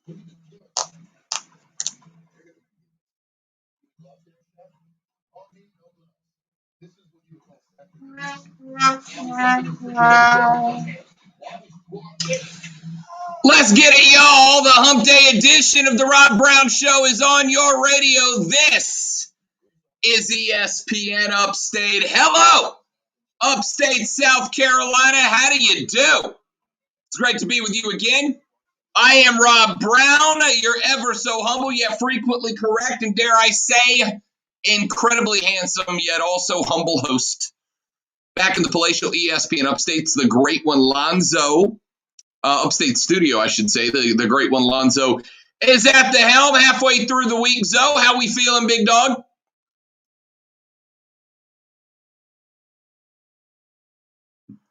Let's get it, y'all. The Hump Day edition of the Rob Brown Show is on your radio. This is ESPN Upstate. Hello, Upstate South Carolina. How do you do? It's great to be with you again. I am Rob Brown, your ever so humble yet frequently correct and, dare I say, incredibly handsome yet also humble host. Back in the palatial ESPN Upstate's the great one, Lonzo. Upstate studio, I should say. The great one, Lonzo, is at the helm halfway through the week. Zoe, how we feeling, big dog?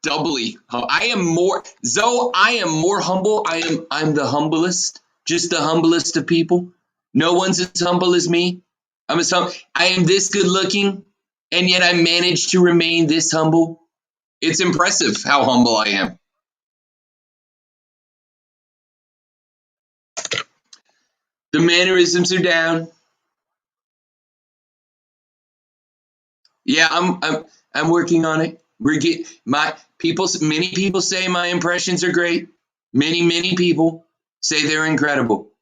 Doubly. I am more humble. I'm the humblest, just the humblest of people. No one's as humble as me. I am this good looking, and yet I managed to remain this humble. It's impressive how humble I am. The mannerisms are down. Yeah, I'm working on it. Many people say my impressions are great. Many people say they're incredible.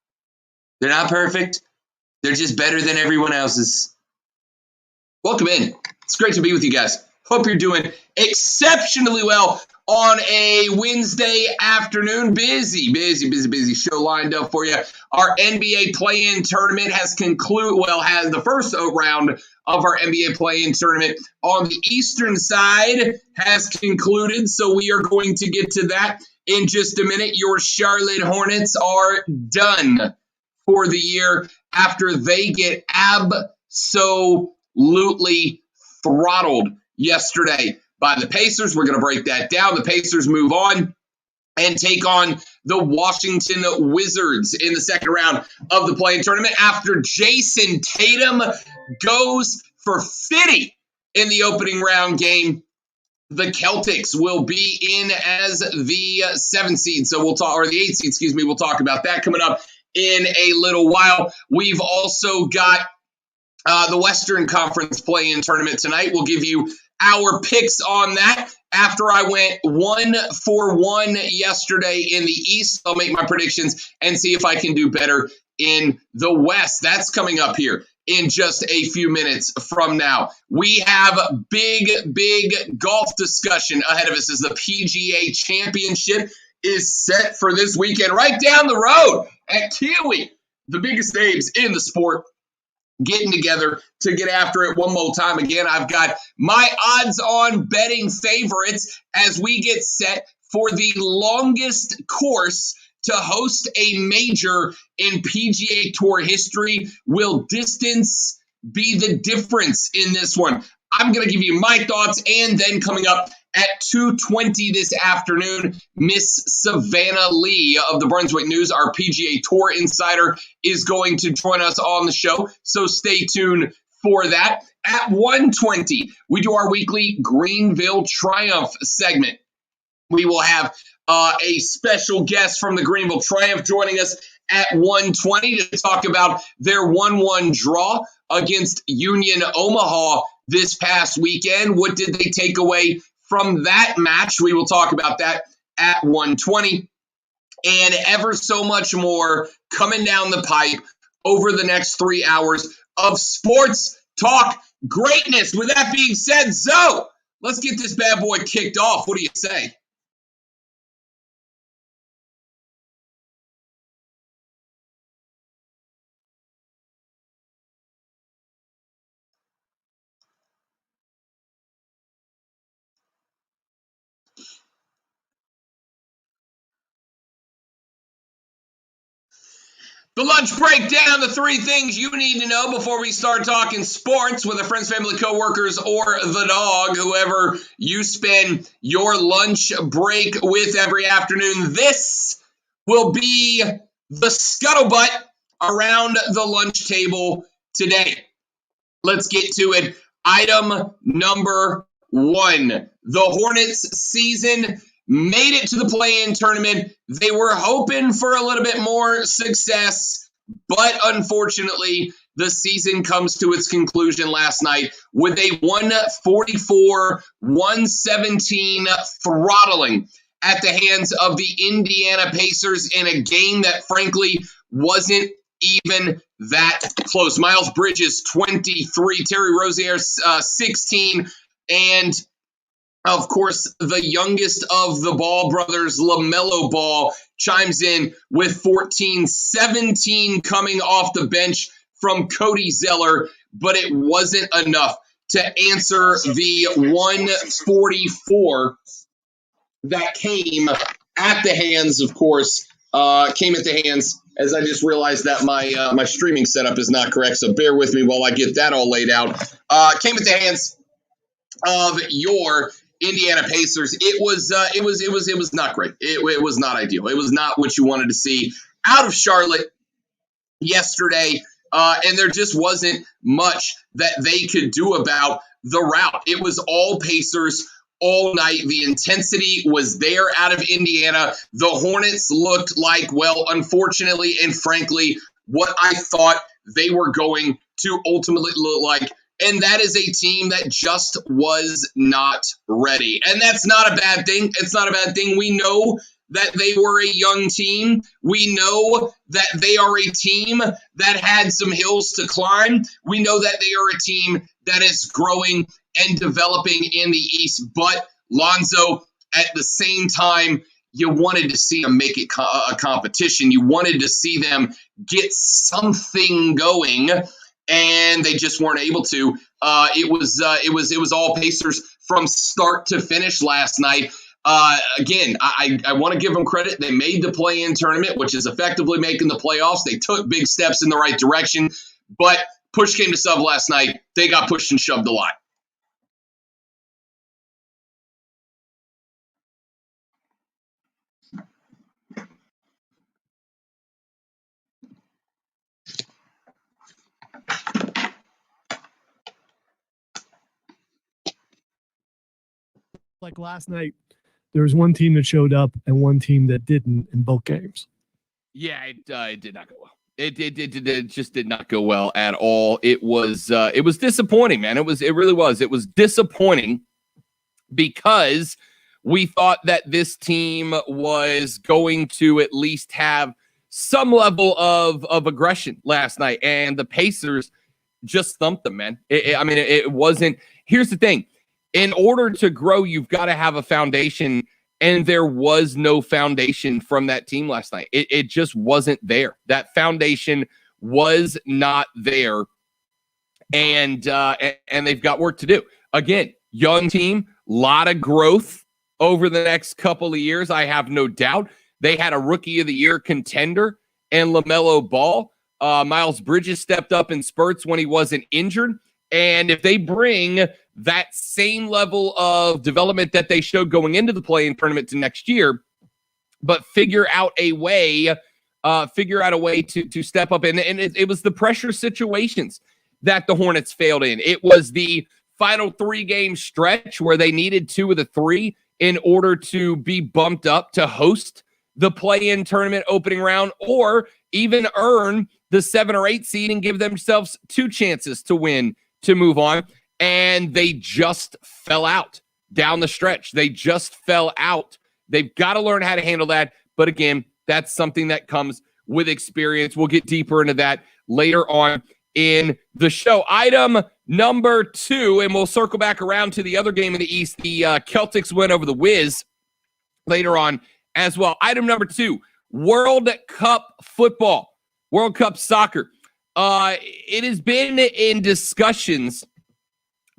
They're not perfect. They're just better than everyone else's. Welcome in. It's great to be with you guys. Hope you're doing exceptionally well on a Wednesday afternoon. Busy show lined up for you. Our NBA play-in tournament has concluded, has the first round of our NBA play-in tournament on the Eastern side has concluded, so we are going to get to that in just a minute. Your Charlotte Hornets are done for the year after they get absolutely throttled yesterday by the Pacers. We're going to break that down. The Pacers move on and take on the Washington Wizards in the second round of the play-in tournament after Jason Tatum goes for 50 in the opening round game. The Celtics will be in as the 7th seed, so we'll talk, or the 8th seed, excuse me. We'll talk about that coming up in a little while. We've also got the Western Conference play-in tournament tonight. We'll give you our picks on that. After I went 1-for-1 yesterday in the East, I'll make my predictions and see if I can do better in the West. That's coming up here in just a few minutes from now. We have big golf discussion ahead of us as the PGA Championship is set for this weekend right down the road at Kiwi. The biggest names in the sport getting together to get after it one more time. Again, I've got my odds on betting favorites as we get set for the longest course to host a major in PGA Tour history. Will distance be the difference in this one? I'm going to give you my thoughts, and then coming up at 2:20 this afternoon, Miss Savannah Leigh of the Brunswick News, our PGA Tour insider, is going to join us on the show, so stay tuned for that. At 1:20, we do our weekly Greenville Triumph segment. We will have a special guest from the Greenville Triumph joining us at 1:20 to talk about their 1-1 draw against Union Omaha this past weekend. What did they take away from that match? We will talk about that at 1:20, and ever so much more coming down the pipe over the next 3 hours of sports talk greatness. With that being said, Zoe, let's get this bad boy kicked off. What do you say? The lunch breakdown, the 3 things you need to know before we start talking sports with our friends, family, coworkers, or the dog, whoever you spend your lunch break with every afternoon. This will be the scuttlebutt around the lunch table today. Let's get to it. Item number 1. The Hornets season made it to the play-in tournament. They were hoping for a little bit more success, but unfortunately, the season comes to its conclusion last night with a 144-117 throttling at the hands of the Indiana Pacers in a game that frankly wasn't even that close. Miles Bridges, 23, Terry Rozier, 16, and of course, the youngest of the Ball brothers, LaMelo Ball, chimes in with 14, 17 coming off the bench from Cody Zeller, but it wasn't enough to answer the 144 that came at the hands, of course, as I just realized that my streaming setup is not correct, so bear with me while I get that all laid out. Came at the hands of your Indiana Pacers. It was not great. It was not ideal. It was not what you wanted to see out of Charlotte yesterday, and there just wasn't much that they could do about the route. It was all Pacers all night. The intensity was there out of Indiana. The Hornets looked like, well, unfortunately and frankly, what I thought they were going to ultimately look like. And that is a team that just was not ready. And that's not a bad thing. It's not a bad thing. We know that they were a young team. We know that they are a team that had some hills to climb. We know that they are a team that is growing and developing in the East. But, Lonzo, at the same time, you wanted to see them make it a competition. You wanted to see them get something going, and they just weren't able to. It was all Pacers from start to finish last night. Again, I want to give them credit. They made the play-in tournament, which is effectively making the playoffs. They took big steps in the right direction, but push came to shove last night. They got pushed and shoved a lot. Like last night, there was one team that showed up and one team that didn't in both games. Yeah, it did not go well. It just did not go well at all. It was disappointing, man. It really was. It was disappointing because we thought that this team was going to at least have some level of aggression last night, and the Pacers just thumped them, man. It wasn't. Here's the thing. In order to grow, you've got to have a foundation, and there was no foundation from that team last night. It just wasn't there. That foundation was not there, and they've got work to do. Again, young team, lot of growth over the next couple of years, I have no doubt. They had a Rookie of the Year contender and LaMelo Ball. Miles Bridges stepped up in spurts when he wasn't injured, and if they bring that same level of development that they showed going into the play-in tournament to next year, but figure out a way to step up. And it was the pressure situations that the Hornets failed in. It was the final 3-game stretch where they needed 2 of the 3 in order to be bumped up to host the play-in tournament opening round, or even earn the 7 or 8 seed and give themselves 2 chances to win to move on. And they just fell out down the stretch. They just fell out. They've got to learn how to handle that. But again, that's something that comes with experience. We'll get deeper into that later on in the show. Item number 2, and we'll circle back around to the other game in the East. The Celtics win over the Wiz later on as well. Item number 2, World Cup football, World Cup soccer. It has been in discussions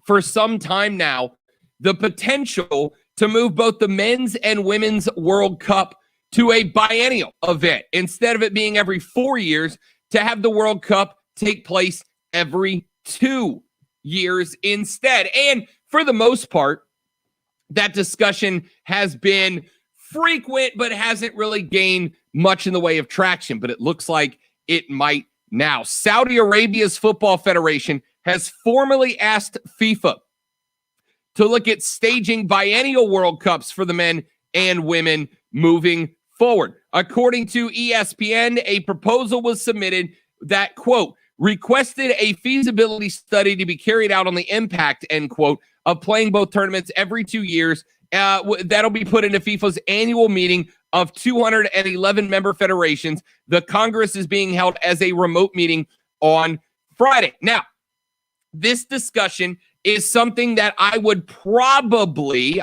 for some time now, the potential to move both the men's and women's World Cup to a biennial event. Instead of it being every 4 years, to have the World Cup take place every 2 years instead. And for the most part, that discussion has been frequent, but hasn't really gained much in the way of traction. But it looks like it might now. Saudi Arabia's Football Federation has formally asked FIFA to look at staging biennial World Cups for the men and women moving forward. According to ESPN, a proposal was submitted that, quote, requested a feasibility study to be carried out on the impact, end quote, of playing both tournaments every 2 years. That'll be put into FIFA's annual meeting of 211 member federations. The Congress is being held as a remote meeting on Friday. Now, this discussion is something that I would probably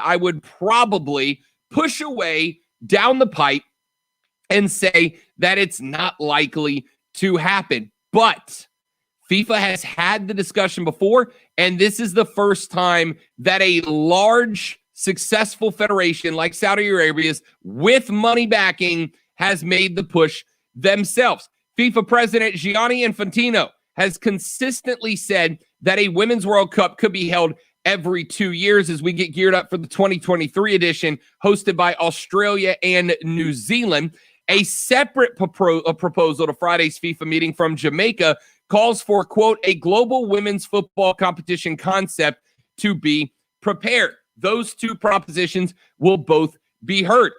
push away down the pipe and say that it's not likely to happen. But FIFA has had the discussion before, and this is the first time that a large, successful federation like Saudi Arabia's with money backing has made the push themselves. FIFA President Gianni Infantino has consistently said that a Women's World Cup could be held every 2 years as we get geared up for the 2023 edition hosted by Australia and New Zealand. A separate proposal to Friday's FIFA meeting from Jamaica calls for, quote, a global women's football competition concept to be prepared. Those two propositions will both be heard.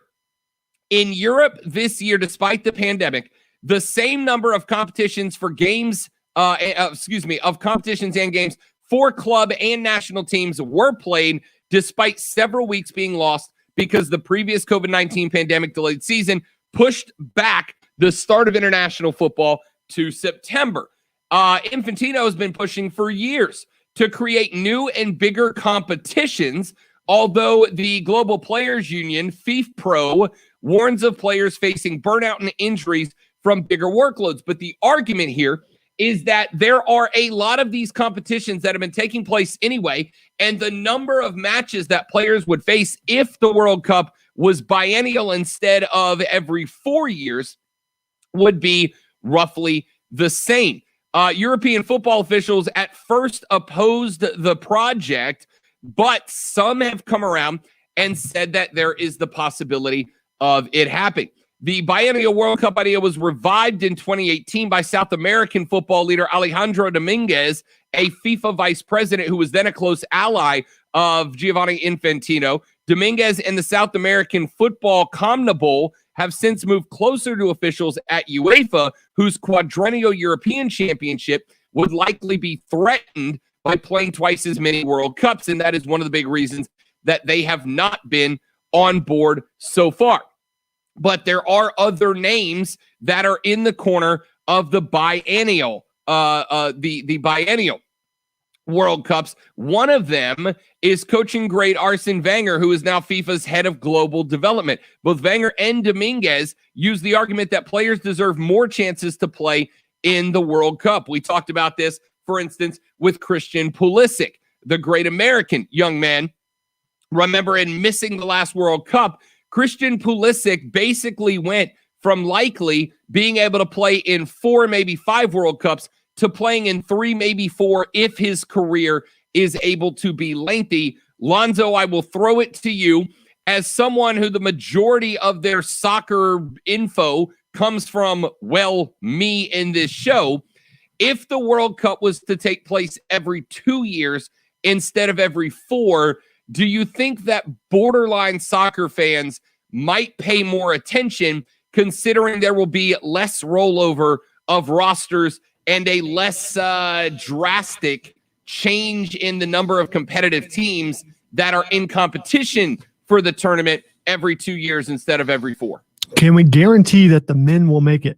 In Europe this year, despite the pandemic, the same number of competitions for games, of competitions and games for club and national teams were played, despite several weeks being lost because the previous COVID-19 pandemic delayed season pushed back the start of international football to September. Infantino has been pushing for years to create new and bigger competitions, although the Global Players Union, FIFPro, warns of players facing burnout and injuries from bigger workloads. But the argument here is that there are a lot of these competitions that have been taking place anyway, and the number of matches that players would face if the World Cup was biennial instead of every 4 years would be roughly the same. European football officials at first opposed the project, but some have come around and said that there is the possibility of it happening. The biennial World Cup idea was revived in 2018 by South American football leader Alejandro Dominguez, a FIFA vice president who was then a close ally of Gianni Infantino. Dominguez and the South American Football CONMEBOL have since moved closer to officials at UEFA, whose quadrennial European Championship would likely be threatened by playing twice as many World Cups, and that is one of the big reasons that they have not been on board so far. But there are other names that are in the corner of the biennial, the biennial World Cups. One of them is coaching great Arsene Wenger, who is now FIFA's head of global development. Both Wenger and Dominguez use the argument that players deserve more chances to play in the World Cup. We talked about this, for instance, with Christian Pulisic, the great American young man. Remember, in missing the last World Cup, Christian Pulisic basically went from likely being able to play in 4, maybe 5 World Cups to playing in 3, maybe 4 if his career is able to be lengthy. Lonzo, I will throw it to you as someone who the majority of their soccer info comes from, well, me in this show. If the World Cup was to take place every 2 years instead of every 4, do you think that borderline soccer fans might pay more attention, considering there will be less rollover of rosters and a less drastic change in the number of competitive teams that are in competition for the tournament every 2 years instead of every 4? Can we guarantee that the men will make it?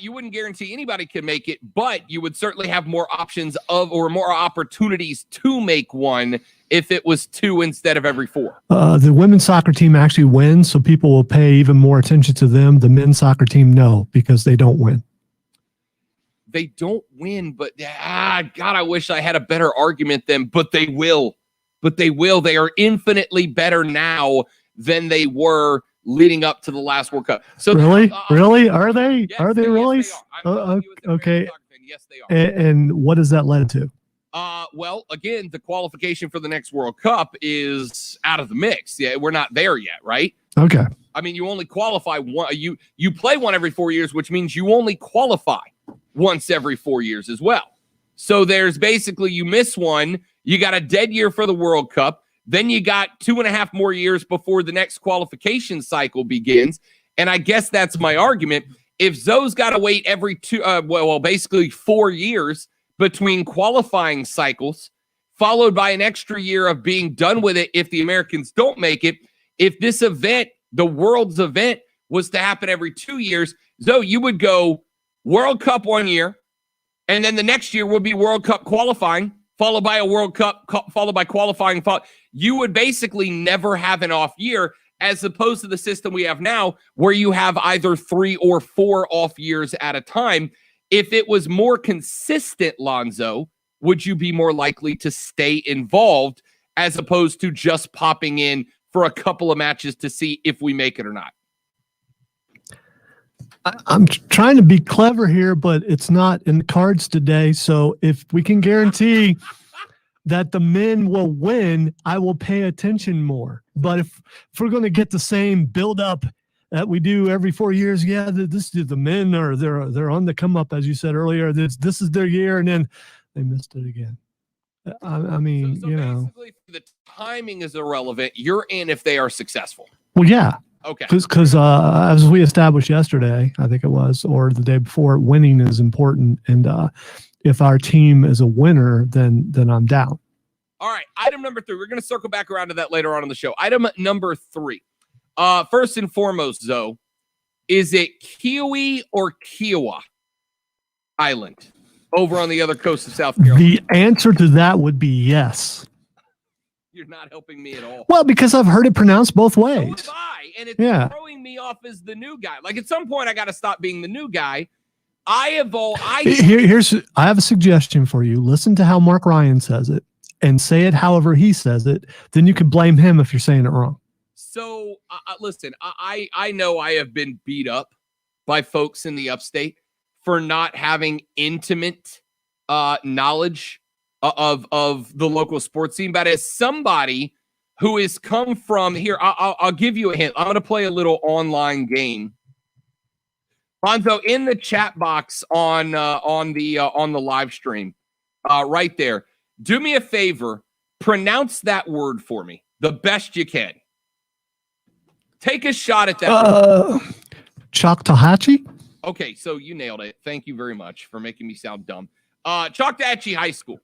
You wouldn't guarantee anybody can make it, but you would certainly have more options or more opportunities to make one if it was 2 instead of every 4. The women's soccer team actually wins, so people will pay even more attention to them. The men's soccer team, no, because they don't win. They don't win, but God, I wish I had a better argument than, but they will. But they will. They are infinitely better now than they were leading up to the last World Cup. So really? Are they? Yes, are they really? Yes, they are. Okay. Yes, they are. And what does that lead to? Well, again, the qualification for the next World Cup is out of the mix. Yeah, we're not there yet, right? Okay. I mean, you only qualify one. You play one every 4 years, which means you only qualify once every 4 years as well. So there's basically, you miss one, you got a dead year for the World Cup. Then you got 2.5 more years before the next qualification cycle begins. And I guess that's my argument. If Zoe's got to wait every basically 4 years between qualifying cycles, followed by an extra year of being done with it if the Americans don't make it, if this event, the world's event, was to happen every 2 years, Zoe, you would go World Cup 1 year, and then the next year would be World Cup qualifying, followed by a World Cup, followed by qualifying. You would basically never have an off year, as opposed to the system we have now, where you have either 3 or 4 off years at a time. If it was more consistent, Lonzo, would you be more likely to stay involved as opposed to just popping in for a couple of matches to see if we make it or not? I'm trying to be clever here, but it's not in the cards today. So if we can guarantee that the men will win, I will pay attention more. But if we're going to get the same build up that we do every 4 years, yeah, this is the men are they're on the come up, as you said earlier. This is their year, and then they missed it again. I mean, so you know, basically the timing is irrelevant. You're in if they are successful. Well, yeah. Okay. Because as we established yesterday, I think it was, or the day before, winning is important. And if our team is a winner, then I'm down. All right. Item number 3. We're going to circle back around to that later on in the show. Item number 3. First and foremost, Zoe, is it Kiwi or Kiowa Island over on the other coast of South Carolina? The answer to that would be yes. You're not helping me at all. Well, because I've heard it pronounced both ways. So have I, and it's throwing me off as the new guy. Like, at some point, I got to stop being the new guy. I have a suggestion for you. Listen to how Mark Ryan says it and say it however he says it. Then you can blame him if you're saying it wrong. So, listen, I know I have been beat up by folks in the upstate for not having intimate knowledge of the local sports scene. But as somebody who has come from here, I'll give you a hint. I'm going to play a little online game. Bonzo, in the chat box on the live stream, right there, do me a favor, pronounce that word for me the best you can. Take a shot at that. Choctawhatchee? Okay, so you nailed it. Thank you very much for making me sound dumb. Choctawhatchee High School.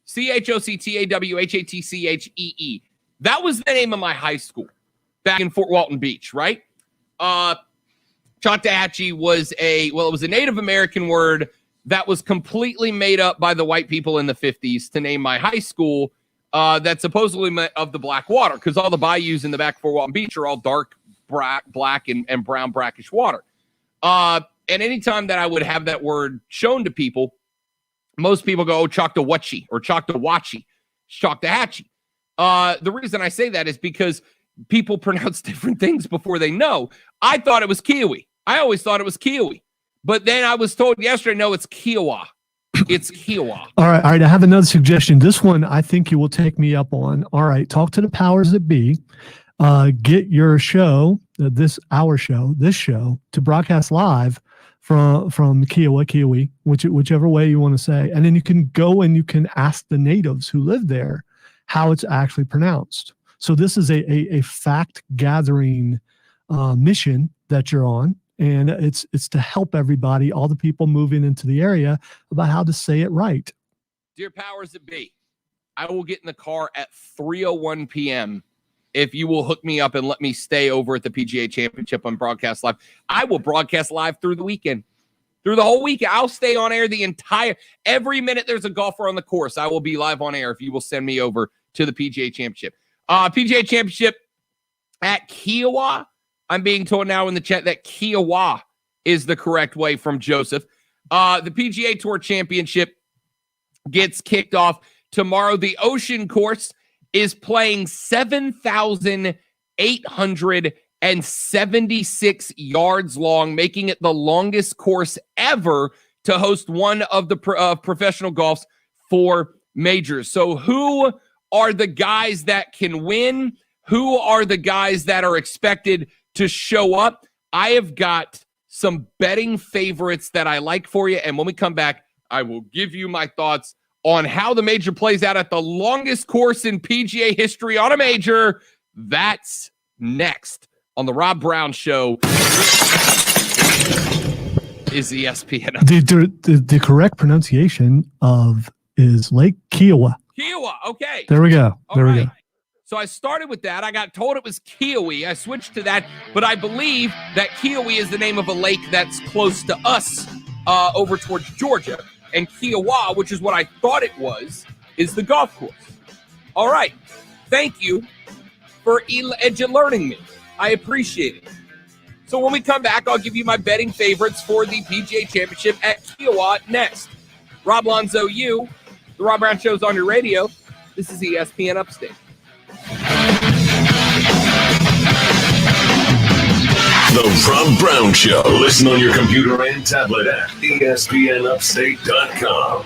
Chotawhatchee. That was the name of my high school back in Fort Walton Beach, right? Choctawhatchee was it was a Native American word that was completely made up by the white people in the 50s to name my high school that supposedly meant of the black water, because all the bayous in the back of Fort Walton Beach are all dark, black, and brown brackish water. And anytime that I would have that word shown to people, most people go, Choctawhatchee or Choctawhatchee, Choctawhatchee. The reason I say that is because people pronounce different things before they know. I thought it was Kiwi. I always thought it was Kiwi. But then I was told yesterday, no, it's Kiowa. It's Kiowa. All right. I have another suggestion. This one I think you will take me up on. All right. Talk to the powers that be. Get your show, this show, to broadcast live from Kiowa, Kiwi, whichever way you want to say. And then you can go and you can ask the natives who live there how it's actually pronounced. So this is a fact gathering mission that you're on. And it's to help everybody, all the people moving into the area, about how to say it right. Dear powers that be, I will get in the car at 3:01 p.m. if you will hook me up and let me stay over at the PGA Championship on broadcast live. I will broadcast live through the weekend. Through the whole weekend, I'll stay on air every minute there's a golfer on the course, I will be live on air if you will send me over to the PGA Championship. PGA Championship at Kiowa. I'm being told now in the chat that Kiowa is the correct way from Joseph. The PGA Tour Championship gets kicked off tomorrow. The Ocean Course is playing 7,876 yards long, making it the longest course ever to host one of the professional golf's 4 majors. So who are the guys that can win? Who are the guys that are expected to show up? I have got some betting favorites that I like for you. And when we come back, I will give you my thoughts on how the major plays out at the longest course in PGA history on a major. That's next on the Rob Brown Show. Is ESPN. The correct pronunciation of is Lake Kiowa. Kiowa, okay. There we go. There we go. So I started with that. I got told it was Kiowee. I switched to that, but I believe that Kiowee is the name of a lake that's close to us over towards Georgia. And Kiowa, which is what I thought it was, is the golf course. All right. Thank you for learning me. I appreciate it. So when we come back, I'll give you my betting favorites for the PGA Championship at Kiowa next. Rob Lonzo, the Rob Brown Show's on your radio. This is ESPN Upstate. The Rob Brown Show. Listen on your computer and tablet at ESPNUpstate.com.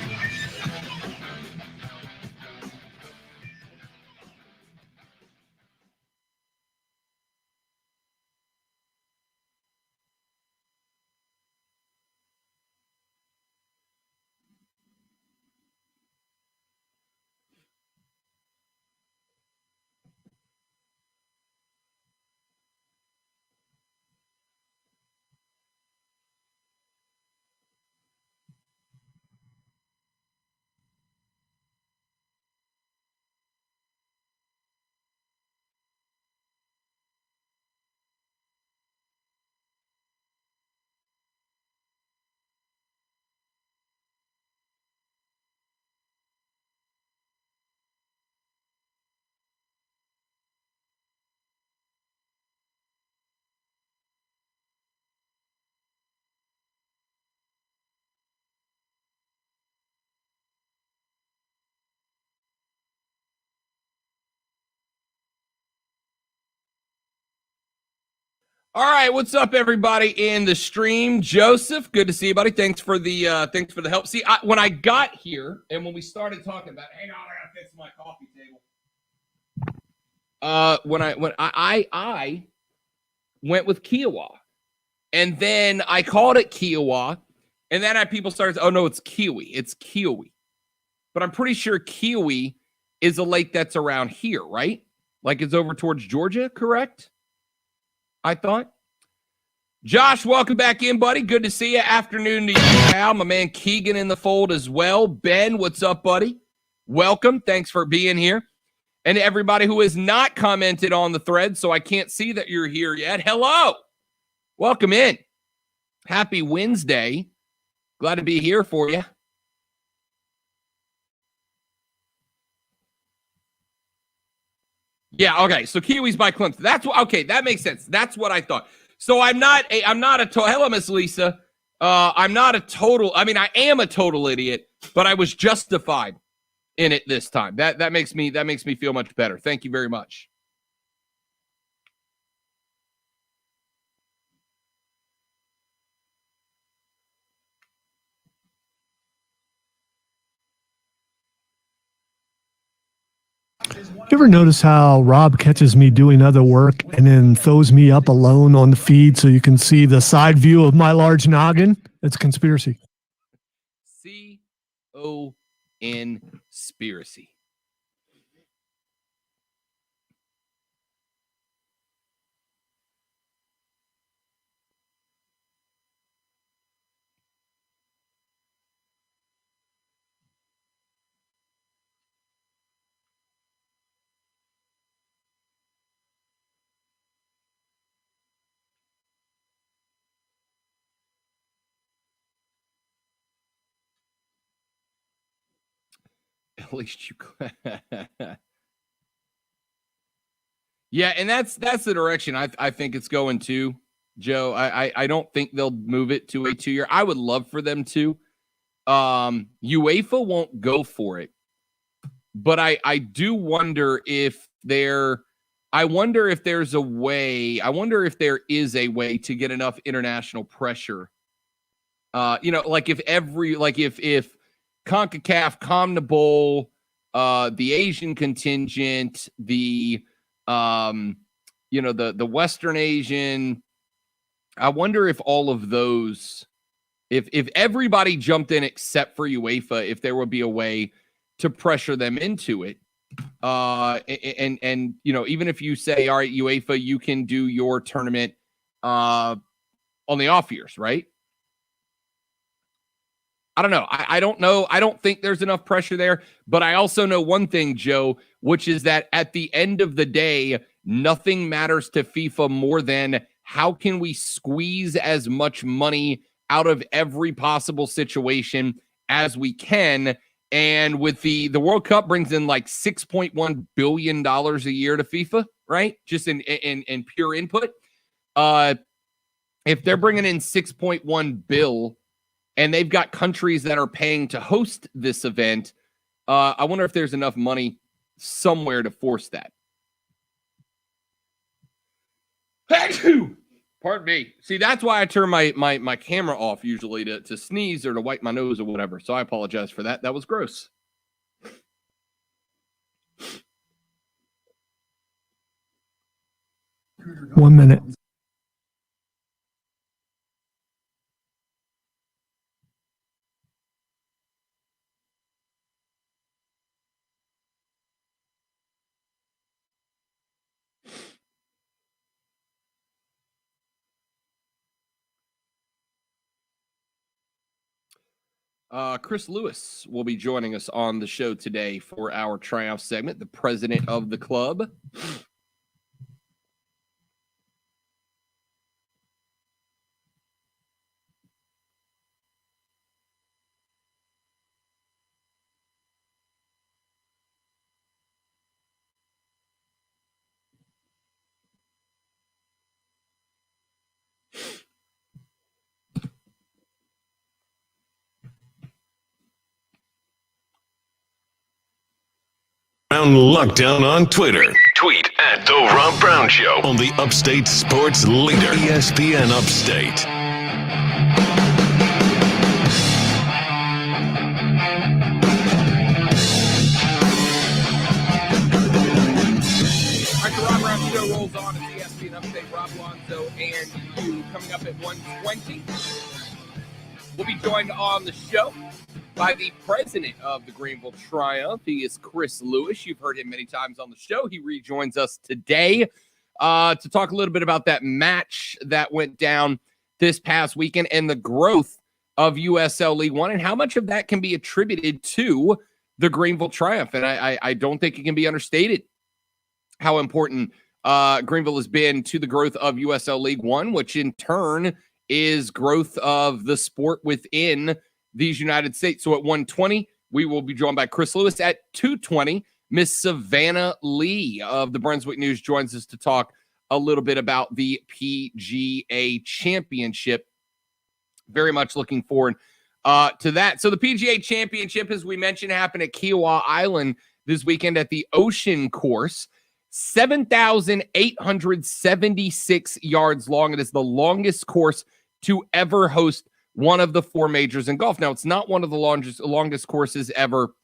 All right, what's up, everybody in the stream? Joseph, good to see you, buddy. Thanks for the help. See, when I got here and when we started talking about, hang on, I gotta fix my coffee table. When I went with Kiowa, and then I called it Kiowa, and then people started, oh no, it's Kiowee. It's Kiowee, but I'm pretty sure Kiowee is a lake that's around here, right? Like it's over towards Georgia, correct? I thought. Josh, welcome back in, buddy. Good to see you. Afternoon to you, pal. My man Keegan in the fold as well. Ben, what's up, buddy? Welcome. Thanks for being here. And to everybody who has not commented on the thread, so I can't see that you're here yet. Hello. Welcome in. Happy Wednesday. Glad to be here for you. Yeah, okay. So Kiwi's by Clemson. That's what. Okay, that makes sense. That's what I thought. So I'm not a hello, Miss Lisa. I'm not a total. I mean, I am a total idiot, but I was justified in it this time. That makes me feel much better. Thank you very much. You ever notice how Rob catches me doing other work and then throws me up alone on the feed so you can see the side view of my large noggin? It's conspiracy. C-O-N-spiracy. At least you yeah, and that's the direction I think it's going to, Joe. I don't think they'll move it to a 2-year. I would love for them to. UEFA won't go for it, but I do wonder if there's a way. I wonder if there is a way to get enough international pressure. Like if CONCACAF, CONMEBOL, the Asian contingent, the Western Asian. I wonder if all of those, if everybody jumped in except for UEFA, if there would be a way to pressure them into it. And even if you say, all right, UEFA, you can do your tournament on the off years, right? I don't know. I don't know. I don't think there's enough pressure there, but I also know one thing, Joe, which is that at the end of the day, nothing matters to FIFA more than how can we squeeze as much money out of every possible situation as we can. And with the World Cup brings in like $6.1 billion a year to FIFA, right? Just in pure input. If they're bringing in 6.1 bill and they've got countries that are paying to host this event, I wonder if there's enough money somewhere to force that. Pardon me. See, that's why I turn my camera off usually to sneeze or to wipe my nose or whatever. So I apologize for that. That was gross. One minute. Chris Lewis will be joining us on the show today for our Triumph segment, the president of the club. Brown Lockdown on Twitter. Tweet at The Rob Brown Show on the Upstate Sports Leader, ESPN Upstate. All right, the Rob Brown Show rolls on at ESPN Upstate. Rob Lonzo and you coming up at 1:20. We'll be joined on the show by the president of the Greenville Triumph. He is Chris Lewis. You've heard him many times on the show. He rejoins us today to talk a little bit about that match that went down this past weekend and the growth of USL League One and how much of that can be attributed to the Greenville Triumph. And I don't think it can be understated how important Greenville has been to the growth of USL League One, which in turn is growth of the sport within these United States. So at 1:20, we will be joined by Chris Lewis. At 2:20, Miss Savannah Leigh of the Brunswick News joins us to talk a little bit about the PGA Championship. Very much looking forward to that. So the PGA Championship, as we mentioned, happened at Kiowa Island this weekend at the Ocean Course. 7,876 yards long. It is the longest course to ever host one of the four majors in golf. Now, it's not one of the longest courses ever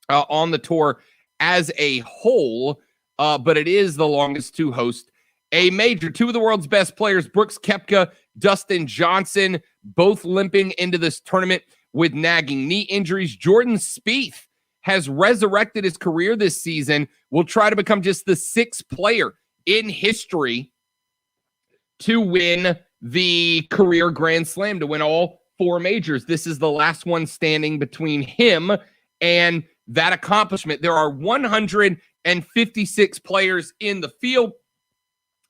on the tour as a whole, but it is the longest to host a major. Two of the world's best players, Brooks Koepka, Dustin Johnson, both limping into this tournament with nagging knee injuries. Jordan Spieth has resurrected his career this season, will try to become just the sixth player in history to win the career Grand Slam, to win all four majors. This is the last one standing between him and that accomplishment. There are 156 players in the field.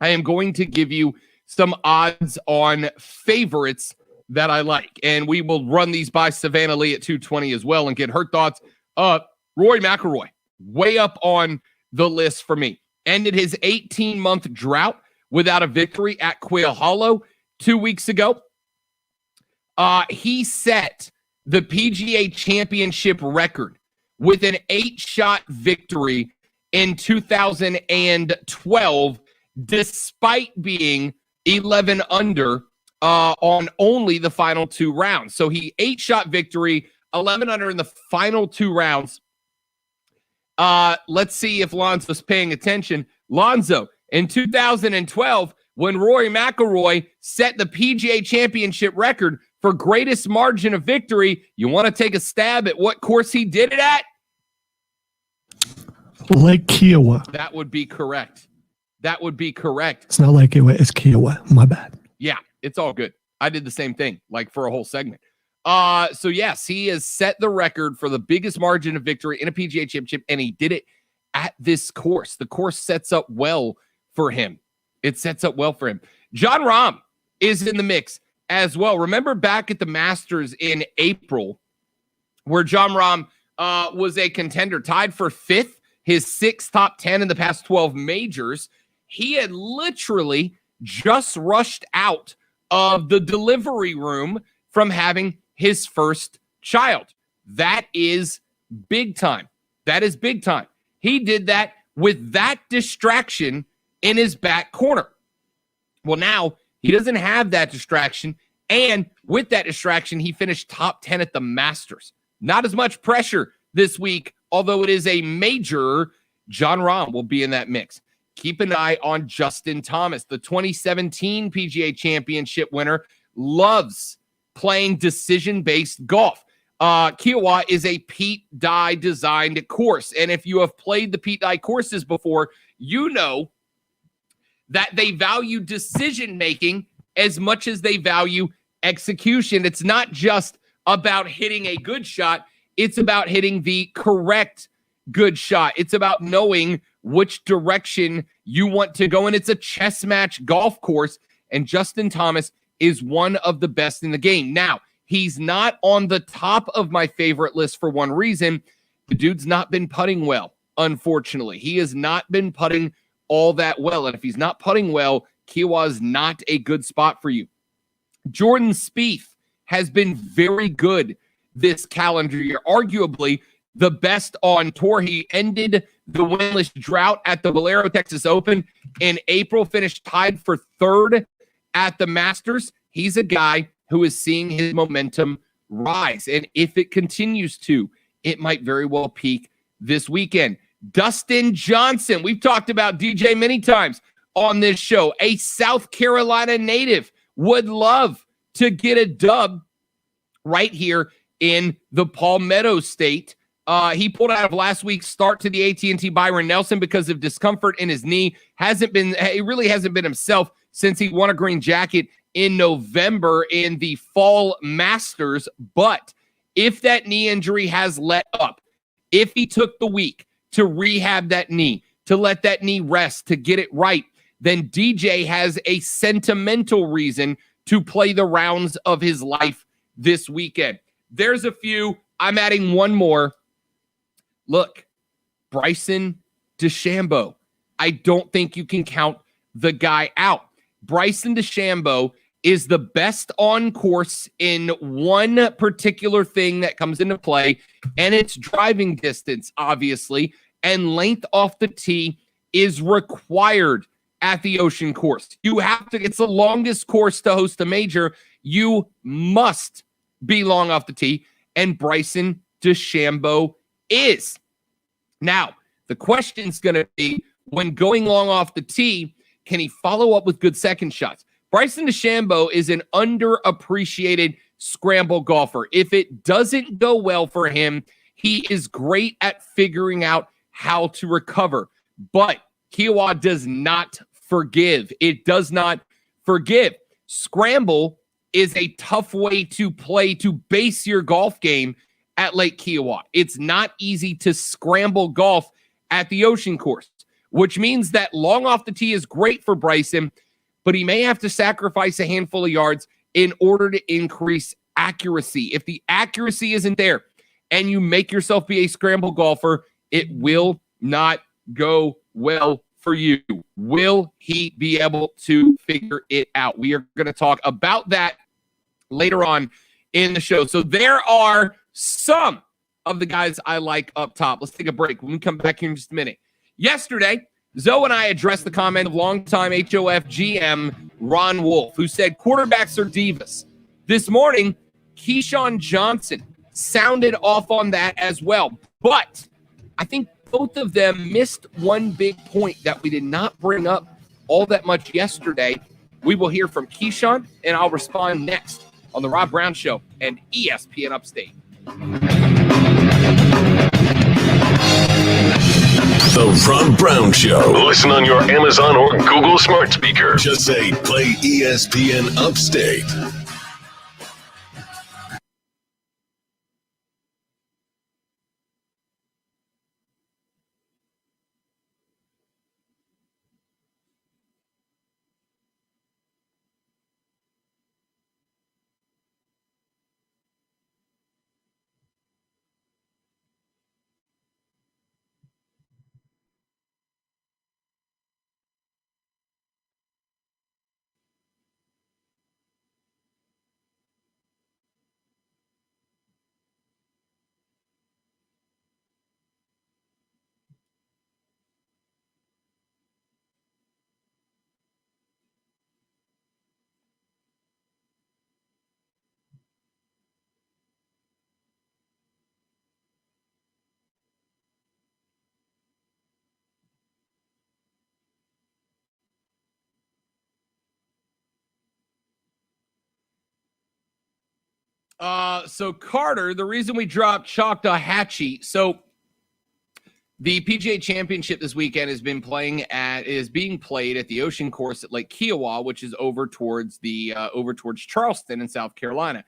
I am going to give you some odds on favorites that I like, and we will run these by Savannah Leigh at 2:20 as well and get her thoughts. Rory McIlroy, way up on the list for me. Ended his 18-month drought without a victory at Quail Hollow 2 weeks ago. He set the PGA Championship record with an 8-shot victory in 2012, despite being 11 under on only the final two rounds. So he 8-shot victory, 11 under in the final two rounds. Let's see if Lonzo's paying attention. Lonzo, in 2012, when Rory McIlroy set the PGA Championship record for greatest margin of victory, you want to take a stab at what course he did it at? Lake Kiowa. That would be correct. That would be correct. It's not Lake Kiowa, it's Kiowa. My bad. Yeah, it's all good. I did the same thing, like for a whole segment. So yes, he has set the record for the biggest margin of victory in a PGA Championship, and he did it at this course. The course sets up well for him. It sets up well for him. Jon Rahm is in the mix as well. Remember back at the Masters in April, where Jon Rahm was a contender, tied for 5th, his 6th top 10 in the past 12 majors. He had literally just rushed out of the delivery room from having his first child. That is big time. That is big time. He did that with that distraction in his back corner. Well, now he doesn't have that distraction. And with that distraction, he finished top 10 at the Masters. Not as much pressure this week, although it is a major. Jon Rahm will be in that mix. Keep an eye on Justin Thomas, the 2017 PGA Championship winner, loves playing decision-based golf. Kiowa is a Pete Dye designed course. And if you have played the Pete Dye courses before, you know that they value decision-making as much as they value execution. It's not just about hitting a good shot. It's about hitting the correct good shot. It's about knowing which direction you want to go. And it's a chess match golf course. And Justin Thomas is one of the best in the game. Now, he's not on the top of my favorite list for one reason. The dude's not been putting well, unfortunately. He has not been putting all that well. And if he's not putting well, Kiowa is not a good spot for you. Jordan Spieth has been very good this calendar year, arguably the best on tour. He ended the winless drought at the Valero Texas Open in April, finished tied for 3rd at the Masters. He's a guy who is seeing his momentum rise. And if it continues to, it might very well peak this weekend. Dustin Johnson, we've talked about DJ many times on this show, a South Carolina native, would love to get a dub right here in the Palmetto State. He pulled out of last week's start to the AT&T Byron Nelson because of discomfort in his knee. He really hasn't been himself since he won a green jacket in November in the Fall Masters. But if that knee injury has let up, if he took the week to rehab that knee, to let that knee rest, to get it right, then DJ has a sentimental reason to play the rounds of his life this weekend. There's a few. I'm adding one more. Look, Bryson DeChambeau. I don't think you can count the guy out. Bryson DeChambeau is the best on course in one particular thing that comes into play, and it's driving distance, obviously, and length off the tee is required at the Ocean Course. You have to, it's the longest course to host a major. You must be long off the tee, and Bryson DeChambeau is. Now, the question's going to be, when going long off the tee, can he follow up with good second shots? Bryson DeChambeau is an underappreciated scramble golfer. If it doesn't go well for him, he is great at figuring out how to recover. But Kiowa does not forgive. It does not forgive. Scramble is a tough way to play, to base your golf game at Lake Kiowa. It's not easy to scramble golf at the Ocean Course, which means that long off the tee is great for Bryson, but he may have to sacrifice a handful of yards in order to increase accuracy. If the accuracy isn't there and you make yourself be a scramble golfer, it will not go well for you. Will he be able to figure it out? We are going to talk about that later on in the show. So there are some of the guys I like up top. Let's take a break. When we come back here in just a minute. Yesterday, Zoe and I addressed the comment of longtime HOF GM Ron Wolf, who said quarterbacks are divas. This morning, Keyshawn Johnson sounded off on that as well. But I think both of them missed one big point that we did not bring up all that much yesterday. We will hear from Keyshawn, and I'll respond next on The Rob Brown Show and ESPN Upstate. The Rob Brown Show. Listen on your Amazon or Google smart speaker. Just say, play ESPN Upstate. So Carter, the reason we dropped Choctahatchee, so the PGA Championship this weekend is being played at the Ocean Course at Lake Kiowa, which is over towards Charleston in South Carolina.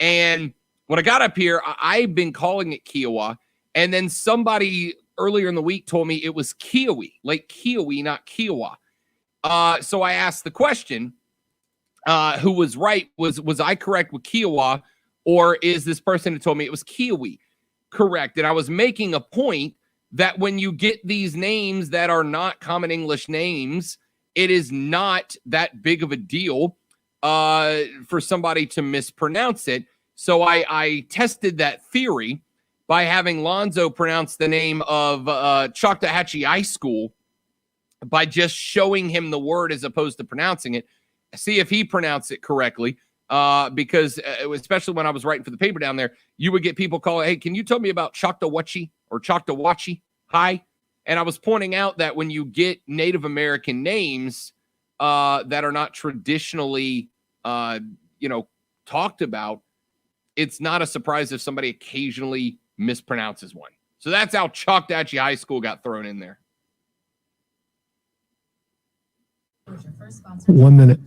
And when I got up here, I've been calling it Kiowa, and then somebody earlier in the week told me it was Kiowee, Lake Kiowee, not Kiowa. So I asked the question, who was right? Was I correct with Kiowa? Or is this person who told me it was Kiowee correct? And I was making a point that when you get these names that are not common English names, it is not that big of a deal for somebody to mispronounce it. So I tested that theory by having Lonzo pronounce the name of Choctahatchee High School by just showing him the word as opposed to pronouncing it. See if he pronounced it correctly. Because especially when I was writing for the paper down there, you would get people calling, hey, can you tell me about Choctawhatchee or Choctawhatchee High? And I was pointing out that when you get Native American names that are not traditionally, talked about, it's not a surprise if somebody occasionally mispronounces one. So that's how Choctawhatchee High School got thrown in there. 1 minute.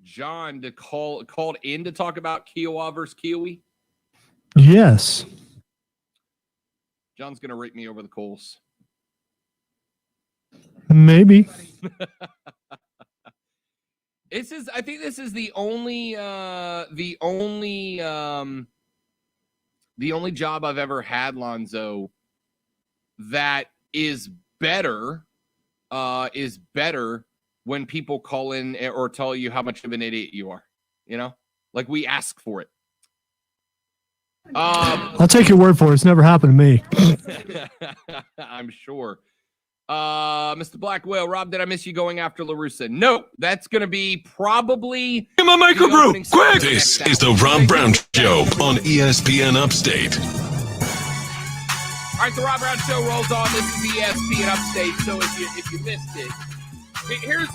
John called in to talk about Kiowa versus Kiowee? Yes. John's going to rake me over the coals. Maybe. I think this is the only job I've ever had, Lonzo, that is better when people call in or tell you how much of an idiot you are, like we ask for it. I'll take your word for it. It's never happened to me. I'm sure. Mr. Black Whale, Rob, did I miss you going after La Russa? No, that's going to be probably in my microbrew, quick! This is the Rob Brown Show on ESPN Upstate. All right, the Rob Brown Show rolls on. This is ESPN Upstate, so if you missed it,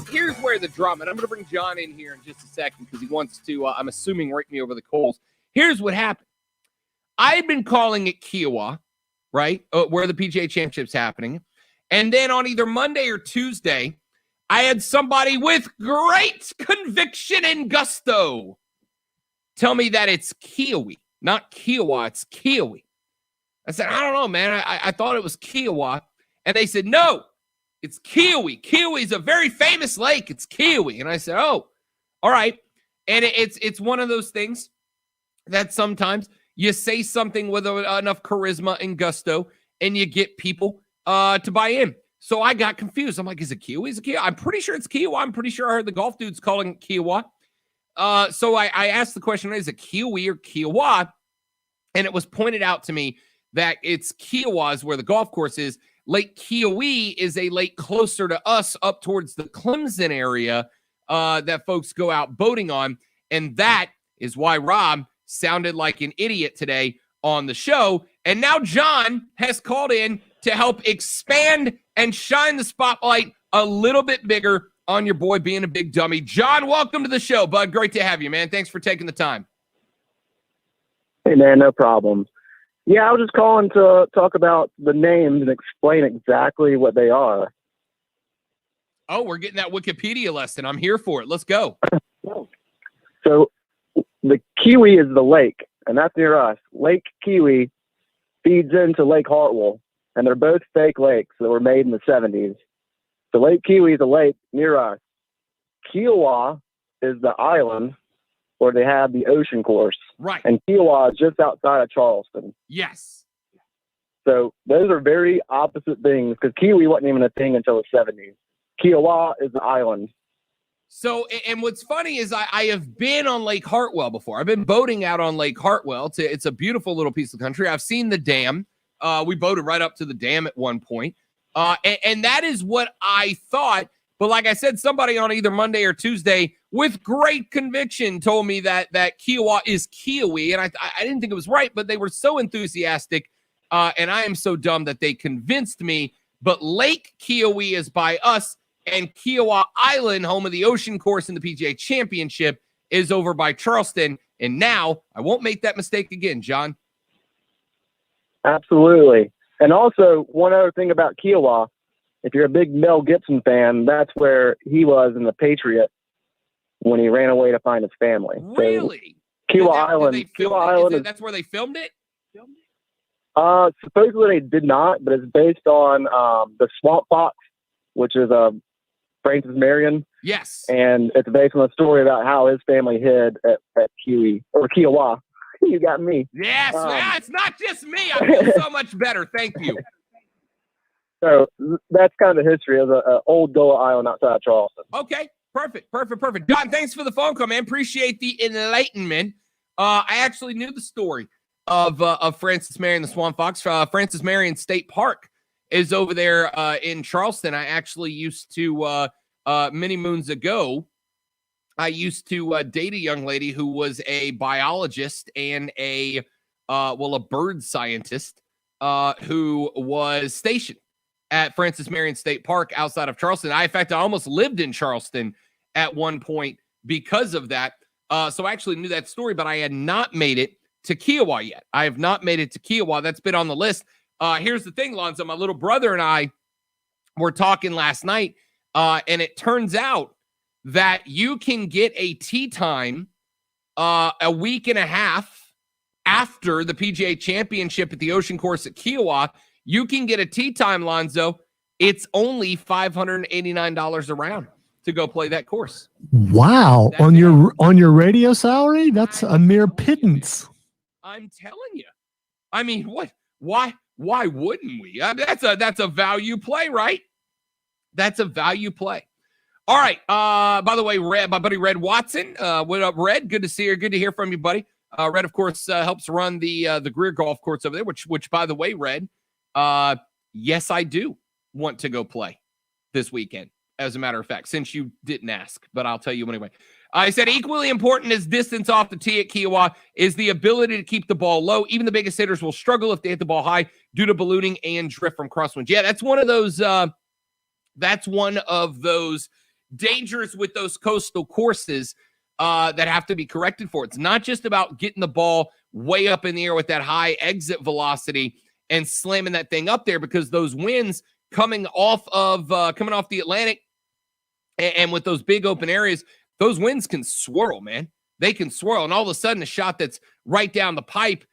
here's where the drama, and I'm going to bring John in here in just a second because he wants to, I'm assuming, rake me over the coals. Here's what happened. I've been calling it Kiowa, right, where the PGA Championship's happening. And then on either Monday or Tuesday, I had somebody with great conviction and gusto tell me that it's Kiowee, not Kiowa, it's Kiowee. I said, I don't know, man. I thought it was Kiowa. And they said, no, it's Kiowee. Kiowee is a very famous lake. It's Kiowee. And I said, oh, all right. And it's one of those things that sometimes you say something with enough charisma and gusto and you get people to buy in. So I got confused. I'm like, is it Kiowee? Is it Kiowa? I'm pretty sure it's Kiowa. I'm pretty sure I heard the golf dudes calling it Kiowa. So I asked the question, is it Kiowee or Kiowa? And it was pointed out to me that it's Kiowa is where the golf course is. Lake Kiowee is a lake closer to us up towards the Clemson area that folks go out boating on. And that is why Rob sounded like an idiot today on the show. And now John has called in to help expand and shine the spotlight a little bit bigger on your boy being a big dummy. John, welcome to the show, bud. Great to have you, man. Thanks for taking the time. Hey, man, no problem. Yeah, I was just calling to talk about the names and explain exactly what they are. Oh, we're getting that Wikipedia lesson. I'm here for it. Let's go. So the Kiwi is the lake, and that's near us. Lake Kiwi feeds into Lake Hartwell, and they're both fake lakes that were made in the 70s. So Lake Kiwi is a lake near us. Kiowa is the island where they have the ocean course. Right. And Kiowa is just outside of Charleston. Yes. So those are very opposite things because Kiwi wasn't even a thing until the 70s. Kiowa is an island. So, and what's funny is I have been on Lake Hartwell before. I've been boating out on Lake Hartwell. It's a beautiful little piece of country. I've seen the dam. We boated right up to the dam at one point. And that is what I thought. But like I said, somebody on either Monday or Tuesday with great conviction told me that Kiowa is Kiwi. And I didn't think it was right, but they were so enthusiastic. And I am so dumb that they convinced me. But Lake Kiwi is by us. And Kiowa Island, home of the ocean course in the PGA Championship, is over by Charleston. And now I won't make that mistake again, John. Absolutely. And also, one other thing about Kiowa, if you're a big Mel Gibson fan, that's where he was in The Patriot when he ran away to find his family. Really? So, Kiowa Island. Kiowa Island. That's where they filmed it? Supposedly they did not, but it's based on the Swamp Fox, which is Francis Marion. Yes. And it's based on a story about how his family hid at Kiowa. You got me. Yes, it's not just me. I feel so much better. Thank you. So that's kind of the history of the old Goa Island outside of Charleston. Okay, perfect. John, thanks for the phone call, man. Appreciate the enlightenment. I actually knew the story of Francis Marion, the Swamp Fox. Francis Marion State Park is over there in Charleston. I actually used to, many moons ago, I used to date a young lady who was a biologist and a bird scientist who was stationed at Francis Marion State Park outside of Charleston. In fact, I almost lived in Charleston at one point because of that. So I actually knew that story, but I had not made it to Kiowa yet. I have not made it to Kiowa. That's been on the list. Here's the thing, Lonzo. My little brother and I were talking last night, and it turns out that you can get a tee time a week and a half after the PGA Championship at the Ocean Course at Kiowa. You can get a tee time, Lonzo. It's only $589 a round to go play that course. Wow. On your radio salary? That's a mere pittance. I'm telling you. I mean, what? Why wouldn't we? That's a value play, right? That's a value play. All right. By the way, my buddy Red Watson. What up, Red? Good to see you. Good to hear from you, buddy. Red, of course, helps run the Greer Golf Course over there. Which, by the way, Red, yes, I do want to go play this weekend. As a matter of fact, since you didn't ask, but I'll tell you anyway. I said equally important as distance off the tee at Kiowa is the ability to keep the ball low. Even the biggest hitters will struggle if they hit the ball high due to ballooning and drift from crosswinds. Yeah, that's one of those. That's one of those dangers with those coastal courses that have to be corrected for. It's not just about getting the ball way up in the air with that high exit velocity and slamming that thing up there, because those winds coming off the Atlantic and with those big open areas, those winds can swirl, man. They can swirl, and all of a sudden a shot that's right down the pipe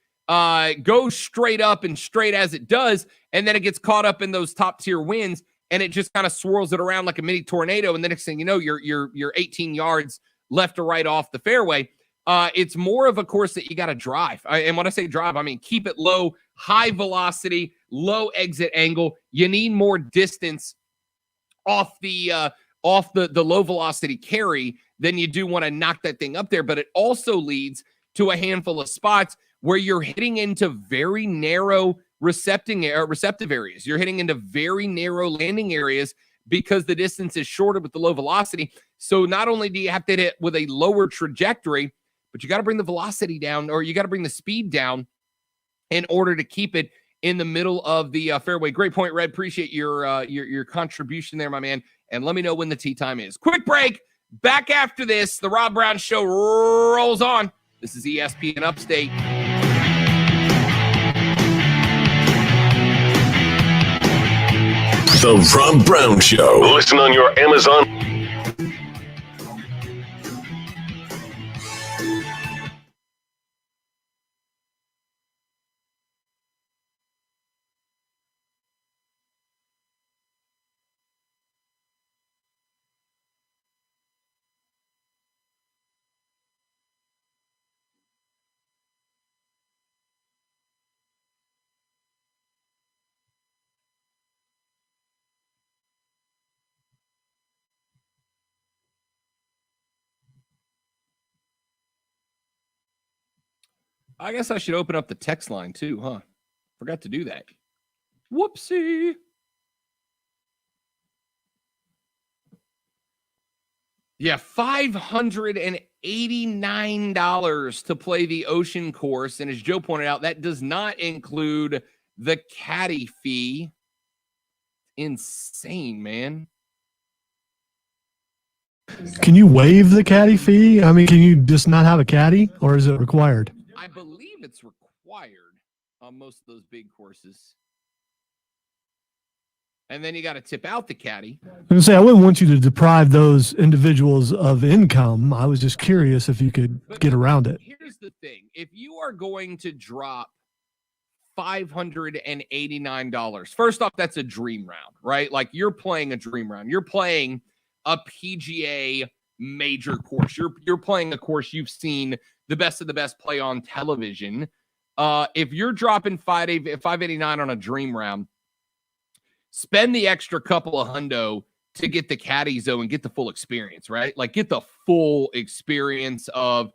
goes straight up and straight as it does, and then it gets caught up in those top tier winds, and it just kind of swirls it around like a mini tornado. And the next thing you know, you're 18 yards left or right off the fairway. It's more of a course that you got to drive. And when I say drive, I mean keep it low, high velocity, low exit angle. You need more distance off the low velocity carry than you do want to knock that thing up there. But it also leads to a handful of spots where you're hitting into very narrow receptive areas. You're hitting into very narrow landing areas because the distance is shorter with the low velocity. So not only do you have to hit it with a lower trajectory, but you got to bring the velocity down, or you got to bring the speed down in order to keep it in the middle of the fairway. Great point, Red. Appreciate your contribution there, my man. And let me know when the tee time is. Quick break. Back after this. The Rob Brown Show rolls on. This is ESPN Upstate. The Rob Brown Show. Listen on your Amazon. I guess I should open up the text line too, huh? Forgot to do that. Whoopsie. Yeah, $589 to play the Ocean Course. And as Joe pointed out, that does not include the caddy fee. Insane, man. Can you waive the caddy fee? I mean, can you just not have a caddy, or is it required? I believe it's required on most of those big courses. And then you got to tip out the caddy. I was going to say, I wouldn't want you to deprive those individuals of income. I was just curious if you could get around it. Here's the thing. If you are going to drop $589, first off, that's a dream round, right? Like, you're playing a dream round. You're playing a PGA major course. You're playing a course you've seen the best of the best play on television. If you're dropping $589 on a dream round, spend the extra couple of hundo to get the caddy zone and get the full experience, right? Like, get the full experience of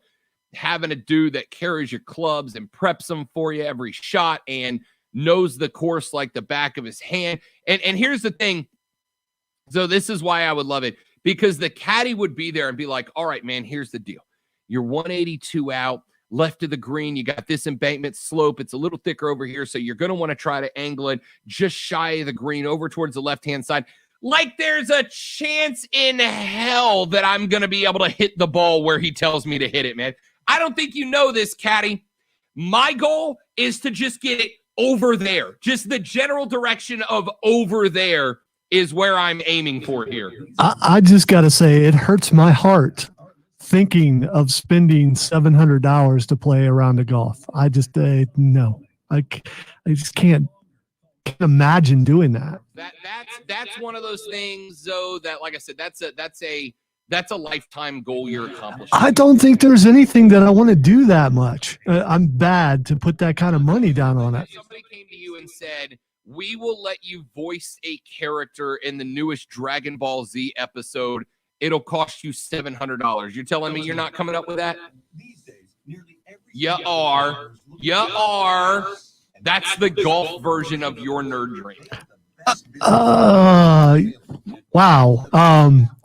having a dude that carries your clubs and preps them for you every shot and knows the course like the back of his hand. And here's the thing. So this is why I would love it, because the caddy would be there and be like, all right, man, here's the deal. You're 182 out, left of the green. You got this embankment slope. It's a little thicker over here, so you're going to want to try to angle it just shy of the green over towards the left-hand side. Like there's a chance in hell that I'm going to be able to hit the ball where he tells me to hit it, man. I don't think you know this, caddy. My goal is to just get it over there. Just the general direction of over there is where I'm aiming for here. I just got to say, it hurts my heart thinking of spending $700 to play a round of golf. I just, no. I just can't imagine doing that. That's one of those things, though, that, like I said, that's a lifetime goal you're accomplishing. I don't think there's anything that I want to do that much. I'm bad to put that kind of money down on it. Somebody came to you and said, we will let you voice a character in the newest Dragon Ball Z episode. It'll cost you $700. You're telling me you're not coming up with that? You are. That's the golf version of your nerd dream. Wow.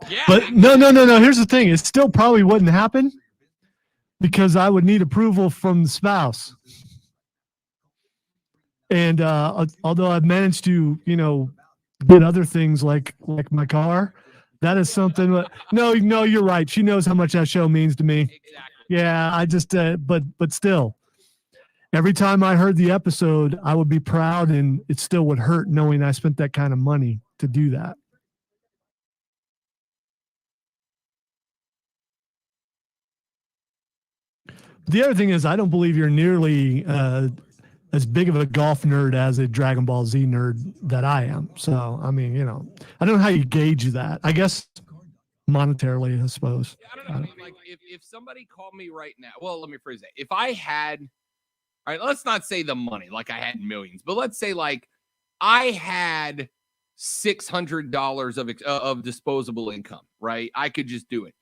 Yeah. But no. Here's the thing. It still probably wouldn't happen because I would need approval from the spouse. And although I've managed to, get other things like my car, that is something. No, you're right. She knows how much that show means to me. Exactly. Yeah, I just, but still, every time I heard the episode, I would be proud, and it still would hurt knowing I spent that kind of money to do that. The other thing is, I don't believe you're nearly as big of a golf nerd as a Dragon Ball Z nerd that I am. So, I mean, I don't know how you gauge that. I guess monetarily, I suppose. I don't know. I mean, like, if somebody called me right now, well, let me phrase that. If I had, all right, let's not say the money, like I had millions, but let's say like I had $600 of disposable income, right? I could just do it.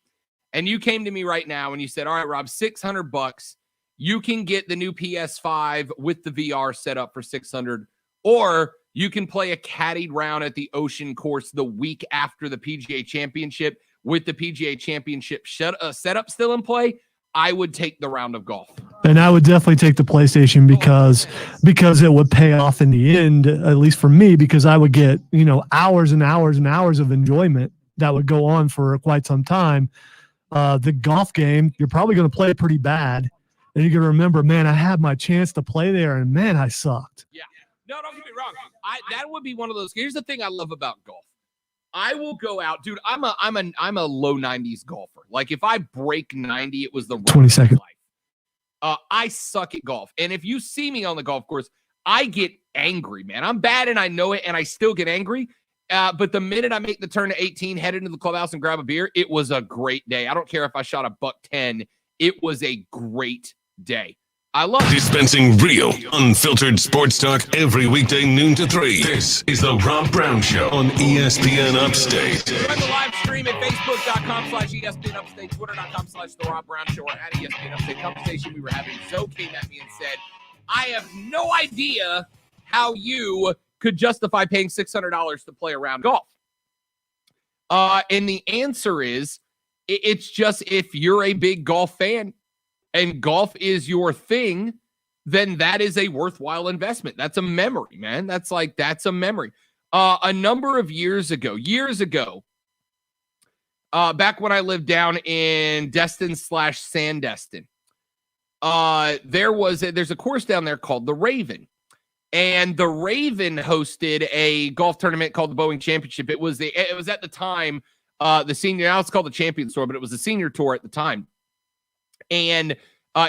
And you came to me right now and you said, all right, Rob, $600. You can get the new PS5 with the VR set up for $600, or you can play a caddied round at the Ocean Course the week after the PGA Championship with the PGA Championship setup still in play. I would take the round of golf. And I would definitely take the PlayStation because it would pay off in the end, at least for me, because I would get, hours and hours and hours of enjoyment that would go on for quite some time. The golf game, you're probably going to play pretty bad. And you can remember, man, I had my chance to play there, and man, I sucked. Yeah. No, don't get me wrong. That would be one of those. Here's the thing I love about golf. I will go out, dude. I'm a low 90s golfer. Like if I break 90, it was the 20 seconds. I suck at golf, and if you see me on the golf course, I get angry, man. I'm bad, and I know it, and I still get angry. But the minute I make the turn to 18, head into the clubhouse and grab a beer, it was a great day. I don't care if I shot a $110. It was a great day. I love it. Dispensing real, unfiltered sports talk every weekday noon to 3. This is the Rob Brown Show on ESPN Upstate. Join the live stream at Facebook.com/ESPN Upstate, Twitter.com/The Rob Brown Show, or at ESPN Upstate. Conversation we were having, Zoe came at me and said, I have no idea how you could justify paying $600 to play a round of golf. And the answer is, it's just if you're a big golf fan, and golf is your thing, then that is a worthwhile investment. That's a memory, man. That's a memory. A number of years ago, back when I lived down in Destin/Sandestin, there's a course down there called the Raven. And the Raven hosted a golf tournament called the Pga Championship. It was at the time the senior. Now it's called the Champions Tour, but it was the senior tour at the time. And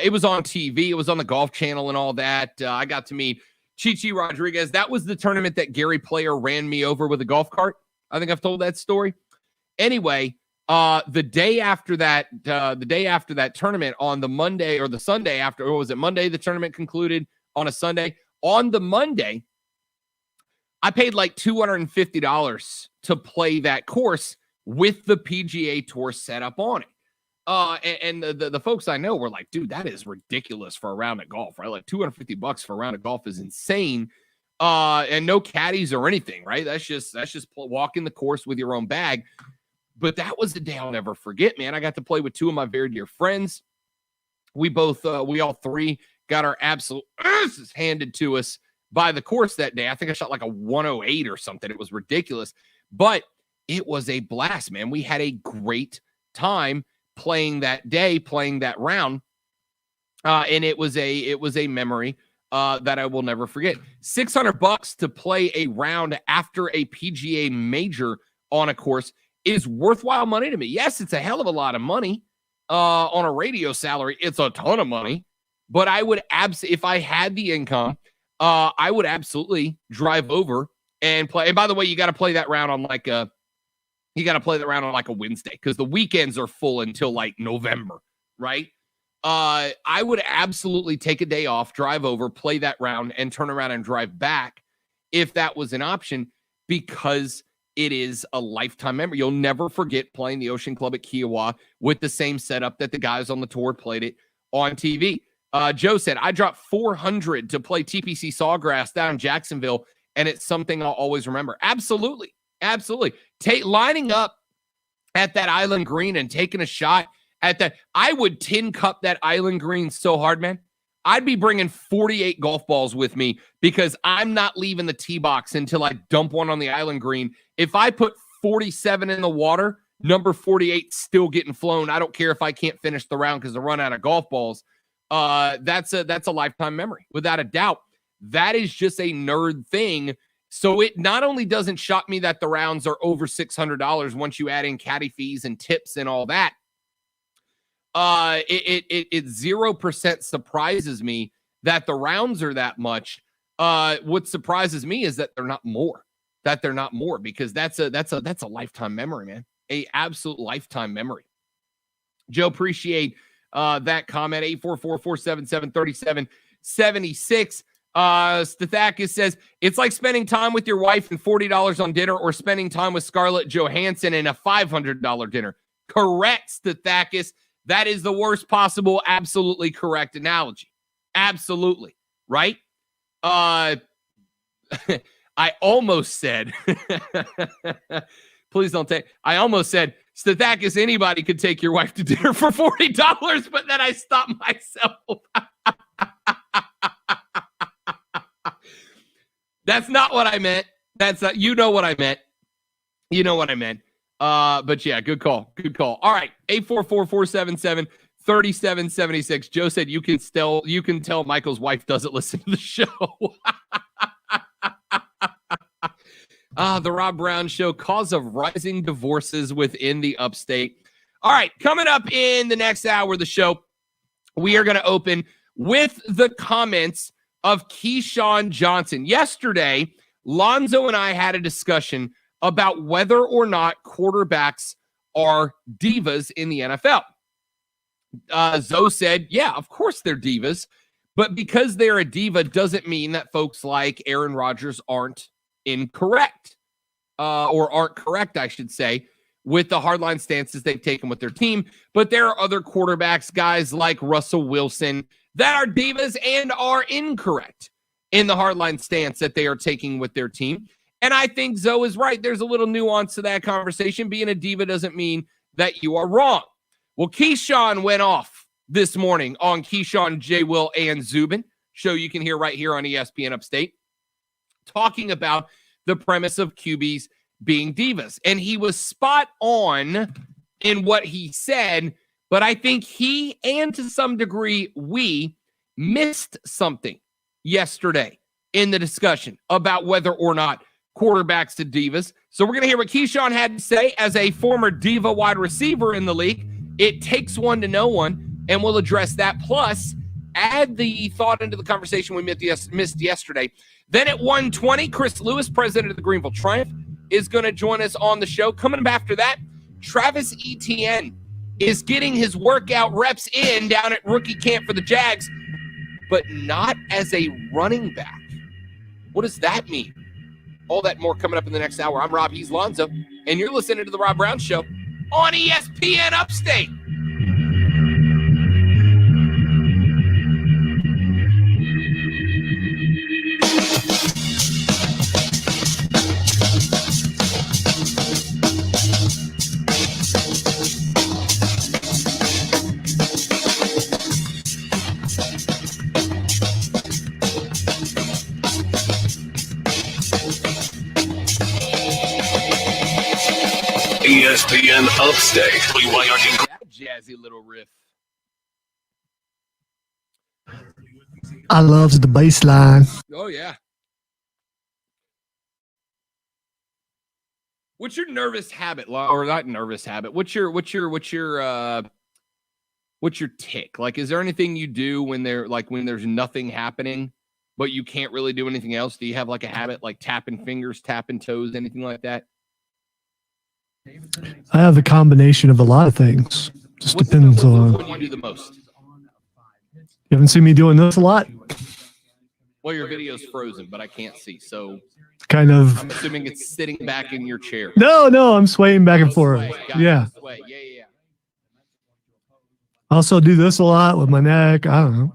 it was on TV. It was on the Golf Channel and all that. I got to meet Chichi Rodriguez. That was the tournament that Gary Player ran me over with a golf cart. I think I've told that story. Anyway, the day after that tournament, on the Monday or the Sunday after, or was it Monday? The tournament concluded on a Sunday. On the Monday, I paid like $250 to play that course with the PGA Tour set up on it. And the folks I know were like, dude, that is ridiculous for a round of golf, right? Like $250 for a round of golf is insane. And no caddies or anything, right? That's just walking the course with your own bag. But that was the day I'll never forget, man. I got to play with two of my very dear friends. We all three got our absolute asses handed to us by the course that day. I think I shot like a 108 or something. It was ridiculous, but it was a blast, man. We had a great time playing that day, playing that round. And it was a memory that I will never forget. $600 to play a round after a PGA major on a course is worthwhile money to me. Yes, it's a hell of a lot of money on a radio salary. It's a ton of money, but I would if I had the income, I would absolutely drive over and play. And by the way, you got to play that round on like a Wednesday, because the weekends are full until like November, right? I would absolutely take a day off, drive over, play that round, and turn around and drive back if that was an option, because it is a lifetime memory. You'll never forget playing the Ocean Club at Kiowa with the same setup that the guys on the tour played it on TV. Joe said, I dropped $400 to play TPC Sawgrass down in Jacksonville, and it's something I'll always remember. Absolutely. Absolutely. Lining up at that island green and taking a shot at that. I would tin cup that island green so hard, man. I'd be bringing 48 golf balls with me, because I'm not leaving the tee box until I dump one on the island green. If I put 47 in the water, number 48 still getting flown. I don't care if I can't finish the round because I run out of golf balls. That's a lifetime memory, without a doubt. That is just a nerd thing. So it not only doesn't shock me that the rounds are over $600 once you add in caddy fees and tips and all that. It 0% surprises me that the rounds are that much. What surprises me is that they're not more. Because that's a lifetime memory, man. A absolute lifetime memory. Joe, appreciate that comment. 844-477-3776. Stathakis says, it's like spending time with your wife and $40 on dinner, or spending time with Scarlett Johansson and a $500 dinner. Correct, Stathakis. That is the worst possible, absolutely correct analogy. Absolutely. Right? I almost said, please don't take, I almost said, Stathakis, anybody could take your wife to dinner for $40, but then I stopped myself. That's not what I meant. That's not, you know what I meant. But yeah, good call. All right. 844-477-3776. Joe said you can tell Michael's wife doesn't listen to the show. The Rob Brown Show, cause of rising divorces within the upstate. All right, coming up in the next hour of the show, we are going to open with the comments of Keyshawn Johnson. Yesterday, Lonzo and I had a discussion about whether or not quarterbacks are divas in the NFL. Zoe said, yeah, of course they're divas, but because they're a diva doesn't mean that folks like Aaron Rodgers aren't incorrect, or aren't correct, I should say, with the hardline stances they've taken with their team. But there are other quarterbacks, guys like Russell Wilson, that are divas and are incorrect in the hardline stance that they are taking with their team. And I think Zoe is right. There's a little nuance to that conversation. Being a diva doesn't mean that you are wrong. Well, Keyshawn went off this morning on Keyshawn, J. Will, and Zubin, show you can hear right here on ESPN Upstate, talking about the premise of QBs being divas. And he was spot on in what he said, but I think he, and to some degree we, missed something yesterday in the discussion about whether or not quarterbacks to divas. So we're going to hear what Keyshawn had to say as a former diva wide receiver in the league. It takes one to know one, and we'll address that. Plus, add the thought into the conversation we missed yesterday. Then at 1:20, Chris Lewis, president of the Greenville Triumph, is going to join us on the show. Coming up after that, Travis Etienne is getting his workout reps in down at rookie camp for the Jags, but not as a running back. What does that mean? All that more coming up in the next hour. I'm Rob, he's Lonzo, and you're listening to The Rob Brown Show on ESPN Upstate. ESPN Upstate. That jazzy little riff. I love the bass line. Oh, yeah. What's your nervous habit, or not nervous habit? What's your tick? Like, is there anything you do when there's nothing happening, but you can't really do anything else? Do you have like a habit, like tapping fingers, tapping toes, anything like that? I have a combination of a lot of things. Just depends on what you do the most. You haven't seen me doing this a lot? Well, your video's frozen, but I can't see. So kind of. I'm assuming it's sitting back in your chair. No, I'm swaying back and forth. Yeah. Yeah. I also do this a lot with my neck. I don't know.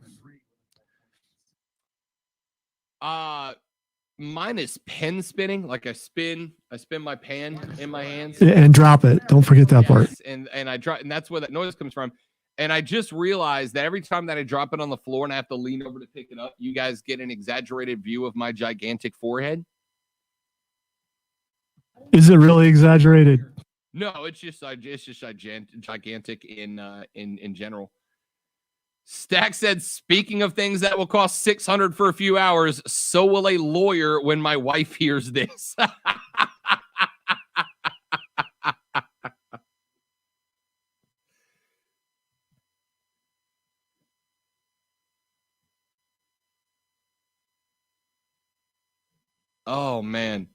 Mine is pen spinning. Like I spin my pen in my hands. And drop it. Don't forget that part. And I drop, and that's where that noise comes from. And I just realized that every time that I drop it on the floor and I have to lean over to pick it up, you guys get an exaggerated view of my gigantic forehead. Is it really exaggerated? No, it's just gigantic in general. Stack said, speaking of things that will cost $600 for a few hours, so will a lawyer when my wife hears this. Oh, man.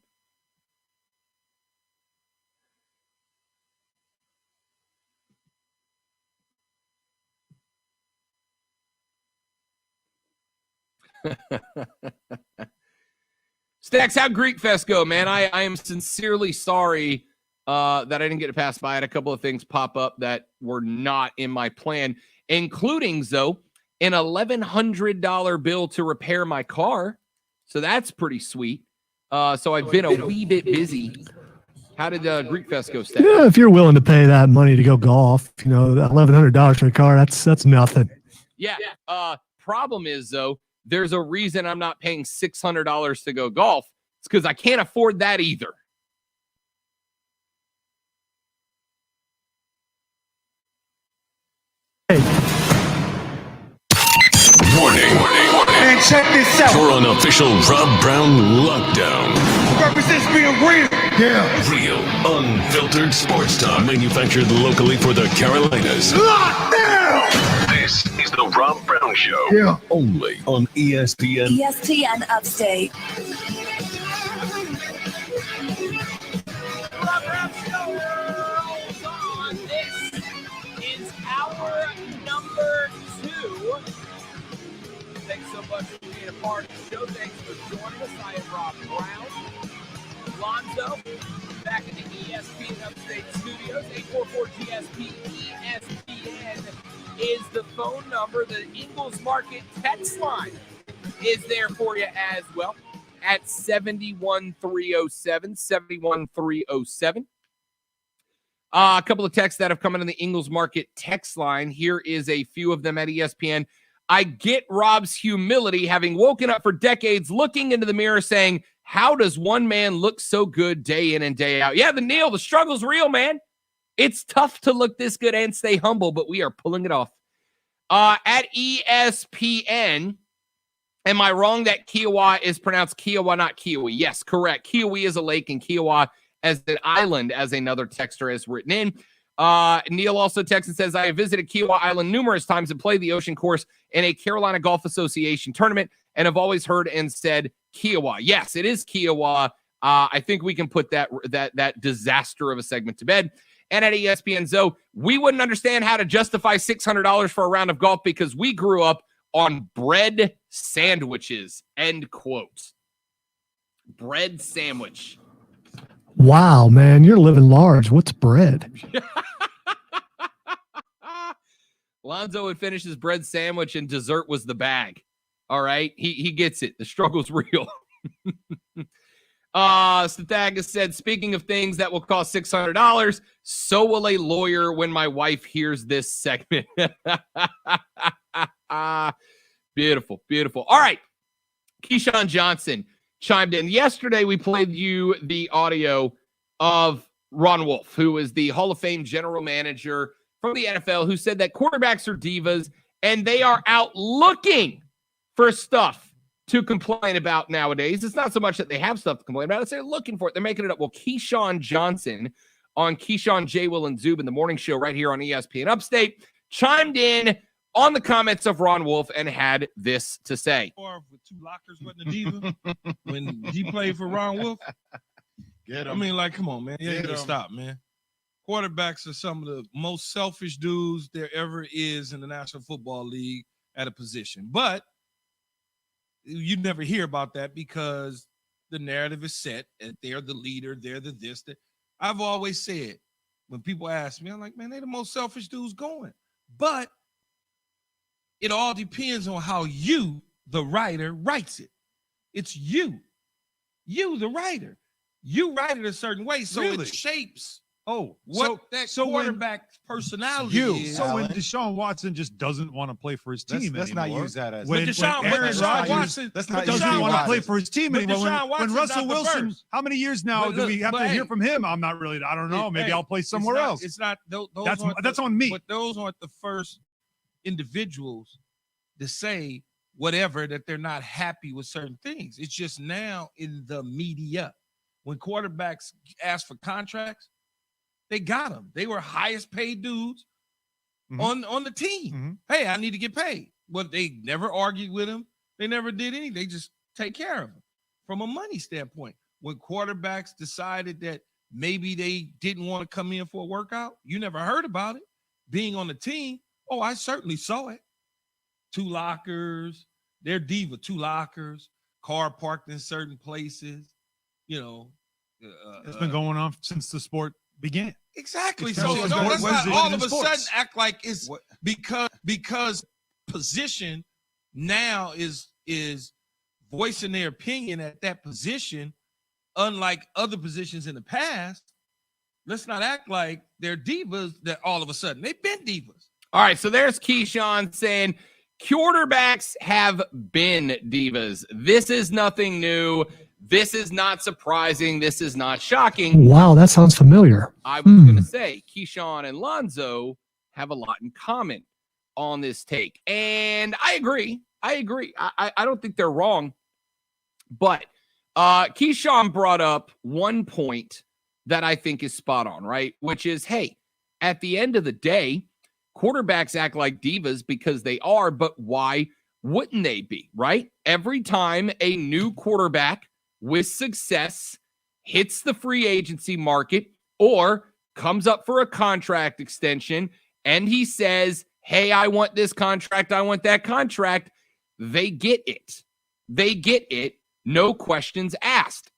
Stacks, how'd Greek Fest go, man? I am sincerely sorry that I didn't get to pass by. I had a couple of things pop up that were not in my plan, including, Zoe, an $1,100 bill to repair my car. So that's pretty sweet. So I've been a wee bit busy. How did Greek Fest go, Stacks? Yeah, if you're willing to pay that money to go golf, $1,100 for a car, that's nothing. Yeah. Problem is, though, there's a reason I'm not paying $600 to go golf. It's because I can't afford that either. Hey. Warning. Man, check this out. For an official Rob Brown lockdown. represents being real. Yeah. Real, unfiltered sports talk manufactured locally for the Carolinas. Locked down. This is the Rob Brown Show. Yeah. Only on ESPN. ESPN Upstate. Rob Brown Show on. This is our number 2. Thanks so much for being a part of the show. Thanks for joining us. I am Rob Brown. Lonzo, back in the ESPN Upstate Studios. 844-GSP ESPN is the phone number. The Ingles Market text line is there for you as well at 71307, 71307. A couple of texts that have come in on the Ingles Market text line. Here is a few of them at ESPN. I get Rob's humility, having woken up for decades, looking into the mirror saying, how does one man look so good day in and day out? Yeah, the struggle's real, man. It's tough to look this good and stay humble, but we are pulling it off. At ESPN, am I wrong that Kiowa is pronounced Kiowa, not Kiwi? Yes, correct. Kiwi is a lake and Kiowa as an island, as another texter has written in. Neil also texts and says, I have visited Kiowa Island numerous times and played the ocean course in a Carolina Golf Association tournament and have always heard and said Kiowa. Yes, it is Kiowa. I think we can put that disaster of a segment to bed. And at ESPN Zoe, we wouldn't understand how to justify $600 for a round of golf because we grew up on bread sandwiches. End quote. Bread sandwich. Wow, man, you're living large. What's bread? Lonzo would finish his bread sandwich and dessert was the bag. All right. He gets it. The struggle's real. Stathagus said, speaking of things that will cost $600, so will a lawyer when my wife hears this segment. Beautiful, beautiful. All right. Keyshawn Johnson chimed in. Yesterday, we played you the audio of Ron Wolf, who is the Hall of Fame general manager from the NFL, who said that quarterbacks are divas and they are out looking for stuff to complain about nowadays. It's not so much that they have stuff to complain about. It's they're looking for it. They're making it up. Well, Keyshawn Johnson on Keyshawn, J. Will, and Zub in the morning show right here on ESPN Upstate chimed in on the comments of Ron Wolf and had this to say. With 2 lockers wasn't a diva when he played for Ron Wolf. Get him. I mean, like, come on, man. You gotta stop, man. Quarterbacks are some of the most selfish dudes there ever is in the National Football League at a position. But you never hear about that because the narrative is set and they're the leader, they're the this. I've always said, when people ask me, I'm like, man, they're the most selfish dudes going. But it all depends on how you, the writer, writes it. It's you, the writer. You write it a certain way, so it shapes quarterback's personality is. So when Deshaun Watson just doesn't want to play for his team let's anymore. not use that as When Deshaun Watson doesn't want to play for his team anymore. When Russell Wilson, how many years now do we have to hear from him? I don't know. Maybe I'll play somewhere else. It's not. That's on me. But those aren't the first individuals to say whatever that they're not happy with certain things. It's just now in the media. When quarterbacks ask for contracts, they got them. They were highest paid dudes on the team. Hey, I need to get paid. Well, they never argued with him. They never did anything. They just take care of him from a money standpoint. When quarterbacks decided that maybe they didn't want to come in for a workout, you never heard about it. Being on the team, oh, I certainly saw it. 2 lockers, they're diva, 2 lockers, car parked in certain places. It's been going on since the sport began. Exactly. So let's not all of a sudden act like it's because position now is voicing their opinion at that position, unlike other positions in the past. Let's not act like they're divas that all of a sudden they've been divas. All right. So there's Keyshawn saying quarterbacks have been divas. This is nothing new. This is not surprising. This is not shocking. Wow, that sounds familiar. I was going to say Keyshawn and Lonzo have a lot in common on this take. And I agree. I don't think they're wrong. But Keyshawn brought up one point that I think is spot on, right? Which is, hey, at the end of the day, quarterbacks act like divas because they are, but why wouldn't they be, right? Every time a new quarterback with success hits the free agency market or comes up for a contract extension and he says, hey, I want this contract, I want that contract, they get it. They get it, no questions asked.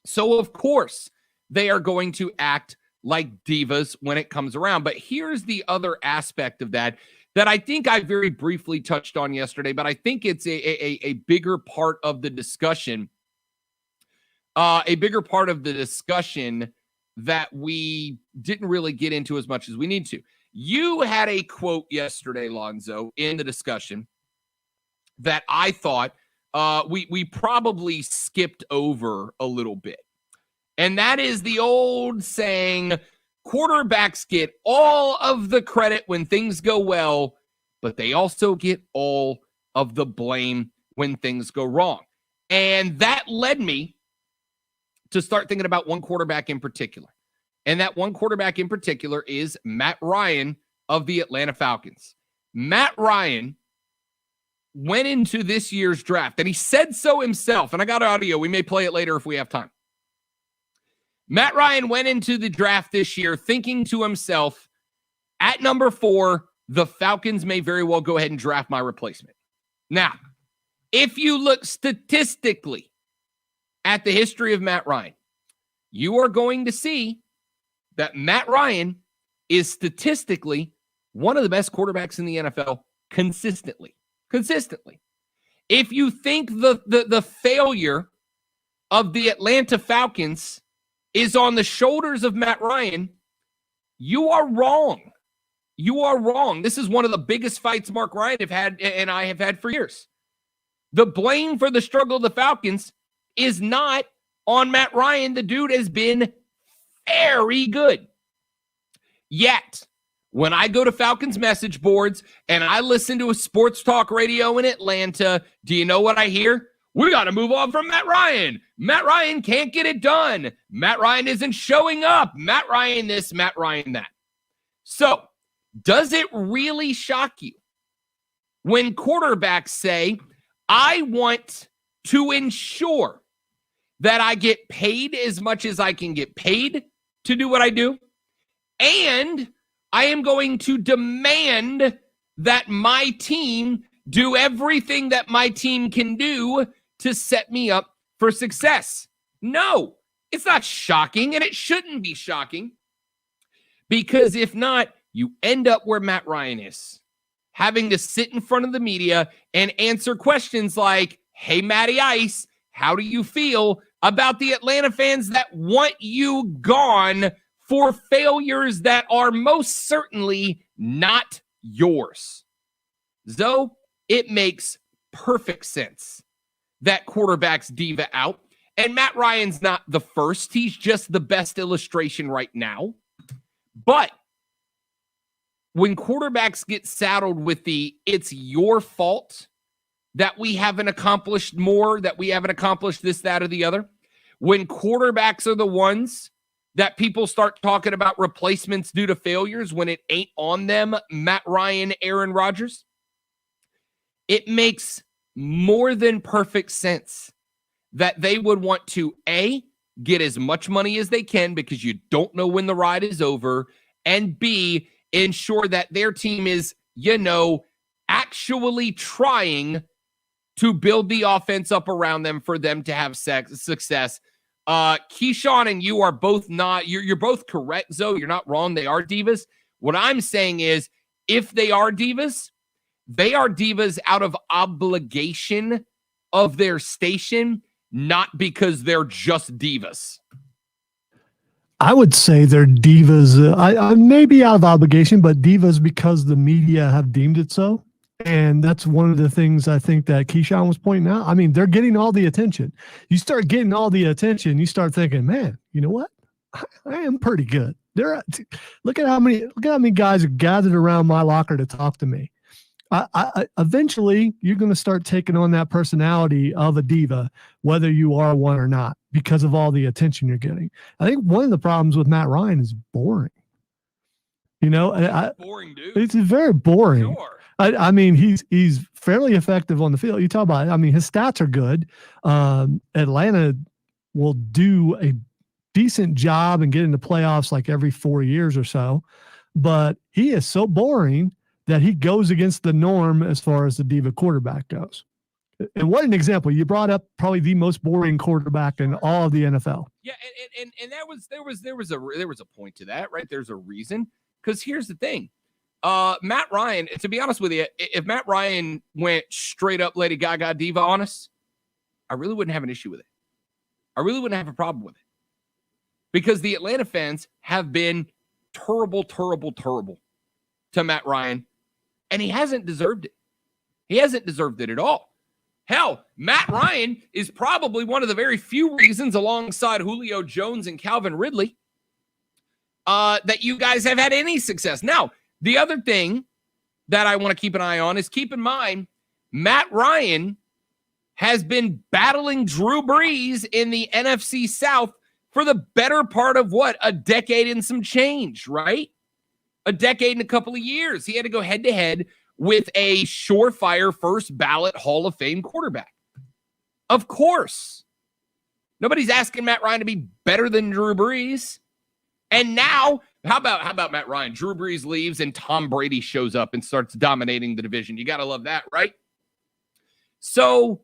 So, of course, they are going to act like divas when it comes around. But here's the other aspect of that I think I very briefly touched on yesterday, but I think it's a bigger part of the discussion. A bigger part of the discussion that we didn't really get into as much as we need to. You had a quote yesterday, Lonzo, in the discussion that I thought we probably skipped over a little bit. And that is the old saying, quarterbacks get all of the credit when things go well, but they also get all of the blame when things go wrong. And that led me to start thinking about one quarterback in particular. And that one quarterback in particular is Matt Ryan of the Atlanta Falcons. Matt Ryan went into this year's draft, and he said so himself, and I got audio. We may play it later if we have time. Matt Ryan went into the draft this year thinking to himself, at number 4, the Falcons may very well go ahead and draft my replacement. Now, if you look statistically at the history of Matt Ryan, you are going to see that Matt Ryan is statistically one of the best quarterbacks in the NFL consistently. If you think the failure of the Atlanta Falcons is on the shoulders of Matt Ryan, you are wrong. You are wrong. This is one of the biggest fights Mark Ryan have had and I have had for years. The blame for the struggle of the Falcons is not on Matt Ryan. The dude has been very good. Yet, when I go to Falcons message boards and I listen to a sports talk radio in Atlanta, do you know what I hear? We got to move on from Matt Ryan. Matt Ryan can't get it done. Matt Ryan isn't showing up. Matt Ryan this, Matt Ryan that. So, does it really shock you when quarterbacks say, I want to ensure that I get paid as much as I can get paid to do what I do, and I am going to demand that my team do everything that my team can do to set me up for success? No, it's not shocking, and it shouldn't be shocking, because if not, you end up where Matt Ryan is, having to sit in front of the media and answer questions like, hey, Matty Ice, how do you feel about the Atlanta fans that want you gone for failures that are most certainly not yours? So it makes perfect sense that quarterbacks diva out. And Matt Ryan's not the first. He's just the best illustration right now. But when quarterbacks get saddled with the it's your fault that we haven't accomplished more, that we haven't accomplished this, that, or the other, when quarterbacks are the ones that people start talking about replacements due to failures when it ain't on them, Matt Ryan, Aaron Rodgers, it makes more than perfect sense that they would want to, A, get as much money as they can because you don't know when the ride is over, and B, ensure that their team is, actually trying to build the offense up around them for them to have success. Keyshawn and you are both not, you're both correct, Zoe. You're not wrong. They are divas. What I'm saying is, if they are divas out of obligation of their station, not because they're just divas. I would say they're divas, I maybe out of obligation, but divas because the media have deemed it so. And that's one of the things I think that Keyshawn was pointing out. I mean, they're getting all the attention. You start getting all the attention, you start thinking, man, you know what? I am pretty good. Look at how many guys are gathered around my locker to talk to me. Eventually, you're going to start taking on that personality of a diva, whether you are one or not, because of all the attention you're getting. I think one of the problems with Matt Ryan is boring. Boring, dude. It's very boring. Sure. I mean, he's fairly effective on the field. You talk about it. I mean, his stats are good. Atlanta will do a decent job and get into playoffs like every 4 years or so, but he is so boring that he goes against the norm as far as the diva quarterback goes. And what an example. You brought up probably the most boring quarterback in all of the NFL. Yeah, and there was a point to that, right? There's a reason. Because here's the thing. Matt Ryan, to be honest with you, if Matt Ryan went straight up Lady Gaga diva on us, I really wouldn't have an issue with it. I really wouldn't have a problem with it. Because the Atlanta fans have been terrible to Matt Ryan, and he hasn't deserved it. He hasn't deserved it at all. Hell, Matt Ryan is probably one of the very few reasons, alongside Julio Jones and Calvin Ridley, that you guys have had any success. Now, the other thing that I want to keep an eye on is, keep in mind, Matt Ryan has been battling Drew Brees in the NFC South for the better part of a decade and some change, right? A decade and a couple of years. He had to go head-to-head with a surefire first ballot Hall of Fame quarterback. Of course. Nobody's asking Matt Ryan to be better than Drew Brees. And now, how about Matt Ryan? Drew Brees leaves and Tom Brady shows up and starts dominating the division. You got to love that, right? So,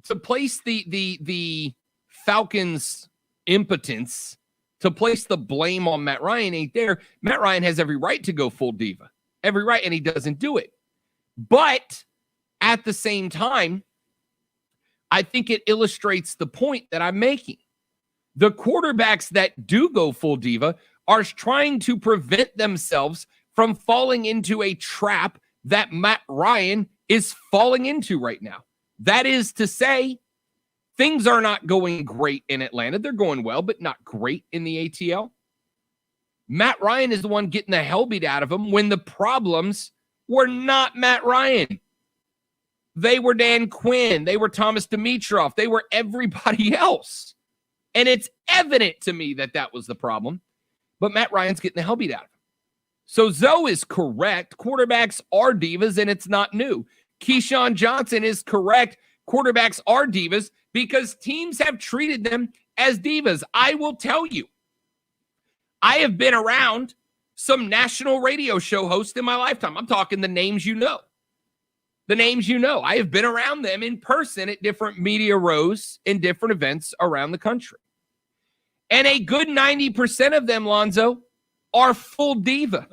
to place the Falcons' impotence, to place the blame on Matt Ryan ain't there. Matt Ryan has every right to go full diva. Every right, and he doesn't do it. But at the same time, I think it illustrates the point that I'm making. The quarterbacks that do go full diva are trying to prevent themselves from falling into a trap that Matt Ryan is falling into right now. That is to say, things are not going great in Atlanta. They're going well, but not great in the ATL. Matt Ryan is the one getting the hell beat out of him when the problems were not Matt Ryan. They were Dan Quinn. They were Thomas Dimitroff. They were everybody else. And it's evident to me that was the problem. But Matt Ryan's getting the hell beat out of him. So Zoe is correct. Quarterbacks are divas, and it's not new. Keyshawn Johnson is correct. Quarterbacks are divas because teams have treated them as divas. I will tell you, I have been around some national radio show hosts in my lifetime. I'm talking the names you know. The names you know. I have been around them in person at different media rows in different events around the country. And a good 90% of them, Lonzo, are full diva.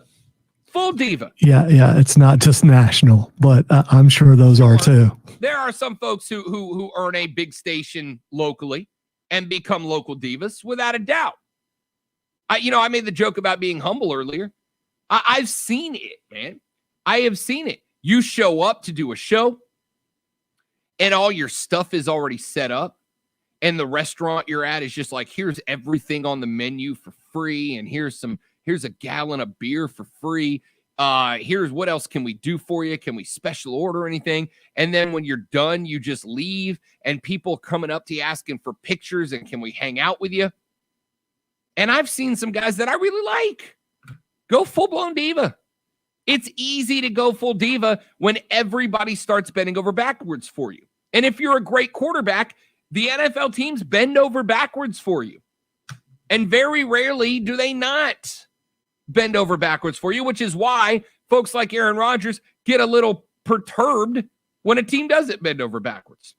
Full diva. Yeah. It's not just national, but I'm sure those are too. There are some folks who earn a big station locally and become local divas without a doubt. I made the joke about being humble earlier. I've seen it, man. I have seen it. You show up to do a show and all your stuff is already set up and the restaurant you're at is just like, here's everything on the menu for free. And here's a gallon of beer for free. Here's what else can we do for you? Can we special order anything? And then when you're done, you just leave and people coming up to you asking for pictures and can we hang out with you? And I've seen some guys that I really like go full-blown diva. It's easy to go full diva when everybody starts bending over backwards for you. And if you're a great quarterback, the NFL teams bend over backwards for you. And very rarely do they not bend over backwards for you, which is why folks like Aaron Rodgers get a little perturbed when a team doesn't bend over backwards.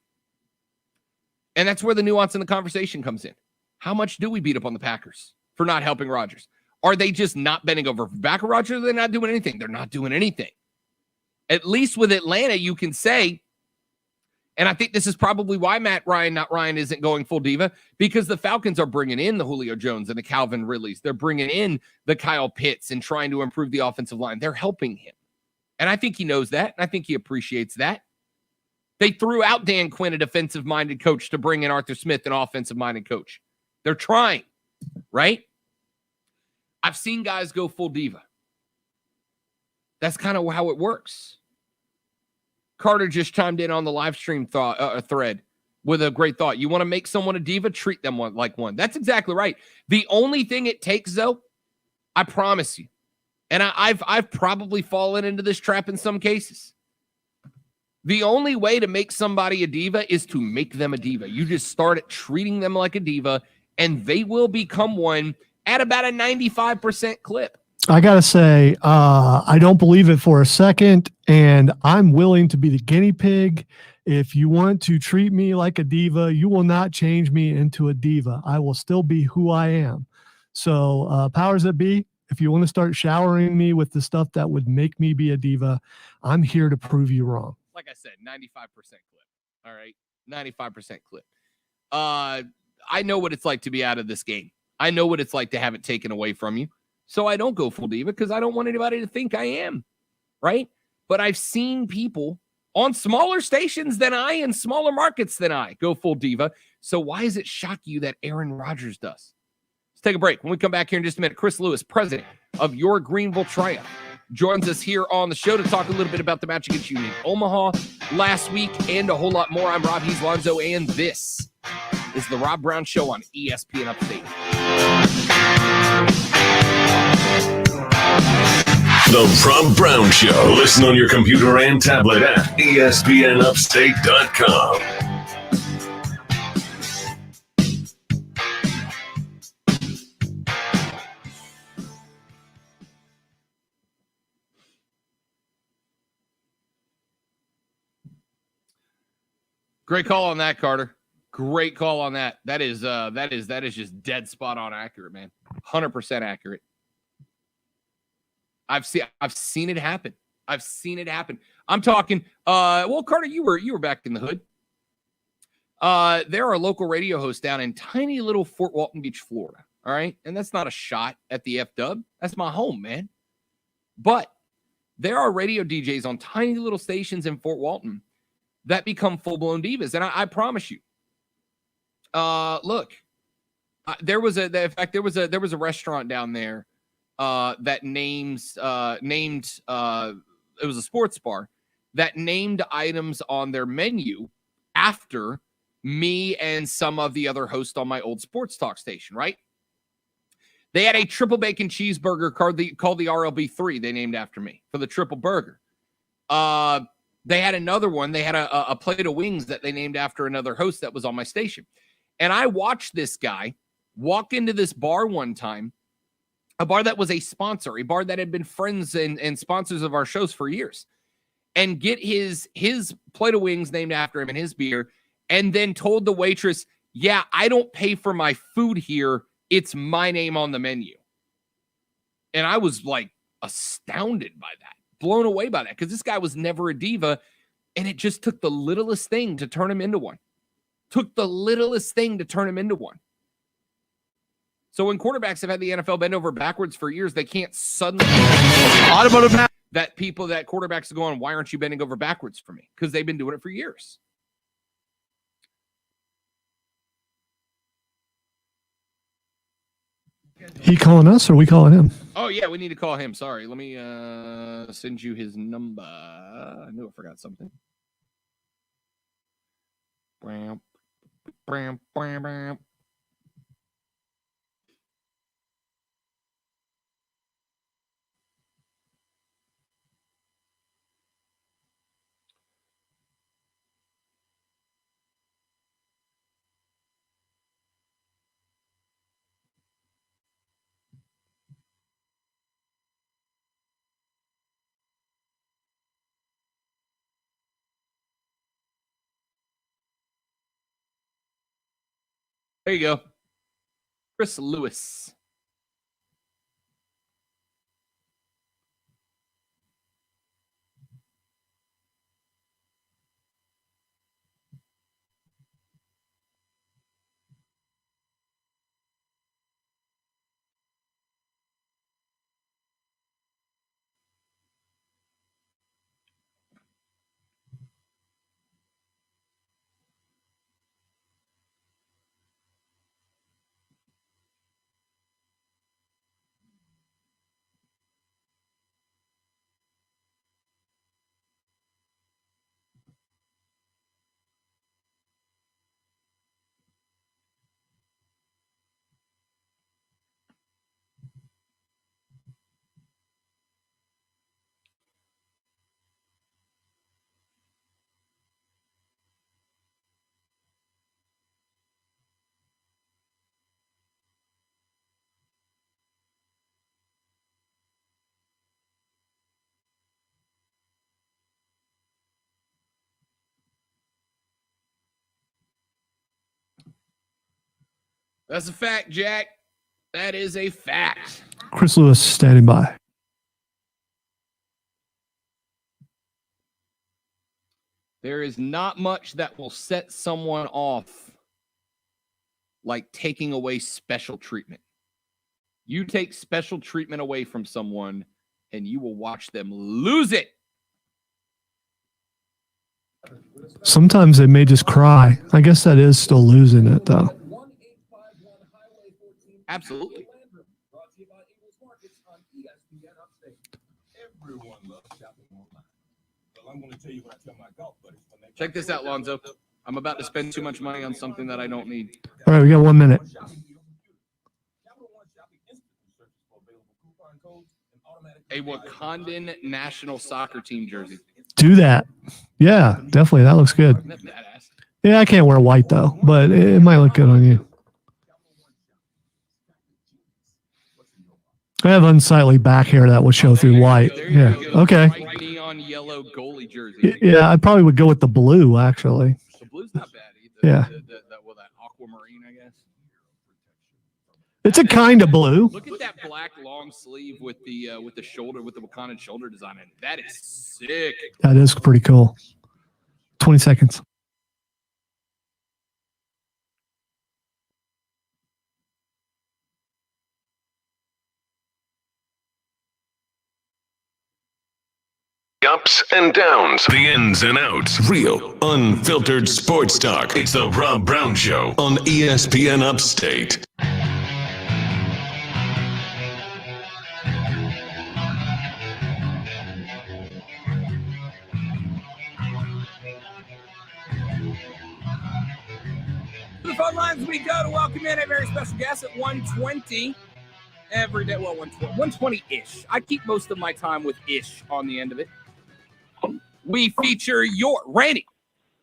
And that's where the nuance in the conversation comes in. How much do we beat up on the Packers for not helping Rodgers? Are they just not bending over back of Rodgers? They're not doing anything. They're not doing anything. At least with Atlanta, you can say, and I think this is probably why Matt Ryan isn't going full diva, because the Falcons are bringing in the Julio Jones and the Calvin Ridleys. They're bringing in the Kyle Pitts and trying to improve the offensive line. They're helping him. And I think he knows that. And I think he appreciates that. They threw out Dan Quinn, a defensive-minded coach, to bring in Arthur Smith, an offensive-minded coach. They're trying, right? I've seen guys go full diva. That's kind of how it works. Carter just chimed in on the live stream thread with a great thought. You want to make someone a diva, treat them like one. That's exactly right. The only thing it takes, though, I promise you, and I've probably fallen into this trap in some cases. The only way to make somebody a diva is to make them a diva. You just start at treating them like a diva, and they will become one at about a 95% clip. I got to say, I don't believe it for a second, and I'm willing to be the guinea pig. If you want to treat me like a diva, you will not change me into a diva. I will still be who I am. So powers that be, if you want to start showering me with the stuff that would make me be a diva, I'm here to prove you wrong. Like I said, 95% clip. All right, 95% clip. I know what it's like to be out of this game. I know what it's like to have it taken away from you. So I don't go full diva because I don't want anybody to think I am, right? But I've seen people on smaller stations than I and smaller markets than I go full diva. So why does it shock you that Aaron Rodgers does? Let's take a break. When we come back here in just a minute, Chris Lewis, president of Your Greenville Triumph, joins us here on the show to talk a little bit about the match against Union Omaha last week and a whole lot more. I'm Rob Lonzo, and this is the Rob Brown Show on ESPN Upstate. The Rob Brown Show. Listen on your computer and tablet at ESPNUpstate.com. Great call on that, Carter. Great call on that. That is just dead spot on accurate, man. 100% accurate. I've seen it happen. I've seen it happen. I'm talking. Well, Carter, you were back in the hood. There are local radio hosts down in tiny little Fort Walton Beach, Florida. All right, and that's not a shot at the F-Dub. That's my home, man. But there are radio DJs on tiny little stations in Fort Walton that become full-blown divas, and I promise you. Look, there was a restaurant down there that named it was a sports bar that named items on their menu after me and some of the other hosts on my old sports talk station, right? They had a triple bacon cheeseburger called the RLB3 they named after me for the triple burger. They had another one. They had a plate of wings that they named after another host that was on my station. And I watched this guy walk into this bar one time, a bar that was a sponsor, a bar that had been friends and sponsors of our shows for years, and get his plate of wings named after him and his beer, and then told the waitress, yeah, I don't pay for my food here. It's my name on the menu. And I was like astounded by that, blown away by that, because this guy was never a diva, and it just took the littlest thing to turn him into one. Took the littlest thing to turn him into one. So when quarterbacks have had the NFL bend over backwards for years, they can't suddenly that quarterbacks are going, why aren't you bending over backwards for me? Because they've been doing it for years. He calling us or we calling him? Oh, yeah, we need to call him. Sorry. Let me send you his number. I knew I forgot something. Bam, bam, bam, bam. There you go. Chris Lewis. That's a fact, Jack. That is a fact. Chris Lewis standing by. There is not much that will set someone off like taking away special treatment. You take special treatment away from someone and you will watch them lose it. Sometimes they may just cry. I guess that is still losing it, though. Absolutely. Check this out, Lonzo. I'm about to spend too much money on something that I don't need. All right, we got 1 minute. A Wakandan national soccer team jersey. Do that. Yeah, definitely. That looks good. Isn't that badass? Yeah, I can't wear white, though, but it might look good on you. I have unsightly back hair that will show through white. Yeah. Okay. Bright neon yellow goalie jersey. Yeah, I probably would go with the blue, actually. The blue's not bad either. Yeah. That aquamarine, I guess. It's a kind of blue. Look at that black long sleeve with the shoulder, with the Wakandan shoulder design in it. That is sick. That is pretty cool. 20 seconds. Ups and downs, the ins and outs, real, unfiltered sports talk. It's the Rob Brown Show on ESPN Upstate. To the phone lines we go to welcome in a very special guest at 1:20 every day. Well, 1:20-ish. I keep most of my time with ish on the end of it. We feature your reigning,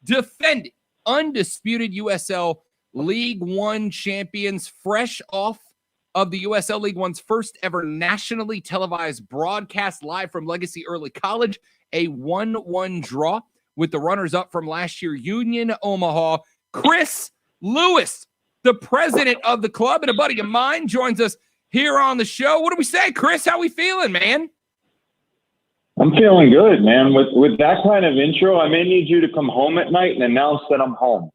defending, undisputed USL League One champions, fresh off of the USL League One's first ever nationally televised broadcast live from Legacy Early College, a 1-1 draw with the runners-up from last year, Union Omaha. Chris Lewis, the president of the club and a buddy of mine, joins us here on the show. What do we say, Chris? How we feeling, man? I'm feeling good, man. With that kind of intro, I may need you to come home at night and announce that I'm home.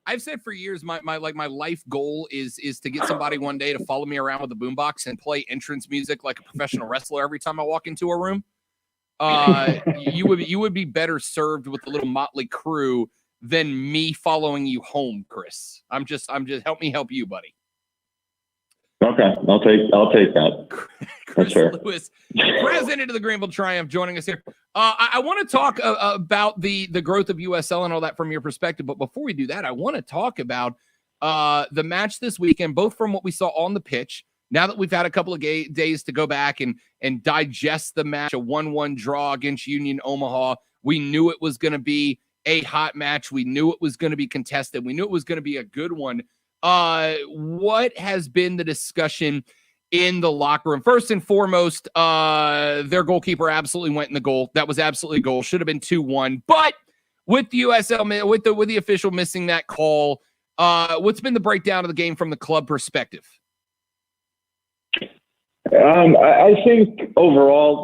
I've said for years, my life goal is to get somebody one day to follow me around with a boombox and play entrance music like a professional wrestler every time I walk into a room. You would be better served with a little motley crew than me following you home, Chris. I'm just help me help you, buddy. Okay, I'll take that. Chris sure. Lewis, president of the Greenville Triumph, joining us here. I want to talk about the growth of USL and all that from your perspective. But before we do that, I want to talk about the match this weekend, both from what we saw on the pitch. Now that we've had a couple of days to go back and digest the match, a 1-1 draw against Union Omaha. We knew it was going to be a hot match. We knew it was going to be contested. We knew it was going to be a good one. What has been the discussion in the locker room? First and foremost, their goalkeeper absolutely went in the goal. That was absolutely a goal. Should have been 2-1. But with the USL, with the official missing that call, what's been the breakdown of the game from the club perspective? I think overall,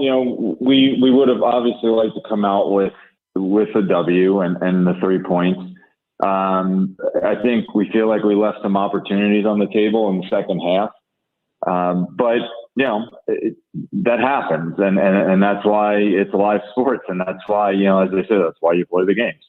we would have obviously liked to come out with a W and the 3 points. I think we feel like we left some opportunities on the table in the second half. But that happens and that's why it's live sports. And that's why, as I said, that's why you play the games.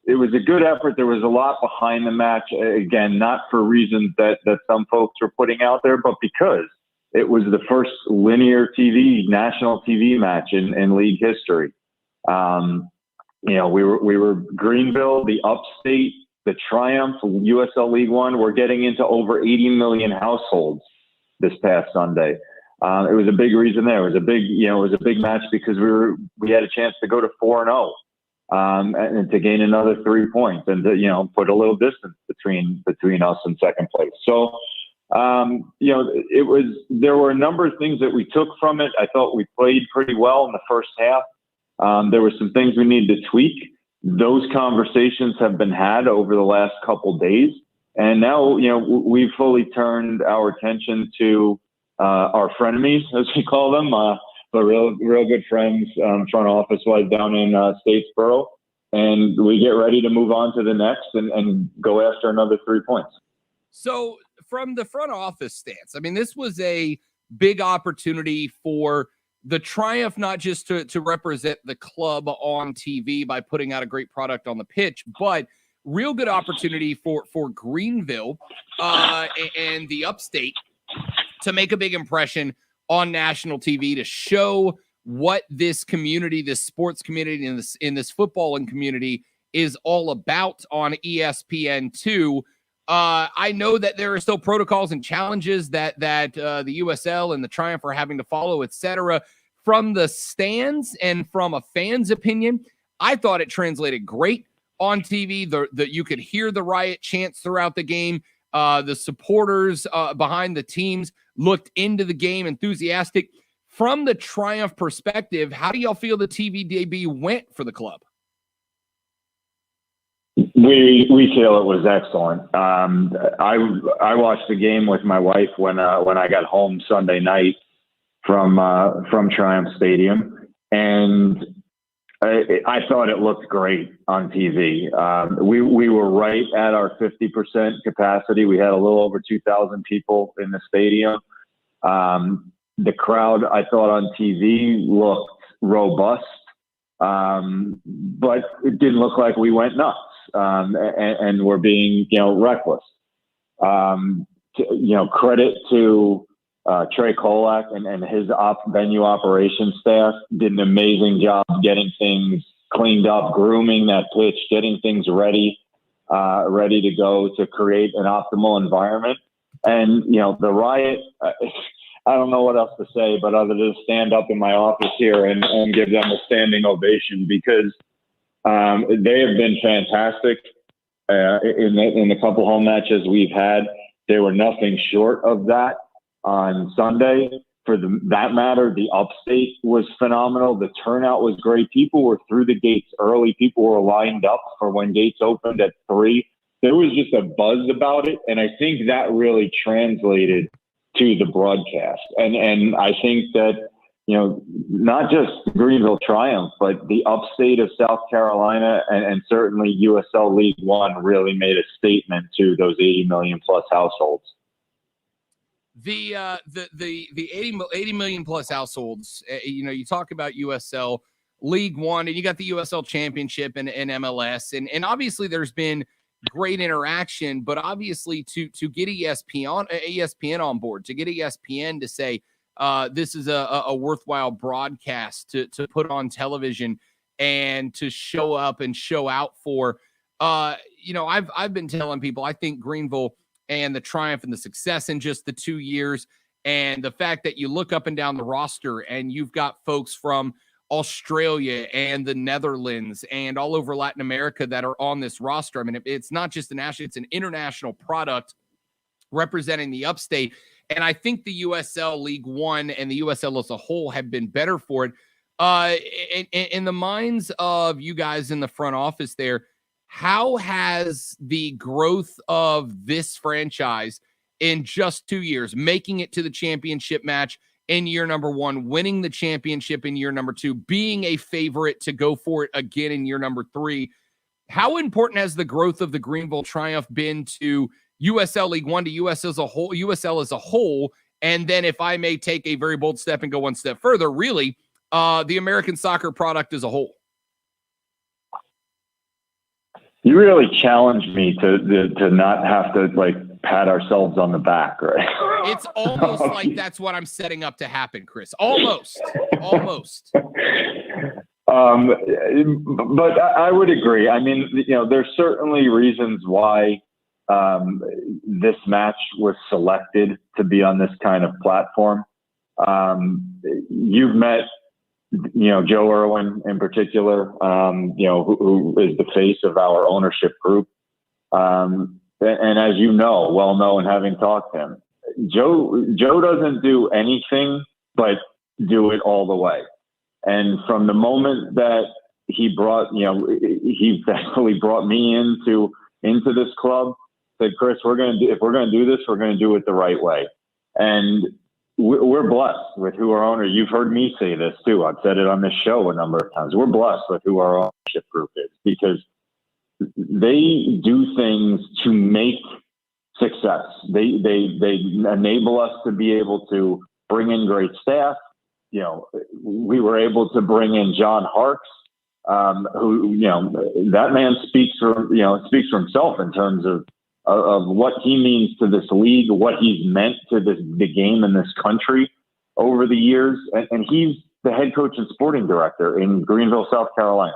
It was a good effort. There was a lot behind the match. Again, not for reasons that some folks were putting out there, but because it was the first linear TV, national TV match in league history. We were Greenville, the Upstate, the Triumph, USL League One. We're getting into over 80 million households this past Sunday. It was a big reason there. It was a big match because we had a chance to go to 4-0 and to gain another 3 points and to put a little distance between us and second place. So there were a number of things that we took from it. I thought we played pretty well in the first half. There were some things we needed to tweak. those conversations have been had over the last couple days. And now, we've fully turned our attention to our frenemies, as we call them, but real good friends, front office-wise down in Statesboro. And we get ready to move on to the next and go after another 3 points. So from the front office stance, I mean, this was a big opportunity for the Triumph, not just to represent the club on TV by putting out a great product on the pitch, but real good opportunity for Greenville and the upstate to make a big impression on national TV, to show what this community, this sports community, in this footballing community is all about on ESPN2. I know that there are still protocols and challenges that the USL and the Triumph are having to follow, etc. From the stands and from a fan's opinion, I thought it translated great on TV. That you could hear the riot chants throughout the game. The supporters behind the teams looked into the game enthusiastic. From the Triumph perspective, how do y'all feel the TV debut went for the club? We feel it was excellent. I watched the game with my wife when I got home Sunday night from Triumph Stadium, and I thought it looked great on TV. We were right at our 50% capacity. We had a little over 2,000 people in the stadium. The crowd, I thought on TV, looked robust, but it didn't look like we went nuts. And we're being, reckless. Credit to Trey Kolak and his venue operations staff did an amazing job getting things cleaned up, grooming that pitch, getting things ready to go to create an optimal environment. And, the riot, I don't know what else to say, but other than stand up in my office here and give them a standing ovation, because they have been fantastic in the couple home matches we've had. They were nothing short of that on Sunday. For that matter, the upstate was phenomenal. The turnout was great. People were through the gates early. People were lined up for when gates opened at 3. There was just a buzz about it, and I think that really translated to the broadcast. And I think that, not just Greenville Triumph, but the upstate of South Carolina and certainly USL League One really made a statement to those 80 million plus households. The 80 million plus households, you talk about USL League One, and you got the USL Championship and MLS, and obviously there's been great interaction, but obviously to get ESPN on board, to get ESPN to say this is a worthwhile broadcast to put on television and to show up and show out for, I've been telling people, I think Greenville and the Triumph and the success in just the 2 years, and the fact that you look up and down the roster and you've got folks from Australia and the Netherlands and all over Latin America that are on this roster. I mean, it's not just a national, it's an international product representing the upstate. And I think the USL League One and the USL as a whole have been better for it. In the minds of you guys in the front office there, how has the growth of this franchise in just 2 years, making it to the championship match in year number 1, winning the championship in year number 2, being a favorite to go for it again in year number 3, how important has the growth of the Greenville Triumph been to USL League One, to USL as a whole? And then, if I may take a very bold step and go one step further, really, the American soccer product as a whole? You really challenged me to not have to pat ourselves on the back, right? It's almost like that's what I'm setting up to happen, Chris. Almost. But I would agree. I mean, there's certainly reasons why this match was selected to be on this kind of platform. You've met, Joe Irwin in particular, who is the face of our ownership group. And as well known, having talked to him, Joe doesn't do anything but do it all the way. And from the moment that he brought, he definitely brought me into this club. Said, Chris, if we're going to do this, we're going to do it the right way. And we're blessed with who our owner. You've heard me say this too. I've said it on this show a number of times. We're blessed with who our ownership group is, because they do things to make success. They enable us to be able to bring in great staff. We were able to bring in John Harkes, who, that man speaks for himself in terms of what he means to this league, what he's meant to the game in this country over the years. And he's the head coach and sporting director in Greenville, South Carolina.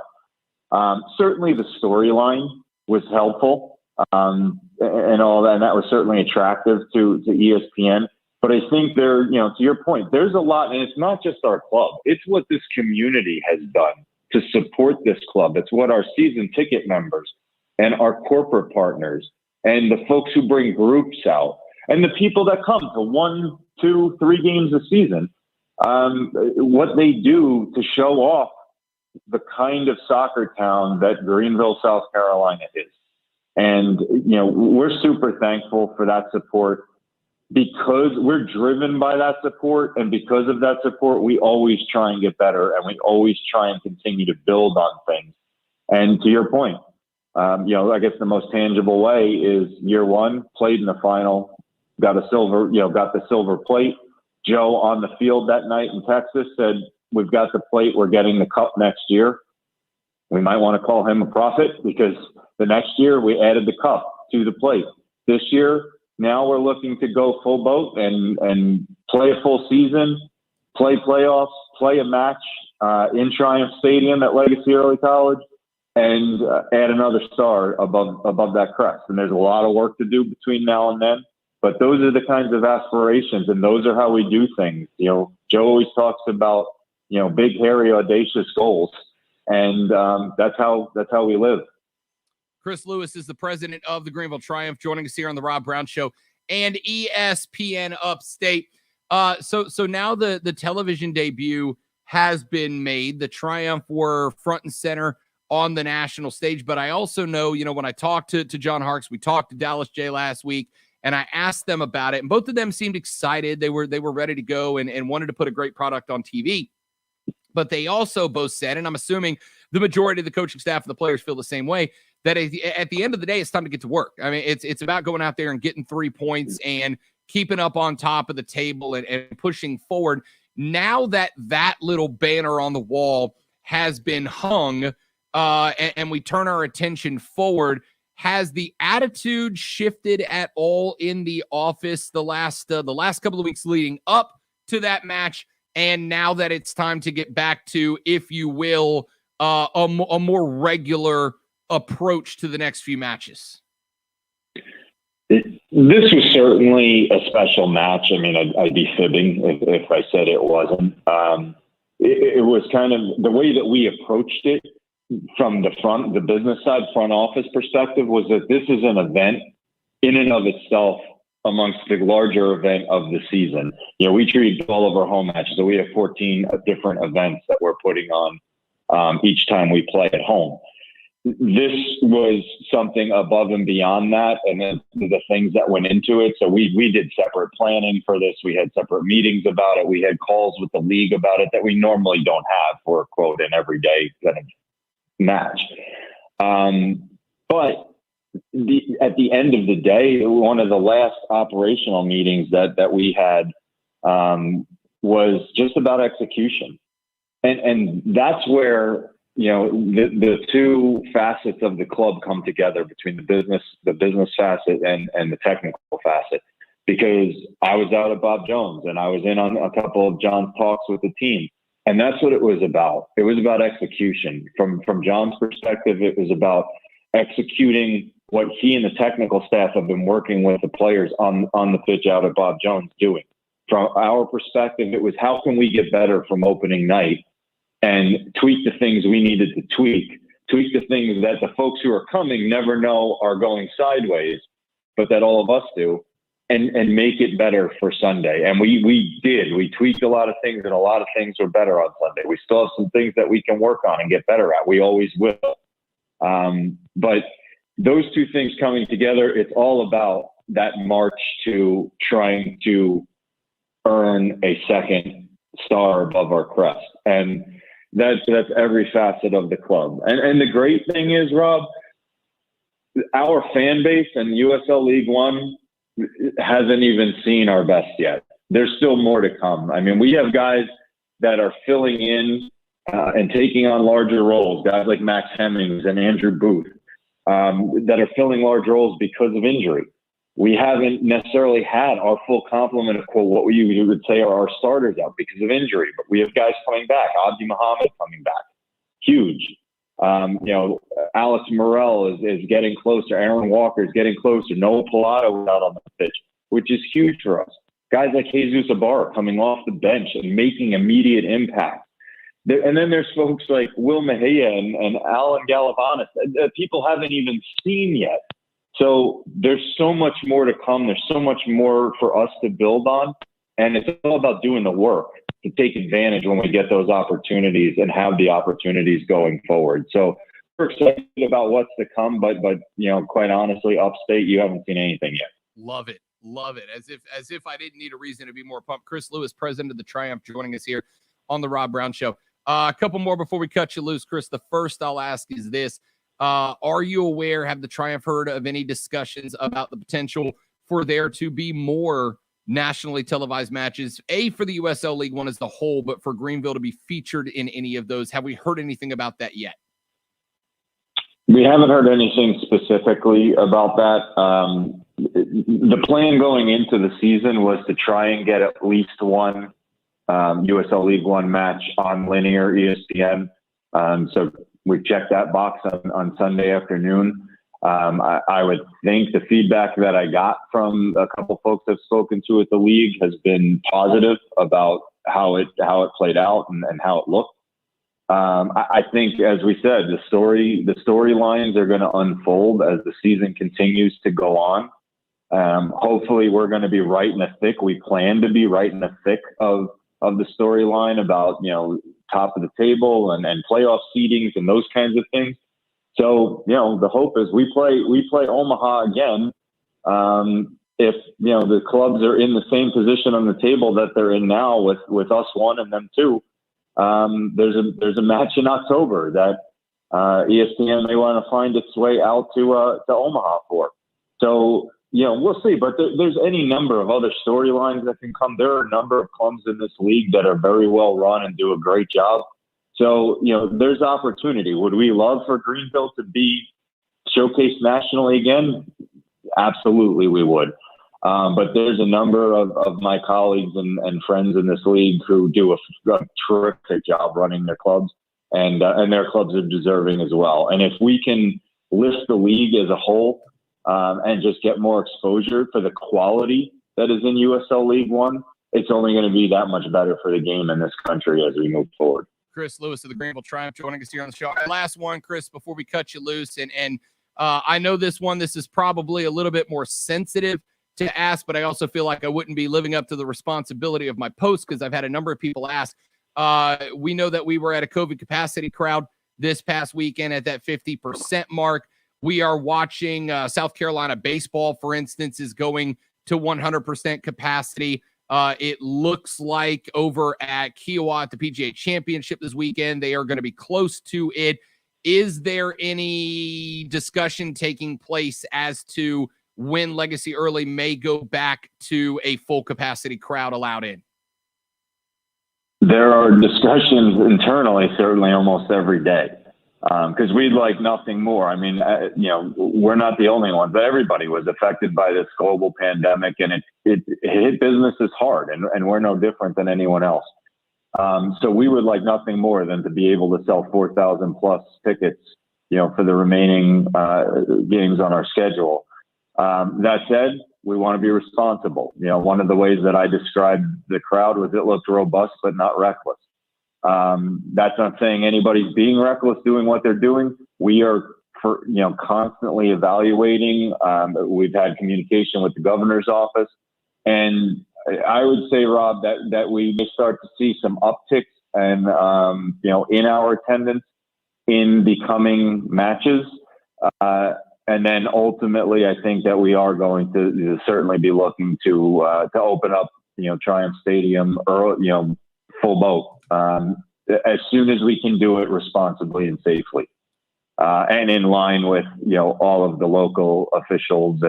Certainly the storyline was helpful, and all that, and that was certainly attractive to ESPN. But I think to your point, there's a lot, and it's not just our club. It's what this community has done to support this club. It's what our season ticket members and our corporate partners and the folks who bring groups out and the people that come to 1, 2, 3 games a season, what they do to show off the kind of soccer town that Greenville, South Carolina is. And, we're super thankful for that support, because we're driven by that support. And because of that support, we always try and get better, and we always try and continue to build on things. And to your point, I guess the most tangible way is year one, played in the final, got the silver plate. Joe on the field that night in Texas said, "We've got the plate. We're getting the cup next year." We might want to call him a prophet, because the next year we added the cup to the plate. This year, now we're looking to go full boat and play a full season, play playoffs, play a match in Triumph Stadium at Legacy Early College, and add another star above that crest. And there's a lot of work to do between now and then, but those are the kinds of aspirations, and those are how we do things. Joe always talks about, big, hairy, audacious goals, and that's how we live. Chris Lewis is the president of the Greenville Triumph, joining us here on the Rob Brown Show and ESPN Upstate. So now the television debut has been made. The Triumph were front and center on the national stage. But I also know, when I talked to John Harkes, we talked to Dallas J last week, and I asked them about it, and both of them seemed excited. They were ready to go and wanted to put a great product on TV. But they also both said, and I'm assuming the majority of the coaching staff and the players feel the same way, that at the end of the day, it's time to get to work. I mean, it's about going out there and getting 3 points and keeping up on top of the table and pushing forward. Now that little banner on the wall has been hung, and we turn our attention forward, has the attitude shifted at all in the office the last couple of weeks leading up to that match? And now that it's time to get back to, if you will, a more regular approach to the next few matches? This was certainly a special match. I mean, I'd be fibbing if I said it wasn't. It was kind of the way that we approached it from the business side, front office perspective, was that this is an event in and of itself amongst the larger event of the season. We treat all of our home matches. So we have 14 different events that we're putting on each time we play at home. This was something above and beyond that, and then the things that went into it. So we did separate planning for this. We had separate meetings about it. We had calls with the league about it that we normally don't have for a quote an everyday kind of match. But at the end of the day, one of the last operational meetings that we had was just about execution, and that's where the two facets of the club come together, between the business facet and the technical facet. Because I was out at Bob Jones and I was in on a couple of John's talks with the team, and that's what it was about. It was about execution. From John's perspective, it was about executing what he and the technical staff have been working with the players on the pitch out at Bob Jones doing. From our perspective, it was how can we get better from opening night and tweak the things we needed to tweak the things that the folks who are coming never know are going sideways, but that all of us do. and make it better for Sunday. And we did. We tweaked a lot of things, and a lot of things were better on Sunday. We still have some things that we can work on and get better at. We always will. But those two things coming together, it's all about that march to trying to earn a second star above our crest. And that's every facet of the club. And the great thing is, Rob, our fan base and USL League One hasn't even seen our best yet. There's still more to come. I mean, we have guys that are filling in and taking on larger roles, guys like Max Hemmings and Andrew Booth, that are filling large roles because of injury. We haven't necessarily had our full complement of what we would say are our starters out because of injury, but we have guys coming back. Abdi Muhammad coming back. Huge. Alex Morel is getting closer. Aaron Walker is getting closer. Noah Pilato was out on the pitch, which is huge for us. Guys like Jesus Ibarra coming off the bench and making immediate impact. And then there's folks like Will Mejia and Alan Galavanis that people haven't even seen yet. So there's so much more to come. There's so much more for us to build on. And it's all about doing the work to take advantage when we get those opportunities and have the opportunities going forward. So we're excited about what's to come, but quite honestly, upstate, you haven't seen anything yet. Love it. Love it. As if I didn't need a reason to be more pumped. Chris Lewis, president of the Triumph, joining us here on the Rob Brown Show. A couple more before we cut you loose, Chris. The first I'll ask is this. Are you aware, have the Triumph heard of any discussions about the potential for there to be more nationally televised matches, for the USL League One as a whole, but for Greenville to be featured in any of those? Have we heard anything about that yet? We haven't heard anything specifically about that. The plan going into the season was to try and get at least one USL League One match on linear ESPN. So we checked that box on Sunday afternoon. I would think the feedback that I got from a couple folks I've spoken to at the league has been positive about how it played out and how it looked. I think, as we said, the storylines are going to unfold as the season continues to go on. Hopefully, we're going to be right in the thick. We plan to be right in the thick of the storyline about top of the table and playoff seedings and those kinds of things. So, the hope is we play Omaha again. If, the clubs are in the same position on the table that they're in now with us one and them two, there's a match in October that ESPN may want to find its way out to Omaha for. So, we'll see. But there's any number of other storylines that can come. There are a number of clubs in this league that are very well run and do a great job. So, there's opportunity. Would we love for Greenville to be showcased nationally again? Absolutely, we would. But there's a number of my colleagues and friends in this league who do a terrific job running their clubs, and their clubs are deserving as well. And if we can lift the league as a whole and just get more exposure for the quality that is in USL League One, it's only going to be that much better for the game in this country as we move forward. Chris Lewis of the Greenville Triumph joining us here on the show. Last one, Chris, before we cut you loose. And I know this is probably a little bit more sensitive to ask, but I also feel like I wouldn't be living up to the responsibility of my post because I've had a number of people ask. We know that we were at a COVID capacity crowd this past weekend at that 50% mark. We are watching South Carolina baseball, for instance, is going to 100% capacity. It looks like over at Kiowa at the PGA Championship this weekend, they are going to be close to it. Is there any discussion taking place as to when Legacy Early may go back to a full capacity crowd allowed in? There are discussions internally, certainly almost every day, because we'd like nothing more. I mean, we're not the only ones, but everybody was affected by this global pandemic, and it hit businesses hard, and we're no different than anyone else. So we would like nothing more than to be able to sell 4,000 plus tickets, for the remaining games on our schedule. That said, we want to be responsible. One of the ways that I described the crowd was it looked robust, but not reckless. That's not saying anybody's being reckless doing what they're doing. We are constantly evaluating. We've had communication with the governor's office, and I would say, Rob, that we may start to see some upticks and in our attendance in the coming matches. And then ultimately, I think that we are going to certainly be looking to open up, Triumph Stadium or, full boat as soon as we can do it responsibly and safely, and in line with, all of the local officials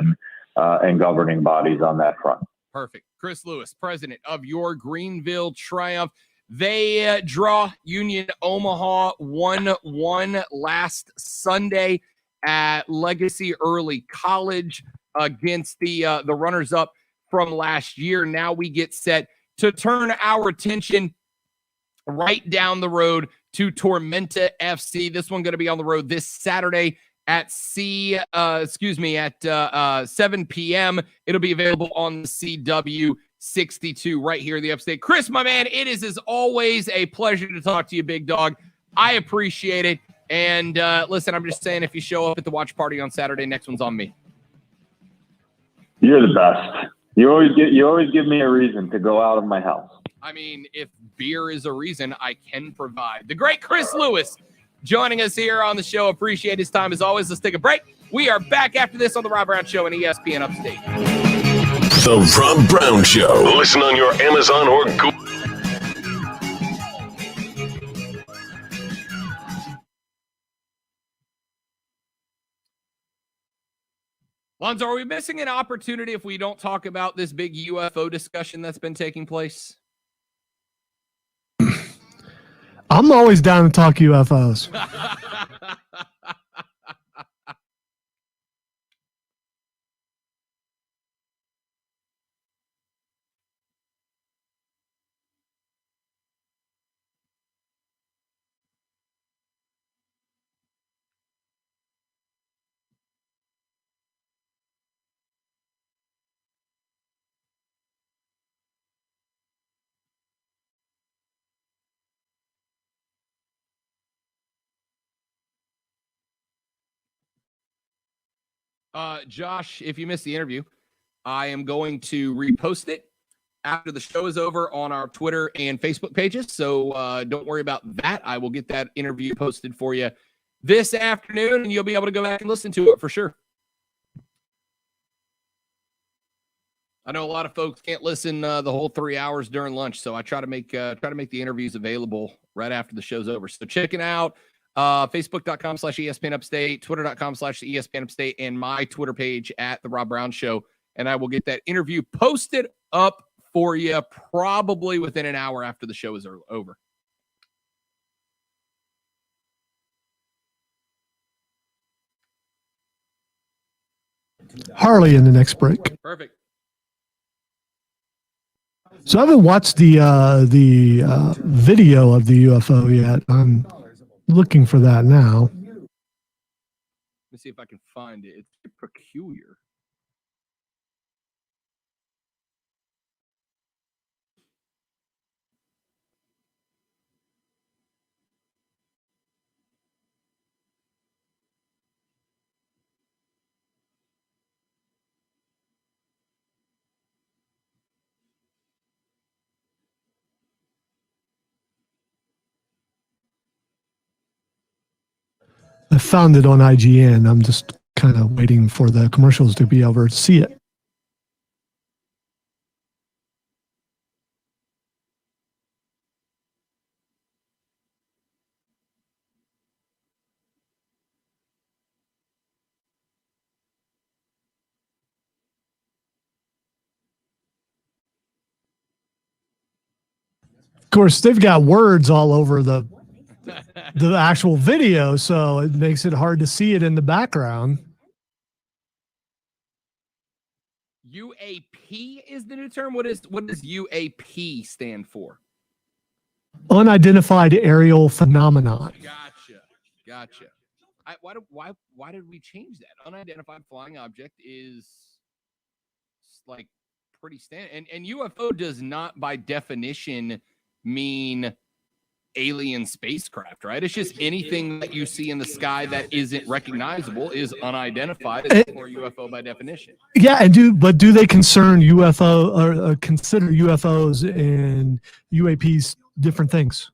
and governing bodies on that front. Perfect. Chris Lewis, president of your Greenville Triumph. They draw Union Omaha 1-1 last Sunday at Legacy Early College against the runners-up from last year. Now we get set to turn our attention right down the road to Tormenta FC. This one going to be on the road this Saturday at 7 p.m. It'll be available on the CW 62 right here in the Upstate. Chris, my man, it is as always a pleasure to talk to you, big dog. I appreciate it. And listen, I'm just saying, if you show up at the watch party on Saturday, next one's on me. You're the best. You always give me a reason to go out of my house. I mean, if beer is a reason, I can provide. The great Chris Lewis joining us here on the show. Appreciate his time as always. Let's take a break. We are back after this on the Rob Brown Show and ESPN Upstate. The Rob Brown Show. Listen on your Amazon or Google. Lonzo, are we missing an opportunity if we don't talk about this big UFO discussion that's been taking place? I'm always down to talk UFOs. Josh, if you missed the interview, I am going to repost it after the show is over on our Twitter and Facebook pages. So don't worry about that. I will get that interview posted for you this afternoon, and you'll be able to go back and listen to it for sure. I know a lot of folks can't listen the whole 3 hours during lunch, so I try to make the interviews available right after the show's over. So check it out. Facebook.com/ESPN Upstate, Twitter.com/ESPN Upstate, and my Twitter page at The Rob Brown Show. And I will get that interview posted up for you probably within an hour after the show is over. Harley in the next break. Perfect. So I haven't watched the video of the UFO yet. I'm looking for that now. Let me see if I can find it. It's peculiar. I found it on IGN. I'm just kind of waiting for the commercials to be over to see it. Of course, they've got words all over the actual video, so it makes it hard to see it in the background. UAP is the new term. What does UAP stand for? Unidentified aerial phenomenon. Gotcha. Why did we change that? Unidentified flying object is like pretty standard, and UFO does not by definition mean alien spacecraft, right? It's just anything that you see in the sky that isn't recognizable is unidentified or UFO by definition. Yeah, and do they concern UFO or consider UFOs and UAPs different things?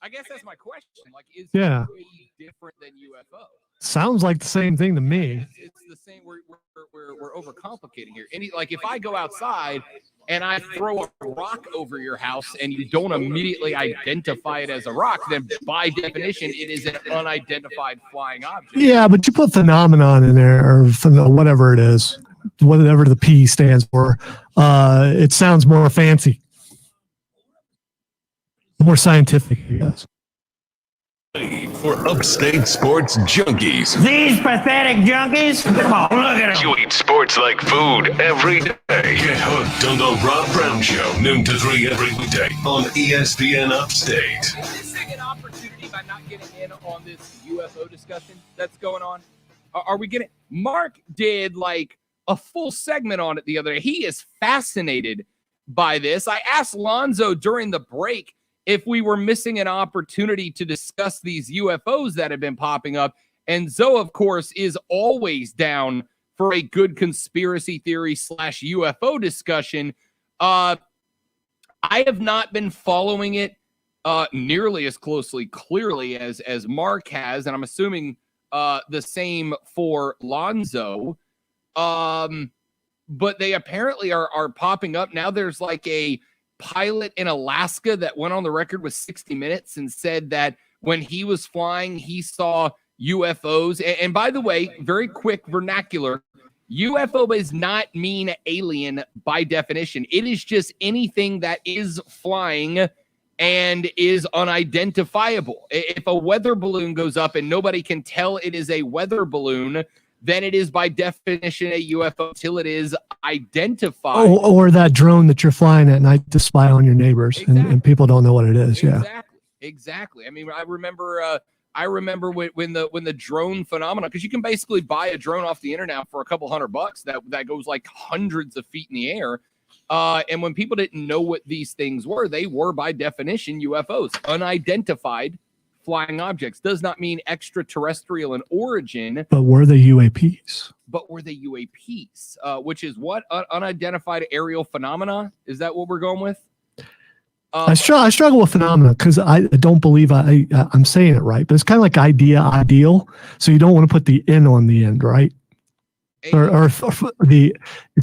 I guess that's my question. Like, is UAP different than UFO? Sounds like the same thing to me. It's the same. We're overcomplicating here. Like if I go outside and I throw a rock over your house and you don't immediately identify it as a rock, then by definition it is an unidentified flying object. Yeah, but you put phenomenon in there or whatever it is, whatever the P stands for. It sounds more fancy, more scientific, I guess. For upstate sports junkies. These pathetic junkies? Come on, look at them. You eat sports like food every day. Get hooked on the Rob Brown Show, noon to 3 every weekday on ESPN Upstate. Is this an opportunity by not getting in on this UFO discussion that's going on? Are we getting? Mark did like a full segment on it the other day. He is fascinated by this. I asked Lonzo during the break if we were missing an opportunity to discuss these UFOs that have been popping up. And Zoe, of course, is always down for a good conspiracy theory / UFO discussion. I have not been following it nearly as clearly as Mark has, and I'm assuming the same for Lonzo. But they apparently are popping up. Now there's like a pilot in Alaska that went on the record with 60 Minutes and said that when he was flying, he saw UFOs. And by the way, very quick vernacular, UFO does not mean alien by definition. It is just anything that is flying and is unidentifiable. If a weather balloon goes up and nobody can tell it is a weather balloon, then it is by definition a UFO until it is identified. Or that drone that you're flying at night to spy on your neighbors, exactly. and people don't know what it is. Exactly. I mean, I remember when the drone phenomenon, because you can basically buy a drone off the internet for a couple $100 that goes like hundreds of feet in the air. And when people didn't know what these things were, they were by definition UFOs, unidentified flying objects. Does not mean extraterrestrial in origin. But were they UAPs? Which is what? Unidentified aerial phenomena? Is that what we're going with? I struggle with phenomena because I don't believe I'm saying it right, but it's kind of like ideal. So you don't want to put the N on the end, right? It's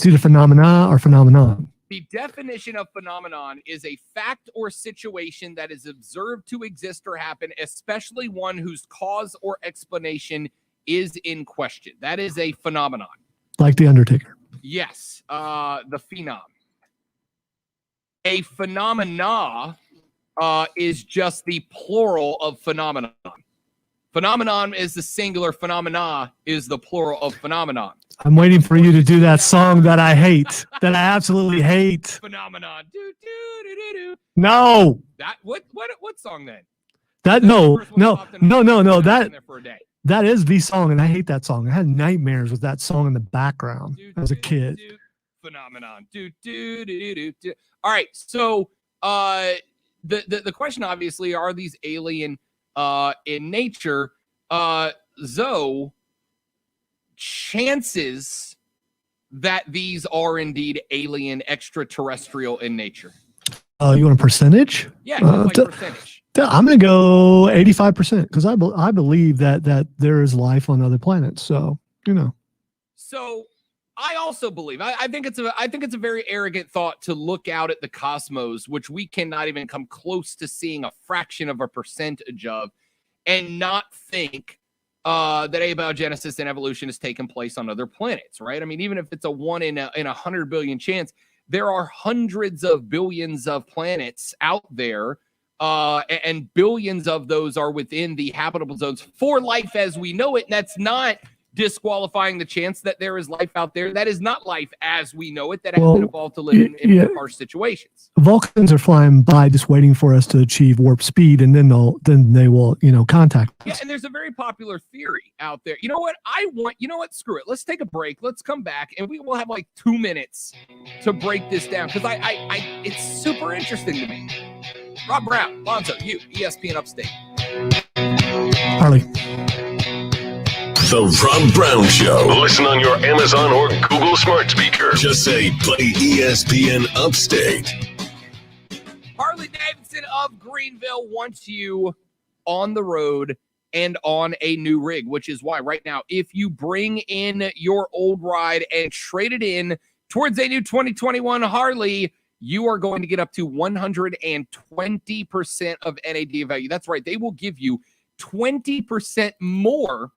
either phenomena or phenomenon. The definition of phenomenon is a fact or situation that is observed to exist or happen, especially one whose cause or explanation is in question. That is a phenomenon. Like The Undertaker. Yes, the phenom. A phenomena is just the plural of phenomenon. Phenomenon is the singular, phenomena is the plural of phenomenon. I'm waiting for you to do that song that I hate, that I absolutely hate. Phenomenon. No. That what song then? That no. That is the song, and I hate that song. I had nightmares with that song in the background as a kid. Phenomenon. All right. So the question obviously, are these alien in nature? Zoe, chances that these are indeed alien extraterrestrial in nature. You want a percentage? Yeah, percentage. I'm going to go 85% because I believe that there is life on other planets. So, So I also believe, I think it's a very arrogant thought to look out at the cosmos, which we cannot even come close to seeing a fraction of a percentage of, and not think that abiogenesis and evolution has taken place on other planets, right? I mean, even if it's a 1 in 100 billion chance, there are hundreds of billions of planets out there, and billions of those are within the habitable zones for life as we know it. And that's not disqualifying the chance that there is life out there. That is not life as we know it, that has been evolved to live in harsh situations. Vulcans are flying by just waiting for us to achieve warp speed, and then they will contact us. Yeah, and there's a very popular theory out there. You know what? Screw it. Let's take a break. Let's come back, and we will have like 2 minutes to break this down, because I it's super interesting to me. Rob Brown, Lonzo, you, ESPN Upstate. Harley. The Rob Brown Show. Listen on your Amazon or Google smart speaker. Just say, play ESPN Upstate. Harley Davidson of Greenville wants you on the road and on a new rig, which is why right now, if you bring in your old ride and trade it in towards a new 2021 Harley, you are going to get up to 120% of NADA value. That's right. They will give you 20% more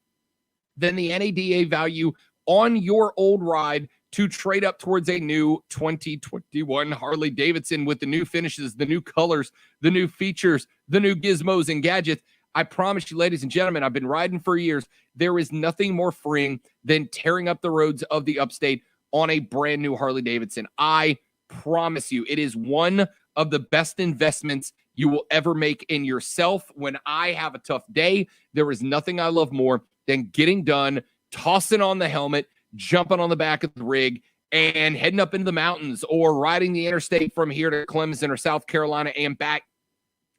than the NADA value on your old ride to trade up towards a new 2021 Harley Davidson with the new finishes, the new colors, the new features, the new gizmos and gadgets. I promise you, ladies and gentlemen, I've been riding for years. There is nothing more freeing than tearing up the roads of the upstate on a brand new Harley Davidson. I promise you, it is one of the best investments you will ever make in yourself. When I have a tough day, there is nothing I love more than getting done, tossing on the helmet, jumping on the back of the rig, and heading up into the mountains or riding the interstate from here to Clemson or South Carolina and back,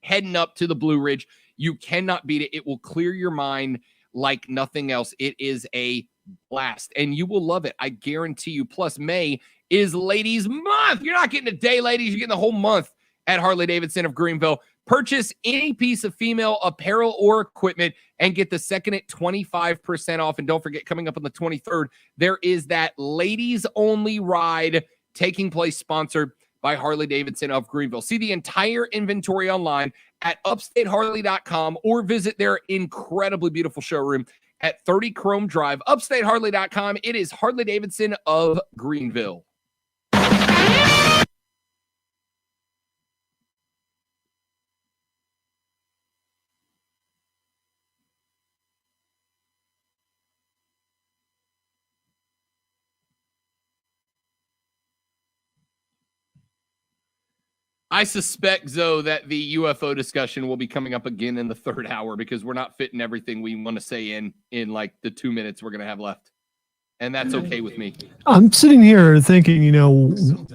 heading up to the Blue Ridge. You cannot beat it. It will clear your mind like nothing else. It is a blast, and you will love it. I guarantee you. Plus, May is Ladies Month. You're not getting a day, ladies. You're getting the whole month at Harley Davidson of Greenville. Purchase any piece of female apparel or equipment and get the second at 25% off. And don't forget, coming up on the 23rd, there is that ladies-only ride taking place, sponsored by Harley Davidson of Greenville. See the entire inventory online at upstateharley.com or visit their incredibly beautiful showroom at 30 Chrome Drive, upstateharley.com. It is Harley Davidson of Greenville. I suspect, Zoe, that the UFO discussion will be coming up again in the third hour because we're not fitting everything we want to say in like the 2 minutes we're going to have left. And that's okay with me. I'm sitting here thinking,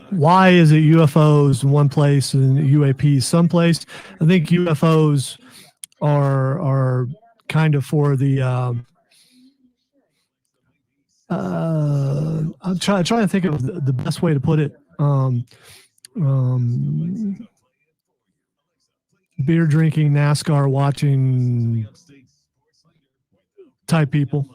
why is it UFOs in one place and UAPs someplace? I think UFOs are kind of for the I'm trying to think of the best way to put it. Beer drinking, NASCAR watching type people,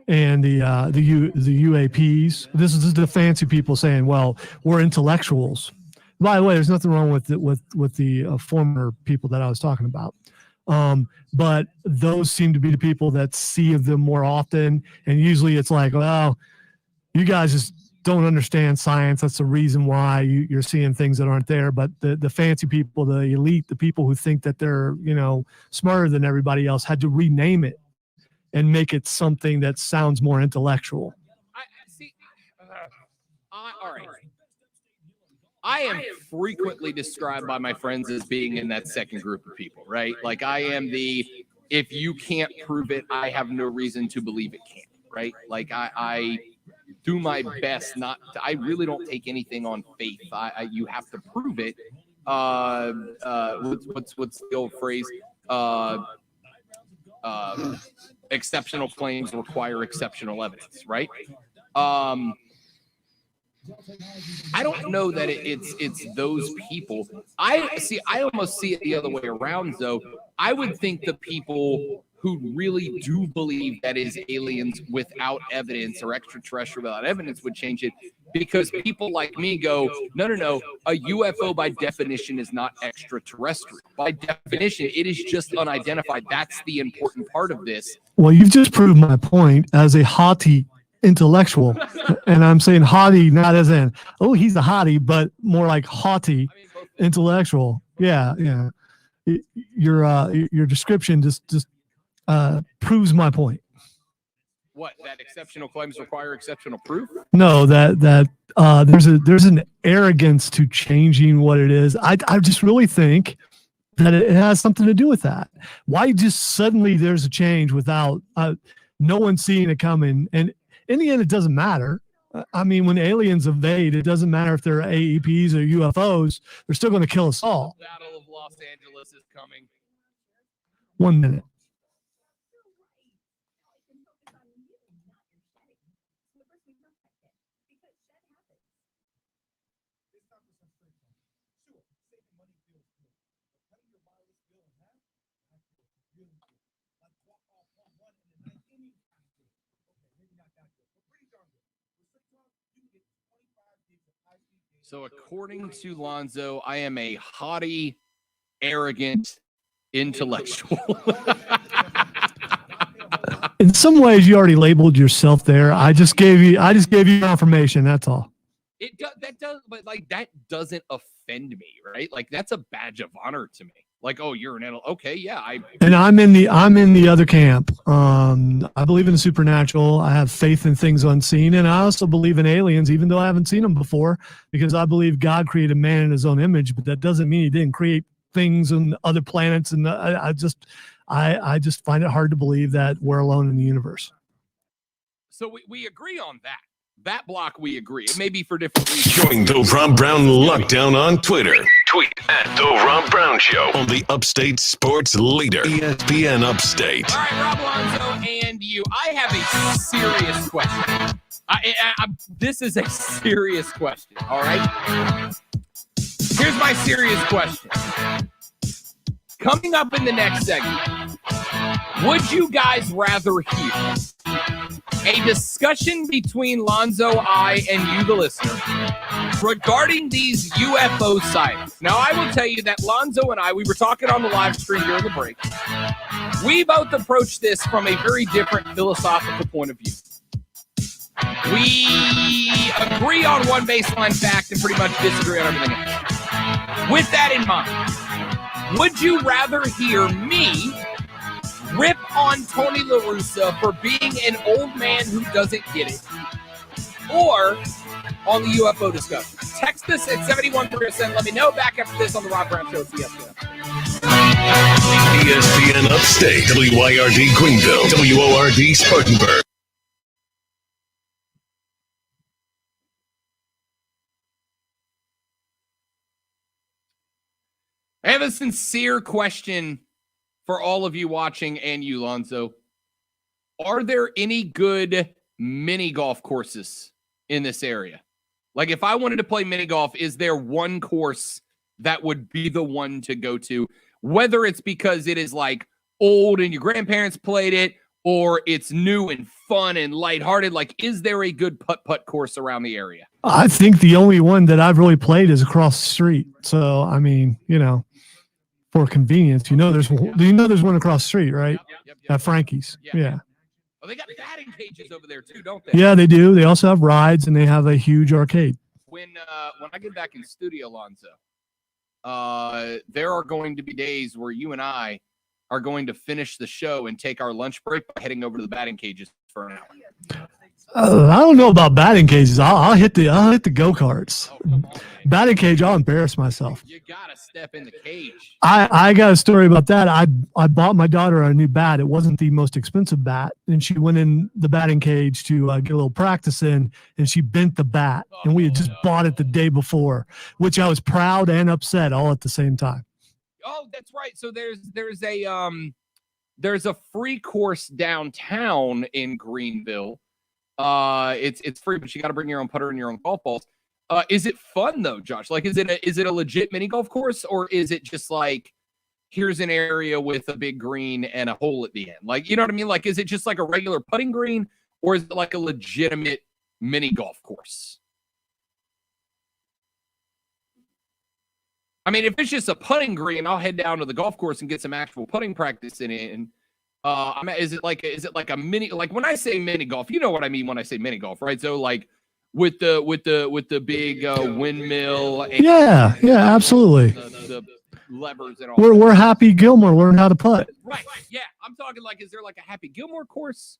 and the UAPs. This is the fancy people saying, "Well, we're intellectuals." By the way, there's nothing wrong with the former people that I was talking about, but those seem to be the people that see them more often, and usually it's like, "Well, you guys just don't understand science. That's the reason why you're seeing things that aren't there." But the fancy people, the elite, the people who think that they're, smarter than everybody else, had to rename it and make it something that sounds more intellectual. All right. I am frequently described by my friends as being in that second group of people, right? Like I am if you can't prove it, I have no reason to believe it can't, right? Like I do my best not to, I really don't take anything on faith. You have to prove it. What's the old phrase? Exceptional claims require exceptional evidence, right? I don't know that it's those people. I almost see it the other way around, though. I would think the people who really do believe that is aliens without evidence or extraterrestrial without evidence would change it, because people like me go, no, a UFO by definition is not extraterrestrial. By definition, it is just unidentified. That's the important part of this. Well, you've just proved my point as a haughty intellectual. And I'm saying haughty not as in, oh, he's a hottie, but more like haughty intellectual. Yeah. Your description just proves my point. What, that exceptional claims require exceptional proof? No, that there's an arrogance to changing what it is. I just really think that it has something to do with that. Why just suddenly there's a change without no one seeing it coming? And in the end, it doesn't matter. I mean, when aliens invade, it doesn't matter if they're AEPs or UFOs. They're still going to kill us all. Battle of Los Angeles is coming. 1 minute. So according to Lonzo, I am a haughty, arrogant intellectual. In some ways, you already labeled yourself there. I just gave you confirmation. That's all. That doesn't offend me, right? Like that's a badge of honor to me. Like, oh, you're an animal. Okay, yeah. And I'm in the other camp. I believe in the supernatural. I have faith in things unseen, and I also believe in aliens, even though I haven't seen them before, because I believe God created man in His own image. But that doesn't mean He didn't create things on other planets. And I just find it hard to believe that we're alone in the universe. So we agree on that. That block we agree. It may be for different reasons. Join the Rob Brown Lockdown on Twitter. Tweet at The Rob Brown Show on the Upstate Sports Leader, ESPN Upstate. All right, Rob Alonso and you. I have a serious question. This is a serious question, all right? Here's my serious question. Coming up in the next segment, would you guys rather hear a discussion between Lonzo, I, and you, the listener, regarding these UFO sightings? Now, I will tell you that Lonzo and I, we were talking on the live stream during the break. We both approached this from a very different philosophical point of view. We agree on one baseline fact and pretty much disagree on everything else. With that in mind, would you rather hear me rip on Tony La Russa for being an old man who doesn't get it, or on the UFO discussion? Text us at 71307. Let me know. Back after this on the Rob Brown Show. ESPN. ESPN Upstate, WYRD Greenville, WORD Spartanburg. I have a sincere question for all of you watching and you, Lonzo. Are there any good mini golf courses in this area? Like, if I wanted to play mini golf, is there one course that would be the one to go to? Whether it's because it is like old and your grandparents played it, or it's new and fun and lighthearted. Like, is there a good putt-putt course around the area? I think the only one that I've really played is across the street. So, I mean, for convenience, there's one across the street, right? Yep. At Frankie's. Yeah. Oh, they got batting cages over there too, don't they? Yeah, they do. They also have rides, and they have a huge arcade. When I get back in studio, Lonzo, there are going to be days where you and I are going to finish the show and take our lunch break by heading over to the batting cages for an hour. I don't know about batting cages. I'll hit the go-karts. Batting cage, I'll embarrass myself. You gotta step in the cage. I got a story about that. I bought my daughter a new bat. It wasn't the most expensive bat, and she went in the batting cage to get a little practice in, and she bent the bat. And we had just bought it the day before, which I was proud and upset all at the same time. Oh, that's right. So there's a free course downtown in Greenville. It's free, but you got to bring your own putter and your own golf balls. Is it fun though, Josh? Like, is it a legit mini golf course, or is it just like, here's an area with a big green and a hole at the end? Like, you know what I mean? Like, is it just like a regular putting green, or is it like a legitimate mini golf course? I mean, if it's just a putting green, I'll head down to the golf course and get some actual putting practice in it. And is it like a mini? Like, when I say mini golf, you know what I mean when I say mini golf, right? So like with the big windmill. And yeah, absolutely. The levers and all. We're Happy Gilmore learned how to putt. Right. Yeah, I'm talking like, is there like a Happy Gilmore course,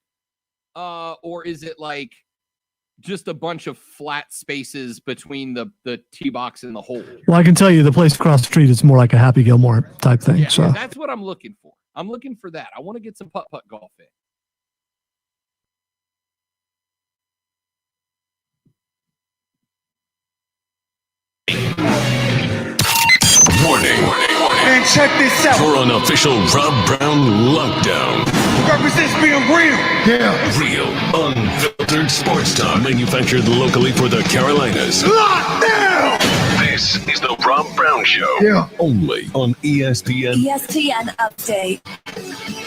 or is it like just a bunch of flat spaces between the tee box and the hole? Well, I can tell you the place across the street is more like a Happy Gilmore type thing. Yeah, so that's what I'm looking for. I'm looking for that. I want to get some putt-putt golf in. Warning. And check this out. For an official Rob Brown lockdown. Represents being real. Yeah. Real, unfiltered sports talk. Manufactured locally for the Carolinas. Lockdown. This is the Rob Brown Show. Yeah. Only on ESPN. ESPN Update.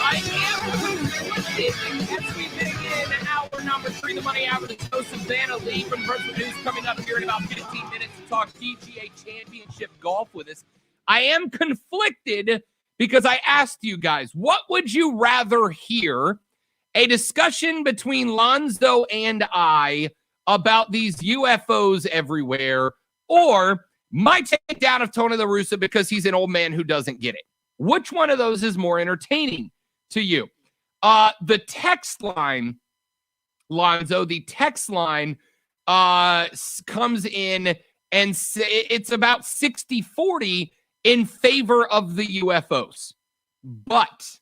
I am conflicted as we begin hour number 3, the Money Hour. The show, Savannah, Leigh from Personal News coming up here in about 15 minutes to talk Pga Championship golf with us. I am conflicted because I asked you guys, what would you rather hear? A discussion between Lonzo and I about these UFOs everywhere, or my takedown of Tony La Russa because he's an old man who doesn't get it? Which one of those is more entertaining to you? The text line, Lonzo, the text line comes in and it's about 60-40 in favor of the UFOs. But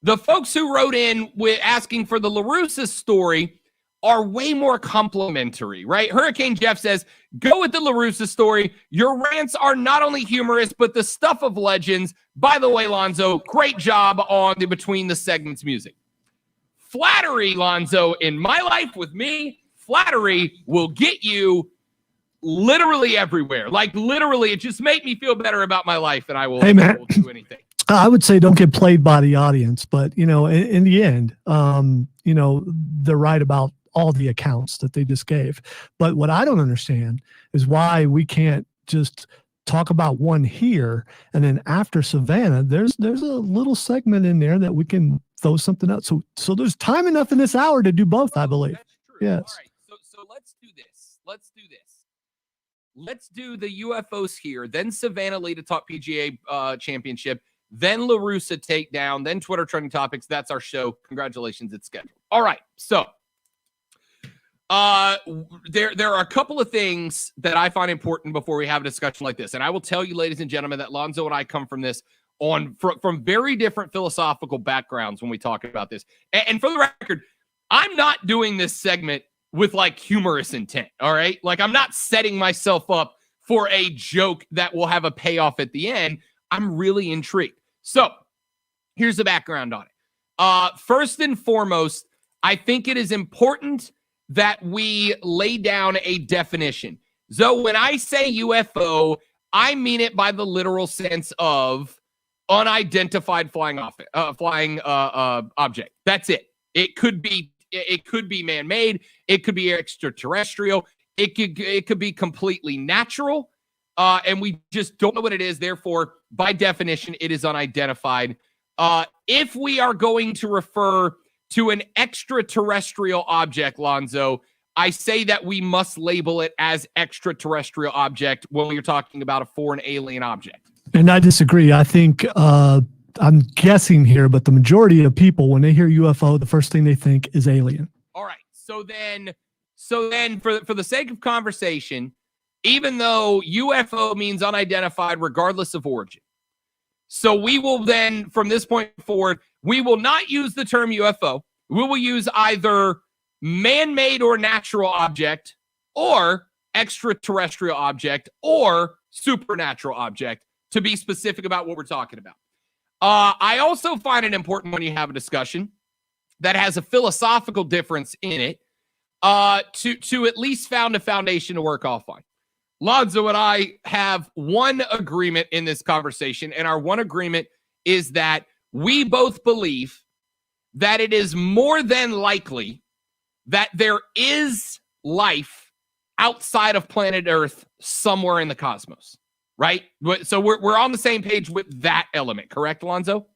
the folks who wrote in with asking for the La Russa story are way more complimentary, right? Hurricane Jeff says, go with the La Russa story. Your rants are not only humorous, but the stuff of legends. By the way, Lonzo, great job on the Between the Segments music. Flattery, Lonzo, in my life with me, flattery will get you literally everywhere. Like literally, it just made me feel better about my life, and I will, hey, man. I will do anything. I would say don't get played by the audience, but in the end, they're right about all the accounts that they just gave. But what I don't understand is why we can't just talk about one here, and then after Savannah, there's a little segment in there that we can throw something out. So there's time enough in this hour to do both, I believe. That's true. Yes. All right. So let's do this. Let's do the UFOs here, then Savannah Leigh to talk PGA Championship, then La Russa takedown, then Twitter trending topics. That's our show. Congratulations, it's scheduled. All right. So there are a couple of things that I find important before we have a discussion like this. And I will tell you, ladies and gentlemen, that Lonzo and I come from this from very different philosophical backgrounds when we talk about this. And for the record, I'm not doing this segment with like humorous intent. All right. Like I'm not setting myself up for a joke that will have a payoff at the end. I'm really intrigued. So here's the background on it. First and foremost, I think it is important that we lay down a definition. So when I say UFO, I mean it by the literal sense of unidentified flying object. That's it. It could be man-made. It could be extraterrestrial. It could be completely natural. And we just don't know what it is. Therefore, by definition, it is unidentified. If we are going to refer to an extraterrestrial object, Lonzo, I say that we must label it as extraterrestrial object when we're talking about a foreign alien object. And I disagree. I think I'm guessing here, but the majority of people, when they hear UFO, the first thing they think is alien. All right. So then for the sake of conversation, even though UFO means unidentified regardless of origin, so we will then, from this point forward, we will not use the term UFO. We will use either man-made or natural object, or extraterrestrial object, or supernatural object, to be specific about what we're talking about. I also find it important when you have a discussion that has a philosophical difference in it, to at least found a foundation to work off on. Lonzo and I have one agreement in this conversation, and our one agreement is that we both believe that it is more than likely that there is life outside of planet Earth somewhere in the cosmos, right? So we're on the same page with that element, correct, Lonzo?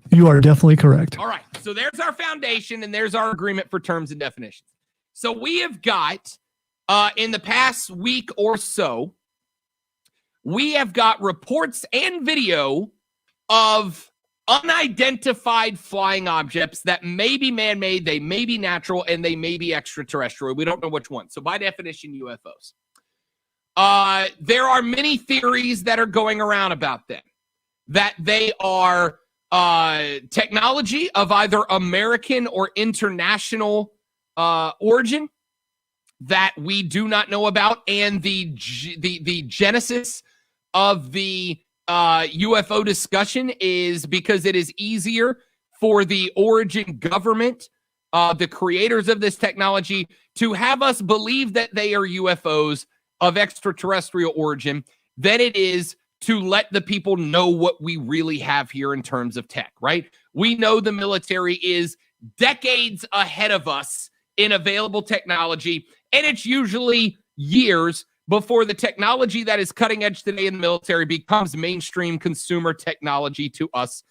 You are definitely correct. All right, so there's our foundation, and there's our agreement for terms and definitions. So we have got, in the past week or so, we have got reports and video of unidentified flying objects that may be man-made, they may be natural, and they may be extraterrestrial. We don't know which one. So by definition, UFOs. There are many theories that are going around about them, that they are technology of either American or international origin that we do not know about, and the genesis of the UFO discussion is because it is easier for the origin government, the creators of this technology, to have us believe that they are UFOs of extraterrestrial origin than it is to let the people know what we really have here in terms of tech, right? We know the military is decades ahead of us in available technology, and it's usually years before the technology that is cutting edge today in the military becomes mainstream consumer technology to us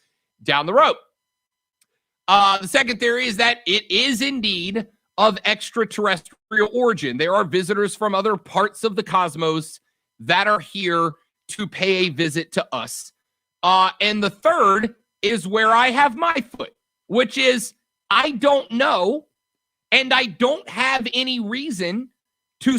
down the road. The second theory is that it is indeed of extraterrestrial origin. There are visitors from other parts of the cosmos that are here to pay a visit to us. And the third is where I have my foot, which is I don't know, and I don't have any reason to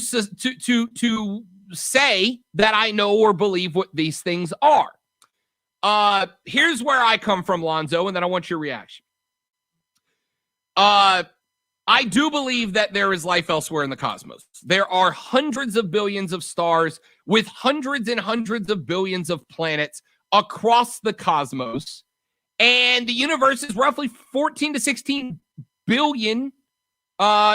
say that I know or believe what these things are. Here's where I come from, Lonzo, and then I want your reaction. I do believe that there is life elsewhere in the cosmos. There are hundreds of billions of stars with hundreds and hundreds of billions of planets across the cosmos. And the universe is roughly 14 to 16 billion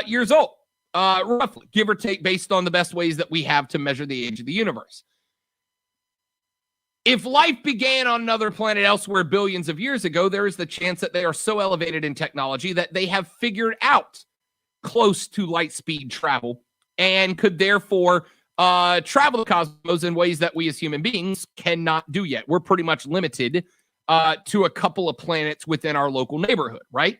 years old, roughly, give or take, based on the best ways that we have to measure the age of the universe. If life began on another planet elsewhere billions of years ago, there is the chance that they are so elevated in technology that they have figured out close to light speed travel and could therefore travel the cosmos in ways that we as human beings cannot do yet. We're pretty much limited to a couple of planets within our local neighborhood, right?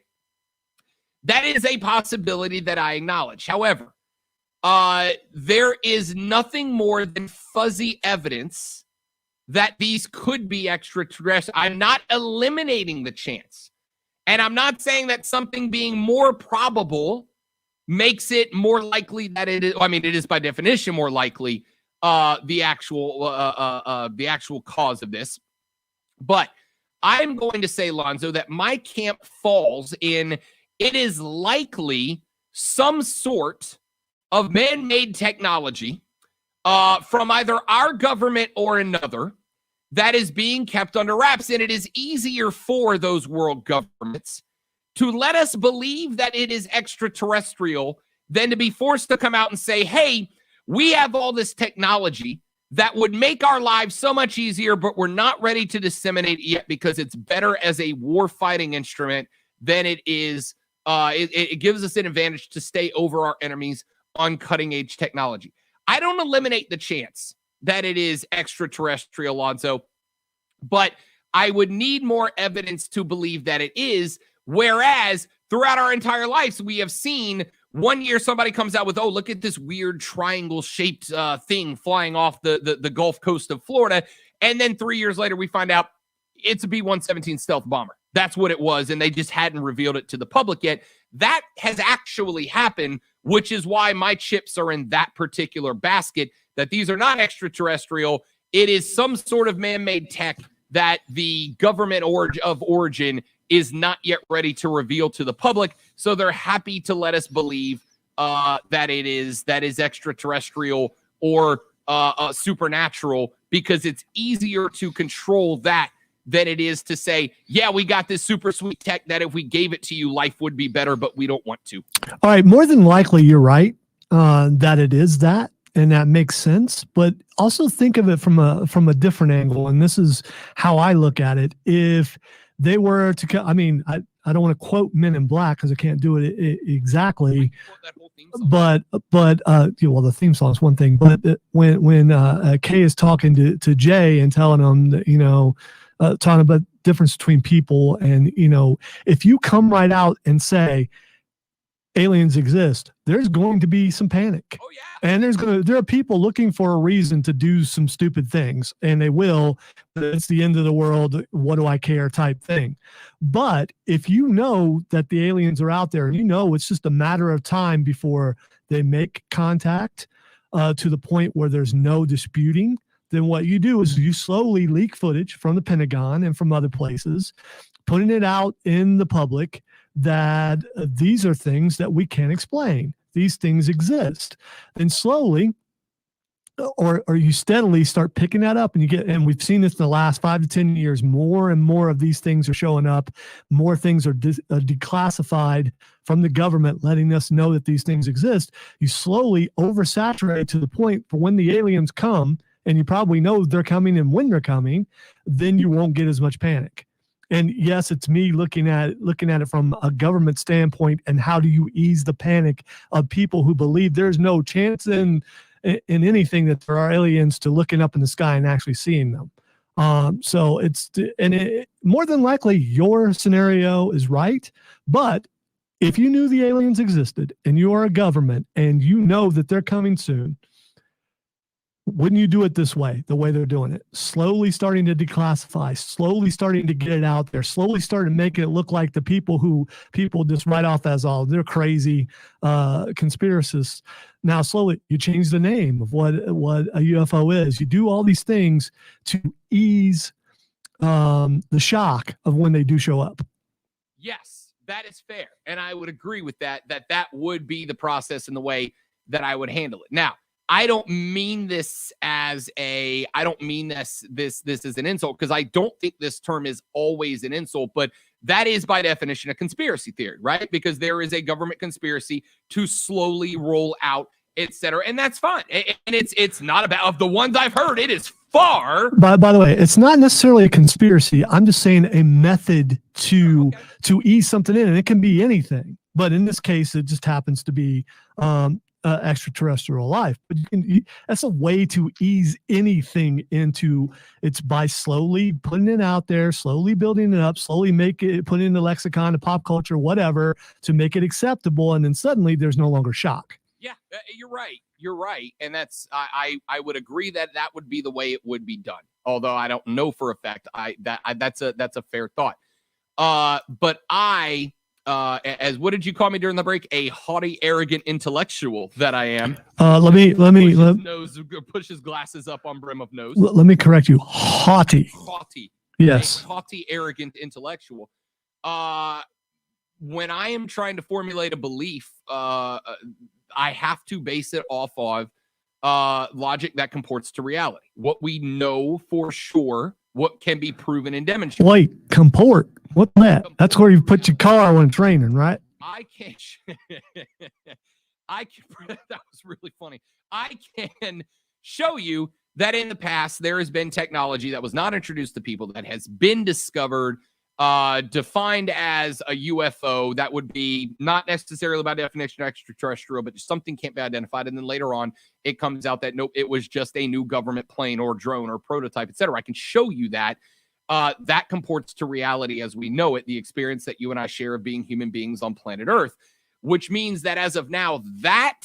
That is a possibility that I acknowledge. However, there is nothing more than fuzzy evidence that these could be extraterrestrial. I'm not eliminating the chance. And I'm not saying that something being more probable makes it more likely that it is. I mean, it is by definition more likely the actual cause of this. But I'm going to say, Lonzo, that my camp falls in it is likely some sort of man-made technology from either our government or another that is being kept under wraps. And it is easier for those world governments to let us believe that it is extraterrestrial than to be forced to come out and say, hey, we have all this technology that would make our lives so much easier, but we're not ready to disseminate it yet because it's better as a war-fighting instrument than it is. It gives us an advantage to stay over our enemies on cutting-edge technology. I don't eliminate the chance that it is extraterrestrial, Lonzo, but I would need more evidence to believe that it is, whereas throughout our entire lives, we have seen one year somebody comes out with, oh, look at this weird triangle-shaped thing flying off the Gulf Coast of Florida, and then 3 years later, we find out it's a B-117 stealth bomber. That's what it was, and they just hadn't revealed it to the public yet. That has actually happened, which is why my chips are in that particular basket, that these are not extraterrestrial. It is some sort of man-made tech that the government of origin is not yet ready to reveal to the public, so they're happy to let us believe that is extraterrestrial or supernatural, because it's easier to control that than it is to say, yeah, we got this super sweet tech that if we gave it to you, life would be better, but we don't want to. All right, more than likely, you're right that it is that, and that makes sense. But also think of it from a different angle, and this is how I look at it. If they were to, I mean, I don't want to quote Men in Black because I can't do it exactly, but well, the theme song is one thing, but when Kay is talking to Jay and telling him that, talking about the difference between people, and if you come right out and say aliens exist, there's going to be some panic. Oh yeah. And there are people looking for a reason to do some stupid things, and they will. It's the end of the world. What do I care type thing. But if you know that the aliens are out there, and it's just a matter of time before they make contact to the point where there's no disputing, then what you do is you slowly leak footage from the Pentagon and from other places, putting it out in the public that these are things that we can't explain. These things exist. Then slowly, or you steadily start picking that up, and we've seen this in the last 5 to 10 years, more and more of these things are showing up. More things are declassified from the government, letting us know that these things exist. You slowly oversaturate to the point for when the aliens come, and you probably know they're coming and when they're coming, then you won't get as much panic. And yes, it's me looking at it from a government standpoint, and how do you ease the panic of people who believe there's no chance in anything that there are aliens, to looking up in the sky and actually seeing them. So more than likely your scenario is right, but if you knew the aliens existed and you are a government and you know that they're coming soon, wouldn't you do it this way, the way they're doing it? Slowly starting to declassify, slowly starting to get it out there, slowly starting to make it look like the people just write off as they're crazy conspiracists. Now, slowly you change the name of what a UFO is. You do all these things to ease the shock of when they do show up. Yes, that is fair. And I would agree with that would be the process and the way that I would handle it. Now, I don't mean this as this is an insult, because I don't think this term is always an insult, but that is by definition a conspiracy theory, right? Because there is a government conspiracy to slowly roll out, etc., and that's fine. And it's not about, of the ones I've heard, it is far. By the way, it's not necessarily a conspiracy. I'm just saying a method to ease something in, and it can be anything. But in this case, it just happens to be extraterrestrial life. But that's a way to ease anything into. It's by slowly putting it out there, slowly building it up, slowly put it in the lexicon, the pop culture, whatever, to make it acceptable, and then suddenly there's no longer shock. Yeah, you're right, and that's I would agree that would be the way it would be done. Although I don't know for a fact. That's a fair thought. But I. As what did you call me during the break? A haughty, arrogant intellectual that I am. Push his glasses up on brim of nose. Let me correct you. Haughty. Yes. A haughty, arrogant intellectual. When I am trying to formulate a belief, I have to base it off of logic that comports to reality. What we know for sure. What can be proven and demonstrated. Wait, comport. What's that? That's where you put your car when training, right? I can. That was really funny. I can show you that in the past there has been technology that was not introduced to people that has been discovered, defined as a UFO. That would be not necessarily by definition extraterrestrial, but something can't be identified. And then later on, it comes out that nope, it was just a new government plane or drone or prototype, etc. I can show you that. That comports to reality as we know it, the experience that you and I share of being human beings on planet Earth, which means that as of now, that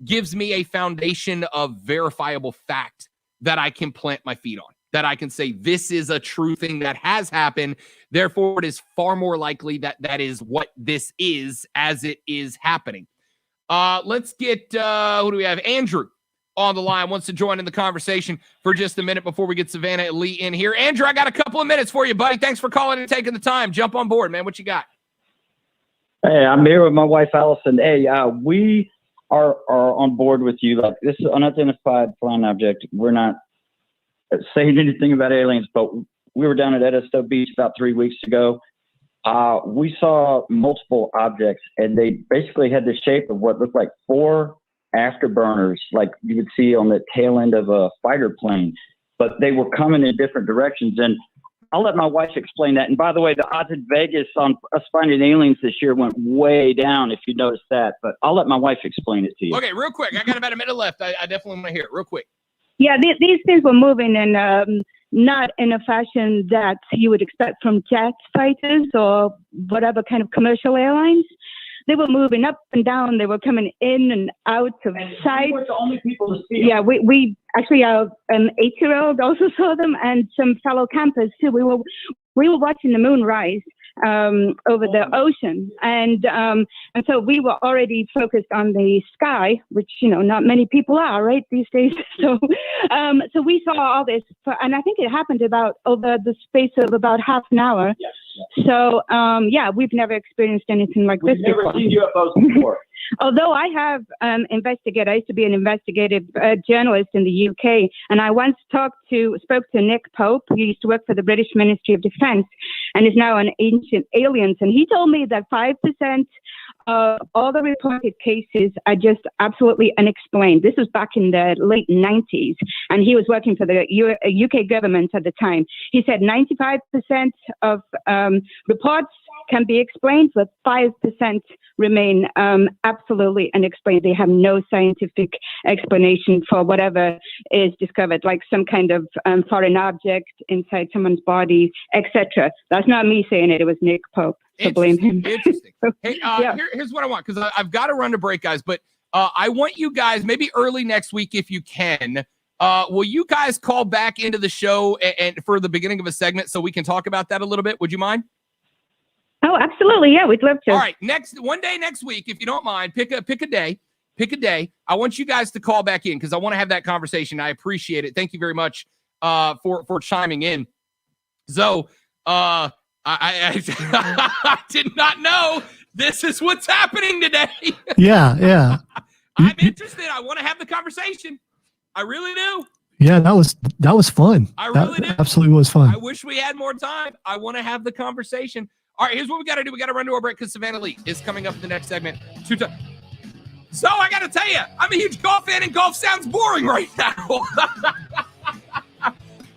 gives me a foundation of verifiable fact that I can plant my feet on. That I can say this is a true thing that has happened. Therefore, it is far more likely that is what this is as it is happening. Let's get, who do we have? Andrew on the line wants to join in the conversation for just a minute before we get Savannah and Leigh in here. Andrew, I got a couple of minutes for you, buddy. Thanks for calling and taking the time. Jump on board, man. What you got? Hey, I'm here with my wife, Allison. Hey, we are on board with you. Like, this is an unidentified flying object. We're not saying anything about aliens, but we were down at Edisto Beach about 3 weeks ago. We saw multiple objects, and they basically had the shape of what looked like 4 afterburners, like you would see on the tail end of a fighter plane, but they were coming in different directions. And I'll let my wife explain that. And by the way, the odds in Vegas on us finding aliens this year went way down, if you noticed that. But I'll let my wife explain it to you. Okay, real quick. I got about a minute left. I definitely want to hear it real quick. Yeah, these things were moving in not in a fashion that you would expect from jet fighters or whatever kind of commercial airlines. They were moving up and down. They were coming in and out of sight. We were the only people to see them. Yeah, we actually, an 8-year-old also saw them, and some fellow campers too. We were watching the moon rise over the ocean, and so we were already focused on the sky, which not many people are right these days. So we saw all this, and I think it happened about over the space of about half an hour. Yes. So we've never experienced anything like this before. We've never seen UFOs before. although I have investigated, I used to be an investigative journalist in the UK, and I once spoke to Nick Pope, who used to work for the British Ministry of Defence and is now on Ancient Aliens, and he told me that 5% of all the reported cases are just absolutely unexplained. This was back in the late 90s, and he was working for the UK government at the time. He said 95% of reports can be explained, but 5% remain absolutely unexplained. They have no scientific explanation for whatever is discovered, like some kind of foreign object inside someone's body, etc. That's not me saying it. It was Nick Pope. So blame him. Interesting. Hey, here's what I want, because I've got to run to break, guys, but I want you guys, maybe early next week if you can, will you guys call back into the show and for the beginning of a segment so we can talk about that a little bit? Would you mind? Oh, absolutely. Yeah, we'd love to. All right. One day next week, if you don't mind, pick a day. I want you guys to call back in because I want to have that conversation. I appreciate it. Thank you very much for chiming in. So I did not know this is what's happening today. Yeah. I'm interested. I want to have the conversation. I really do. Yeah, that was fun. I really do. Absolutely was fun. I wish we had more time. I want to have the conversation. All right, here's what we got to do. We got to run to our break because Savannah Leigh is coming up in the next segment. So I got to tell you, I'm a huge golf fan, and golf sounds boring right now.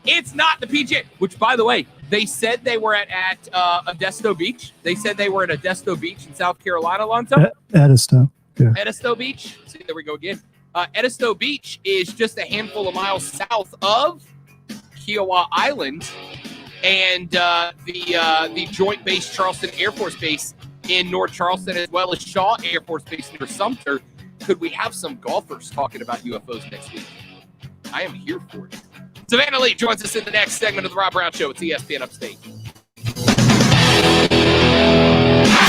It's not the PGA, which, by the way, they said they were at Edisto Beach. They said they were at Edisto Beach in South Carolina, Alonso. Edisto. Yeah. Edisto Beach. See, there we go again. Edisto Beach is just a handful of miles south of Kiowa Island and the Joint Base Charleston Air Force Base in North Charleston, as well as Shaw Air Force Base near Sumter. Could we have some golfers talking about UFOs next week? I am here for it. Savannah Leigh joins us in the next segment of the Rob Brown Show. It's ESPN Upstate.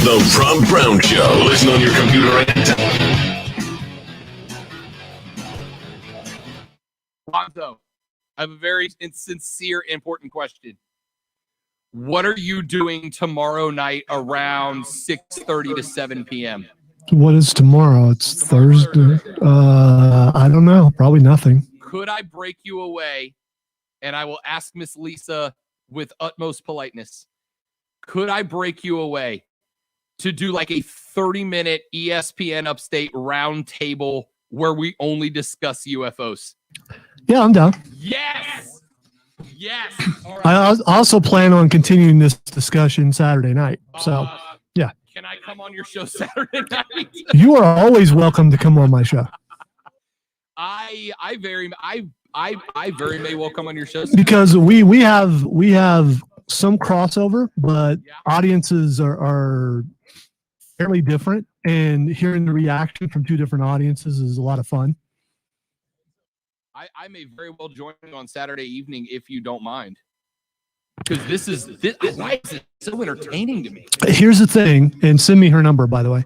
The Rob Brown Show. Listen on your computer anytime. Lonzo, I have a very sincere, important question. What are you doing tomorrow night around 6:30 to 7 p.m.? What is tomorrow? It's Thursday. I don't know. Probably nothing. Could I break you away? And I will ask Miss Lisa with utmost politeness. Could I break you away to do like a 30-minute ESPN Upstate round table where we only discuss UFOs? Yeah, I'm down. Yes. All right. I also plan on continuing this discussion Saturday night. So, yeah. Can I come on your show Saturday night? You are always welcome to come on my show. I very may well come on your show because we have some crossover, but audiences are fairly different, and hearing the reaction from two different audiences is a lot of fun. I may very well join you on Saturday evening if you don't mind. Because this why is it so entertaining to me? Here's the thing, and send me her number, by the way.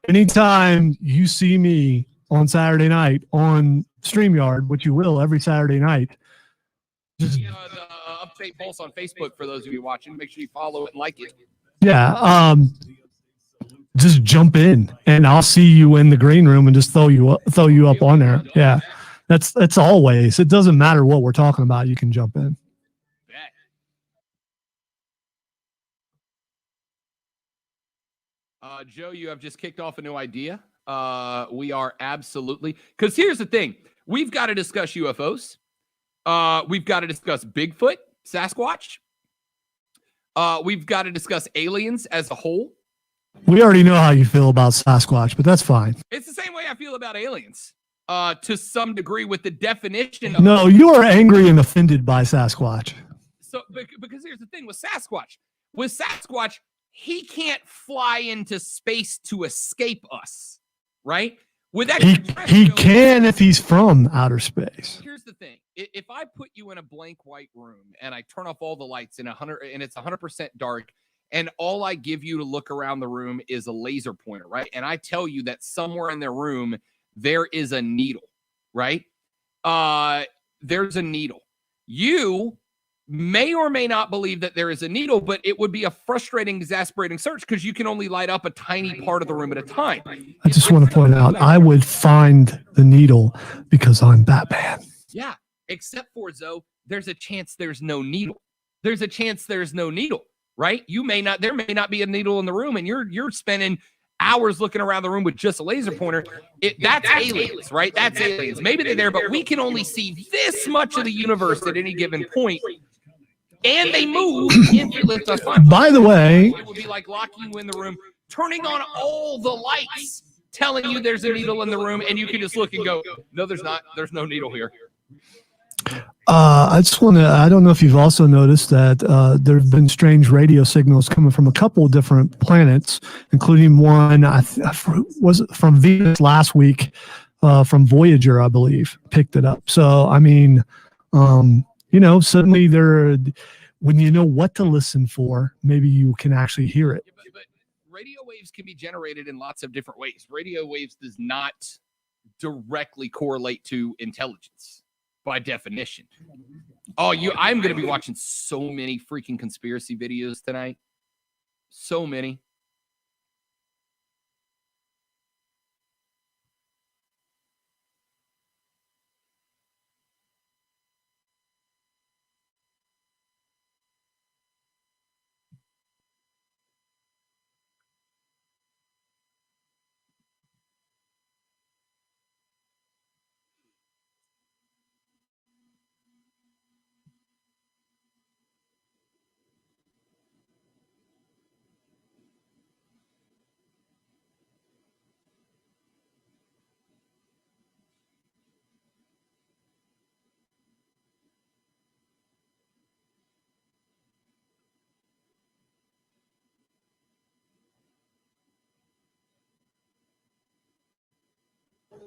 Anytime you see me on Saturday night on StreamYard, which you will every Saturday night. The Upstate Pulse on Facebook for those of you watching. Make sure you follow it and like it. Yeah. Just jump in, and I'll see you in the green room and just throw you up on there. Yeah. That's always. It doesn't matter what we're talking about. You can jump in. Joe, you have just kicked off a new idea. We are absolutely, because here's the thing. We've got to discuss UFOs. We've got to discuss Bigfoot, Sasquatch. We've got to discuss aliens as a whole. We already know how you feel about Sasquatch, but that's fine. It's the same way I feel about aliens, to some degree, with the definition. No, you are angry and offended by Sasquatch. So, because here's the thing with Sasquatch. With Sasquatch, he can't fly into space to escape us, right? With that, he can if he's from outer space. Here's the thing: if I put you in a blank white room and I turn off all the lights and it's 100% dark, and all I give you to look around the room is a laser pointer, right? And I tell you that somewhere in the room there is a needle, right? There's a needle. You may or may not believe that there is a needle, but it would be a frustrating, exasperating search because you can only light up a tiny part of the room at a time. I just want to point out, I would find the needle because I'm Batman. Yeah, except for, Zoe, there's a chance there's no needle. There's a chance there's no needle, right? There may not be a needle in the room, and you're spending hours looking around the room with just a laser pointer. That's aliens, right? That's aliens. Maybe they're there, but we can only see this much of the universe at any given point. And they move instantly. By the way, it would be like locking you in the room, turning on all the lights, telling you there's a needle in the room, and you can just look and go, no, there's not. There's no needle here. I don't know if you've also noticed that there have been strange radio signals coming from a couple of different planets, including one, was from Venus last week, from Voyager, I believe, picked it up. So, I mean, suddenly when you know what to listen for, maybe you can actually hear it. Yeah, but radio waves can be generated in lots of different ways. Radio waves does not directly correlate to intelligence by definition. I'm going to be watching so many freaking conspiracy videos tonight. So many.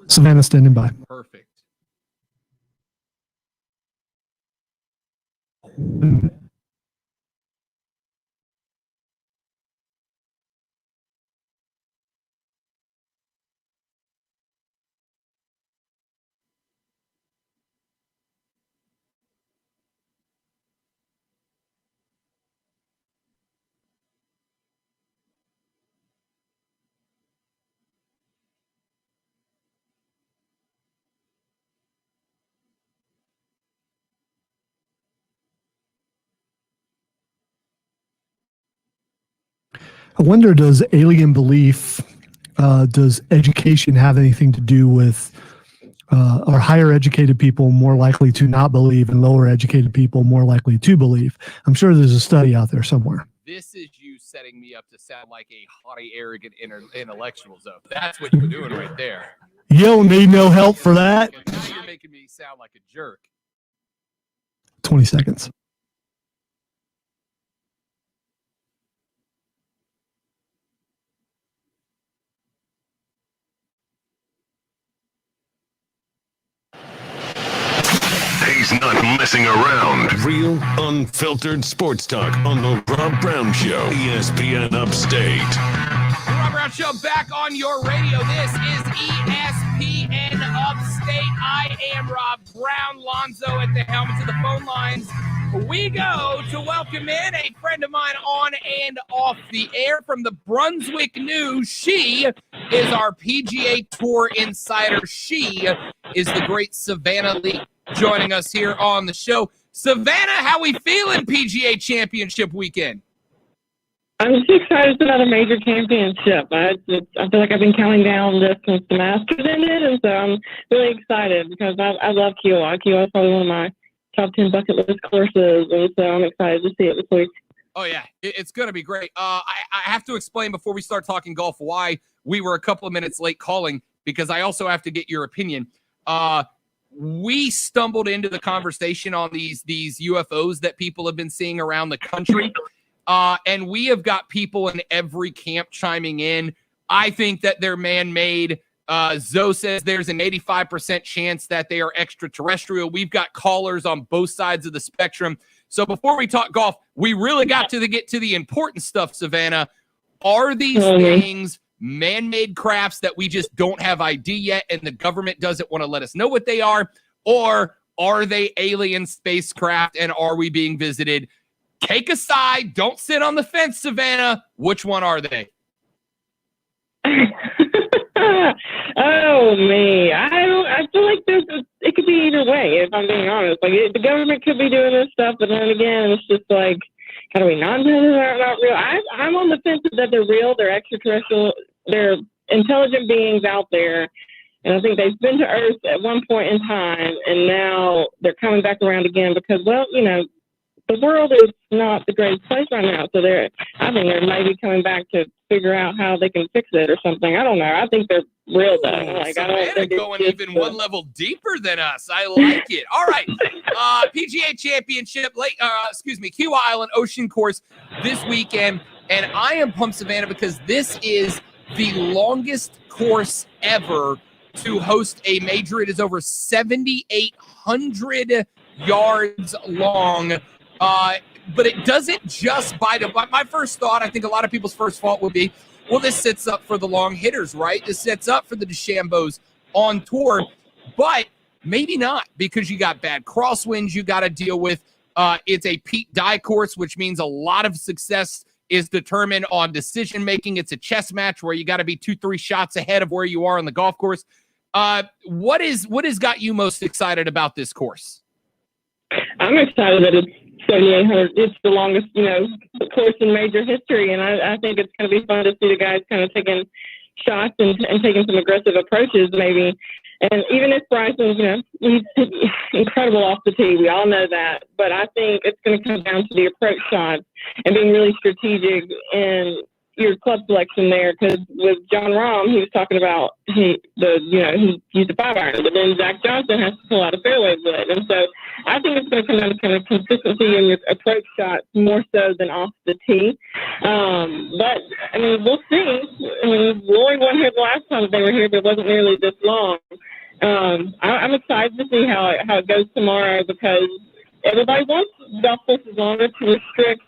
Savannah standing by. Perfect. I wonder, does alien belief, does education have anything to do with, are higher educated people more likely to not believe and lower educated people more likely to believe? I'm sure there's a study out there somewhere. This is you setting me up to sound like a haughty, arrogant intellectual, though. That's what you're doing right there. You don't need no help for that. Now you're making me sound like a jerk. 20 seconds. He's not messing around. Real, unfiltered sports talk on the Rob Brown Show. ESPN Upstate. The Rob Brown Show back on your radio. This is ESPN Upstate. I am Rob Brown. Lonzo at the helm to the phone lines. We go to welcome in a friend of mine on and off the air from the Brunswick News. She is our PGA Tour insider. She is the great Savannah Leigh, joining us here on the show. Savannah, how we feeling PGA Championship weekend? I'm just excited about a major championship. I feel like I've been counting down this since the Masters ended, and so I'm really excited because I love Kiowa. Kiowa is probably one of my top 10 bucket list courses, and so I'm excited to see it this week. Oh, yeah, it's going to be great. I have to explain before we start talking golf why we were a couple of minutes late calling, because I also have to get your opinion. We stumbled into the conversation on these UFOs that people have been seeing around the country, and we have got people in every camp chiming in. I think that they're man-made. Zoe says there's an 85% chance that they are extraterrestrial. We've got callers on both sides of the spectrum. So before we talk golf, we really got to get to the important stuff, Savannah. Are these things man-made crafts that we just don't have ID yet and the government doesn't want to let us know what they are? Or Are they alien spacecraft, and are we being visited? Take a side. Don't sit on the fence, Savannah. Which one are they? Oh me, I feel like it could be either way. If I'm being honest, like the government could be doing this stuff, but then again, it's just like, how do we not know that they're not real? I'm on the fence that they're real. They're extraterrestrial. They're intelligent beings out there, and I think they've been to Earth at one point in time, and now they're coming back around again because, well, the world is not the greatest place right now. So I think they're maybe coming back to figure out how they can fix it or something. I don't know. I think they're real though. Like, I don't think going even one level deeper than us. I like it. All right. PGA Championship, Kiawah Island Ocean Course this weekend. And I am pumped, Savannah, because this is the longest course ever to host a major. It is over 7,800 yards long. But it doesn't just bite up. My first thought, I think a lot of people's first thought would be, well, this sets up for the long hitters, right? This sets up for the Deshambos on tour, but maybe not, because you got bad crosswinds you got to deal with. It's a Pete Dye course, which means a lot of success is determined on decision-making. It's a chess match where you got to be 2-3 shots ahead of where you are on the golf course. What has got you most excited about this course? I'm excited that it's 7,800. It's the longest, course in major history, and I think it's going to be fun to see the guys kind of taking shots and taking some aggressive approaches, maybe. And even if Bryson, he's incredible off the tee, we all know that. But I think it's going to come down to the approach shots and being really strategic in your club selection there. Because with John Rahm, he was talking about he used a 5-iron, but then Zach Johnson has to pull out a fairway wood, and so I think it's going to come down to kind of consistency in your approach shots more so than off the tee. But I mean, we'll see. I mean, Roy won here the last time they were here, but it wasn't nearly this long. I'm excited to see how it goes tomorrow, because everybody wants golf courses longer to restrict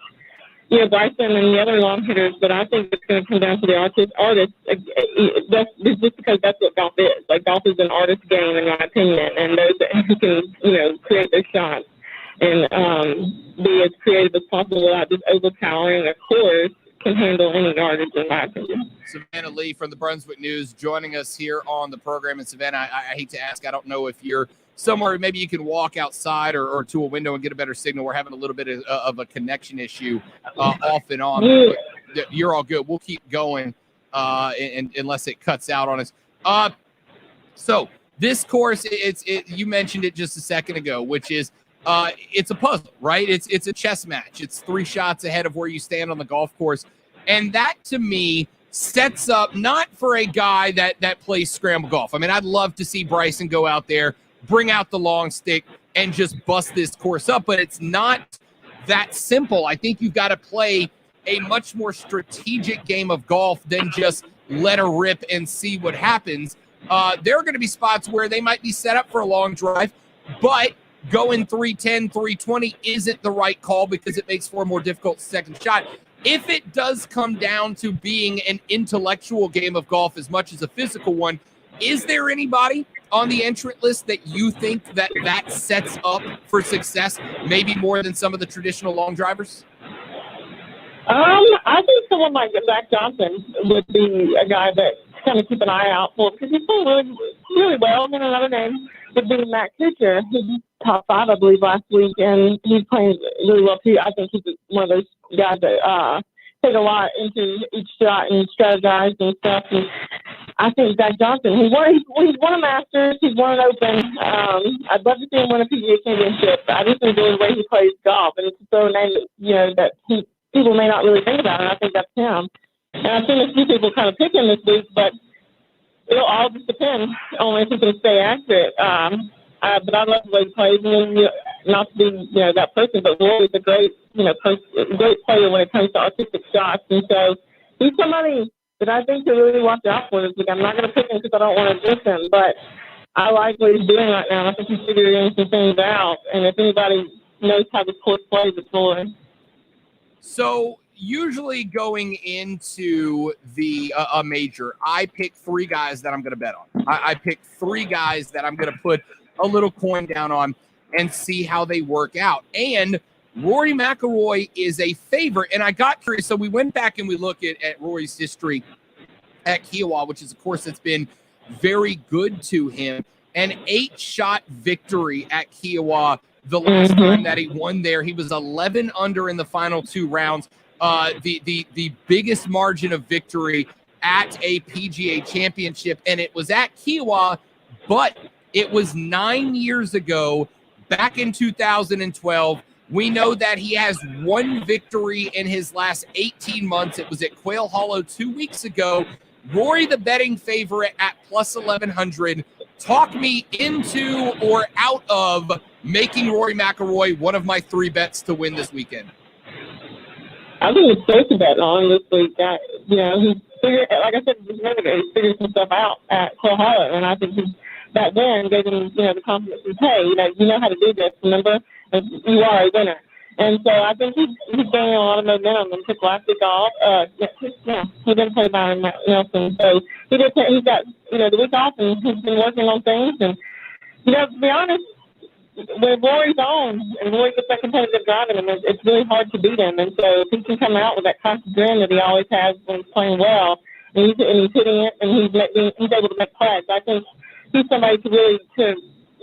Bryson and the other long hitters, but I think it's going to come down to the artists. That's just because that's what golf is. Like, golf is an artist game, in my opinion, and those who can, create their shots and be as creative as possible without just overpowering a course can handle any yardage, in my opinion. Savannah Leigh from the Brunswick News joining us here on the program. And Savannah, I hate to ask, I don't know if you're somewhere maybe you can walk outside or to a window and get a better signal. We're having a little bit of a connection issue off and on. Yeah. You're all good. We'll keep going and unless it cuts out on us. So this course, you mentioned it just a second ago, which is it's a puzzle, right? It's a chess match. It's 3 shots ahead of where you stand on the golf course. And that, to me, sets up not for a guy that plays scramble golf. I mean, I'd love to see Bryson go out there, bring out the long stick, and just bust this course up. But it's not that simple. I think you've got to play a much more strategic game of golf than just let her rip and see what happens. There are going to be spots where they might be set up for a long drive, but going 310, 320 isn't the right call because it makes for a more difficult second shot. If it does come down to being an intellectual game of golf as much as a physical one, is there anybody on the entrant list that you think that sets up for success, maybe more than some of the traditional long drivers? I think someone like Zach Johnson would be a guy that kind of keep an eye out for, because he's playing really, really well. And another name would be Matt Kuchar. He's top 5, I believe, last week, and he's playing really well too. I think he's one of those guys that take a lot into each shot and strategize and stuff. And I think Zach Johnson, he's won a Masters, he's won an Open. I'd love to see him win a PGA Championship. I just enjoy the way he plays golf, and it's so a name that people may not really think about, and I think that's him. And I've seen a few people kind of pick him this week, but it'll all just depend on if he can stay accurate. But I love the way he plays, and not to be that person, but Roy is a great great player when it comes to artistic shots, and so he's somebody that I think to really watch out for this week. I'm not going to pick him because I don't want to diss him, but I like what he's doing right now. I think he's figuring some things out, and if anybody knows how this course plays, it's Roy. So usually going into the a major, I pick 3 guys that I'm going to bet on. I pick 3 guys that I'm going to put a little coin down on. and see how they work out. And Rory McIlroy is a favorite. And I got curious. So we went back and we looked at Rory's history at Kiowa, which is a course that's been very good to him. An 8-shot victory at Kiowa the last time that he won there. He was 11 under in the final 2 rounds. The biggest margin of victory at a PGA Championship, and it was at Kiowa, but it was 9 years ago, back in 2012. We know that he has 1 victory in his last 18 months. It was at Quail Hollow 2 weeks ago. Rory, the betting favorite at plus 1,100. Talk me into or out of making Rory McIlroy one of my 3 bets to win this weekend. I think it's safe to bet on this week. He's figured, like I said just a minute ago, he figured some stuff out at Quail Hollow, and I think that win gave him, the confidence to say, you know how to do this. Remember, you are a winner. And so I think he's gaining a lot of momentum and took last week off. He didn't play Byron Nelson. So he got, the week off, and he's been working on things. And, to be honest, when Rory's on and Rory gets that competitive drive in him, it's really hard to beat him. And so if he can come out with that constant grin that he always has when he's playing well, and he's hitting it, and he's able to make plays, I think he's somebody to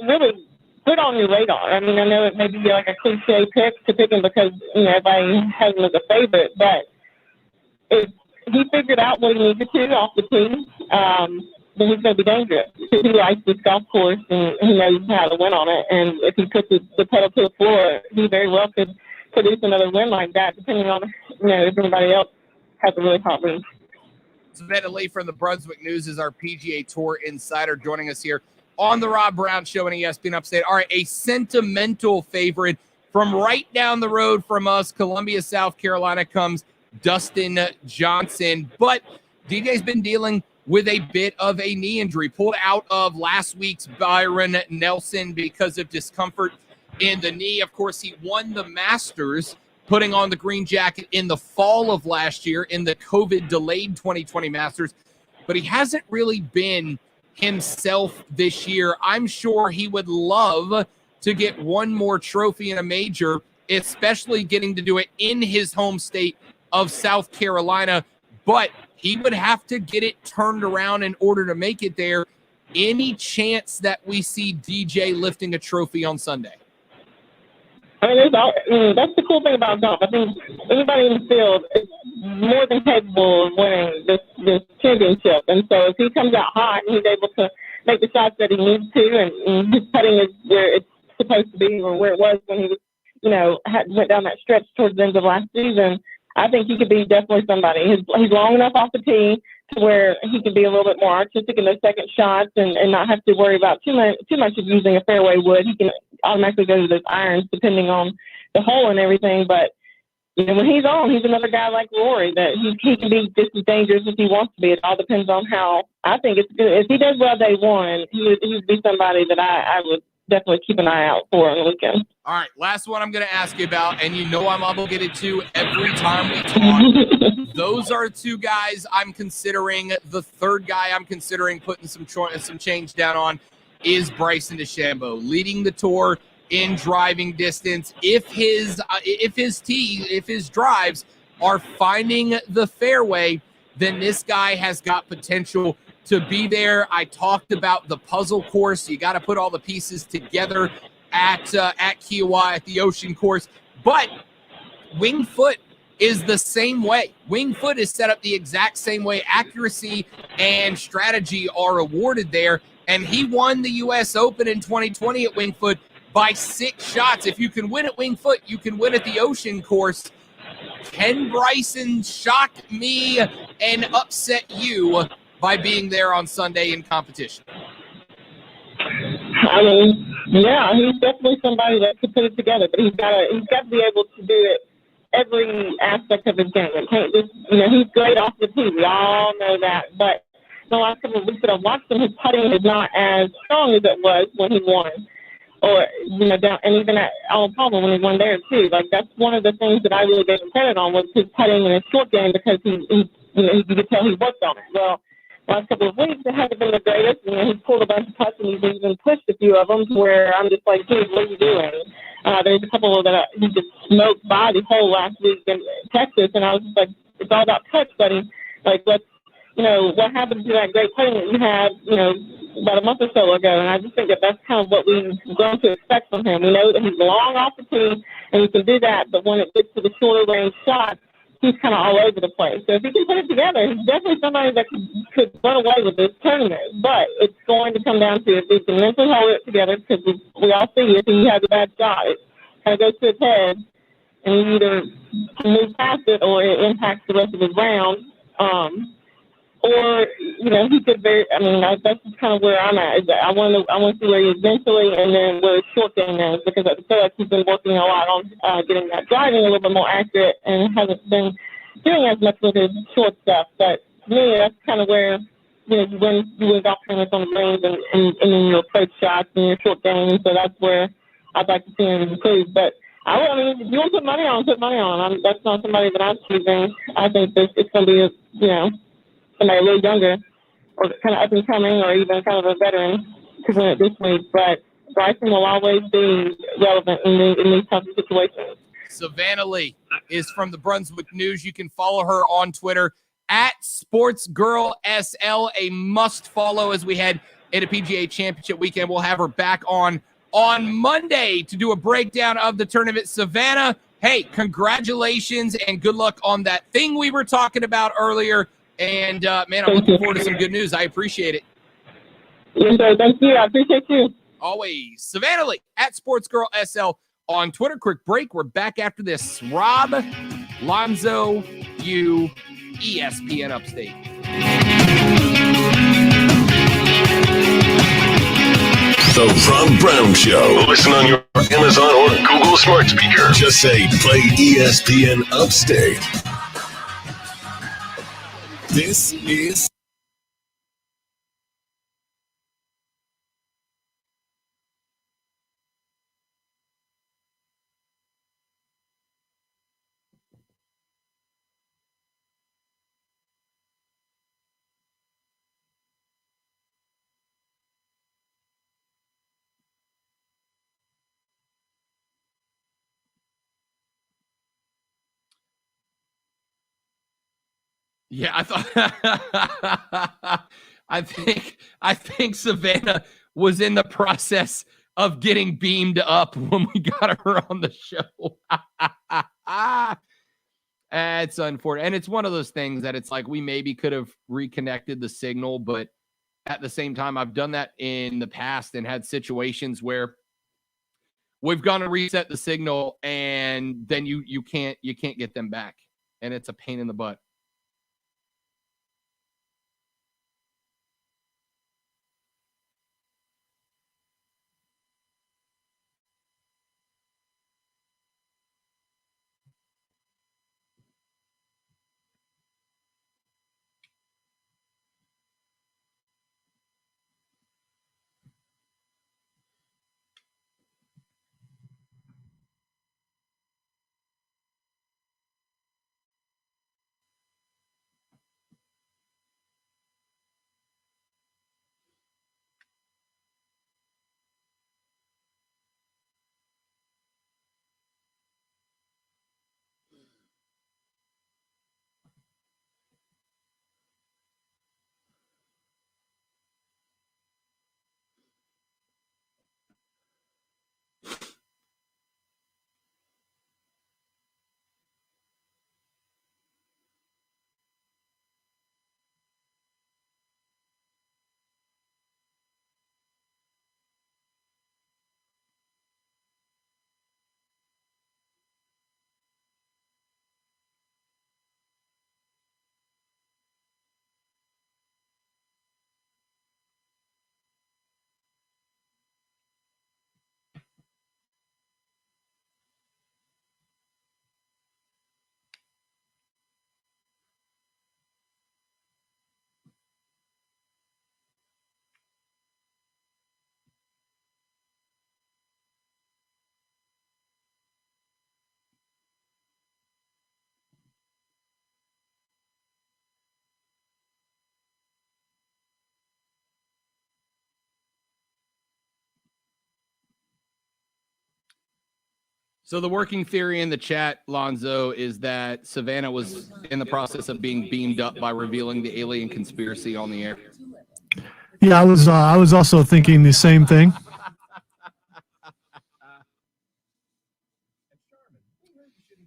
really put on your radar. I mean, I know it may be like a cliche pick to pick him because, everybody has him as a favorite, but if he figured out what he needed to off the tee, then he's going to be dangerous. He likes this golf course, and he knows how to win on it. And if he puts the pedal to the floor, he very well could produce another win like that, depending on, if anybody else has a really hot win. Savannah Leigh from the Brunswick News is our PGA Tour insider joining us here on the Rob Brown Show and ESPN Upstate. All right, a sentimental favorite from right down the road from us, Columbia, South Carolina, comes Dustin Johnson. But DJ's been dealing with a bit of a knee injury, pulled out of last week's Byron Nelson because of discomfort in the knee. Of course, he won the Masters, putting on the green jacket in the fall of last year in the COVID-delayed 2020 Masters, but he hasn't really been himself this year. I'm sure he would love to get one more trophy in a major, especially getting to do it in his home state of South Carolina, but he would have to get it turned around in order to make it there. Any chance that we see DJ lifting a trophy on Sunday? That's the cool thing about golf. I think anybody in the field is more than capable of winning this championship. And so if he comes out hot and he's able to make the shots that he needs to, and his putting is where it's supposed to be, or where it was when he was, went down that stretch towards the end of last season, I think he could be definitely somebody. He's long enough off the tee to where he can be a little bit more artistic in those second shots and not have to worry about too much of using a fairway wood. He can automatically go to those irons depending on the hole and everything. But when he's on, he's another guy like Rory that he can be just as dangerous as he wants to be. It all depends on how. I think it's good. If he does well day one, he would be somebody that I would definitely keep an eye out for on the weekend. All right, last one I'm going to ask you about, and I'm obligated to every time we talk. Those are 2 guys I'm considering. The third guy I'm considering putting some change down on is Bryson DeChambeau, leading the tour in driving distance. If his drives are finding the fairway, then this guy has got potential to be there. I talked about the puzzle course. You got to put all the pieces together at Kiowa at the Ocean course. But Winged Foot is the same way. Winged Foot is set up the exact same way. Accuracy and strategy are awarded there. And he won the U.S. Open in 2020 at Winged Foot by 6 shots. If you can win at Winged Foot, you can win at the Ocean course. Can Bryson shock me and upset you by being there on Sunday in competition? I mean, yeah, he's definitely somebody that could put it together, but he's got to be able to do it every aspect of his game. It can't just, he's great off the tee. We all know that, but the last couple of weeks that I've watched him, his putting is not as strong as it was when he won, or down, and even at Arnold Palmer when he won there too. Like that's one of the things that I really gave him credit on was his putting and his short game because he you could tell he worked on it. Well, last couple of weeks, it hasn't been the greatest. You know, he's pulled a bunch of putts and he's even pushed a few of them where I'm just like, dude, what are you doing? There's a couple that he just smoked by the hole last week in Texas, and I was just like, it's all about touch, buddy. Like, let's, you know, what happened to that great putting that you had, you know, about a month or so ago? And I just think that that's kind of what we've grown to expect from him. We know that he's long off the tee and he can do that, but when it gets to the shorter range shots, he's kind of all over the place. So if he can put it together, he's definitely somebody that could run away with this tournament. But it's going to come down to if he can mentally hold it together, because we all see if he has a bad shot, it kind of goes to his head, and he either can move past it or it impacts the rest of his round. Or, you know, he could that's just kind of where I'm at. Is that I want to see where he is mentally and then where his short game is, because I feel like he's been working a lot on getting that driving a little bit more accurate and hasn't been doing as much with his short stuff. But to me, that's kind of where, you know, you win golf tournaments on the greens and then you approach shots and your short game. And so that's where I'd like to see him improve. But I mean, if you want to put money on, put money on. That's not somebody that I'm choosing. I think it's going to be, somebody a little younger or kind of up and coming or even kind of a veteran to win it this week. But Bryson will always be relevant in these types of situations. Savannah Leigh is from the Brunswick News. You can follow her on Twitter at SportsGirlSL, a must follow as we head into PGA Championship weekend. We'll have her back on Monday to do a breakdown of the tournament. Savannah, hey, congratulations and good luck on that thing we were talking about earlier. And, man, I'm looking forward to some good news. I appreciate it. Yes, sir. Thank you. I appreciate you. Always. Savannah Leigh at SportsGirlSL on Twitter. Quick break. We're back after this. Rob, Lonzo, you, ESPN Upstate. The Rob Brown Show. Listen on your Amazon or Google smart speaker. Just say, play ESPN Upstate. This is Yeah, I think Savannah was in the process of getting beamed up when we got her on the show. It's unfortunate. And it's one of those things that it's like we maybe could have reconnected the signal, but at the same time, I've done that in the past and had situations where we've gone to reset the signal and then you can't get them back. And it's a pain in the butt. So the working theory in the chat, Lonzo, is that Savannah was in the process of being beamed up by revealing the alien conspiracy on the air. Yeah, I was also thinking the same thing.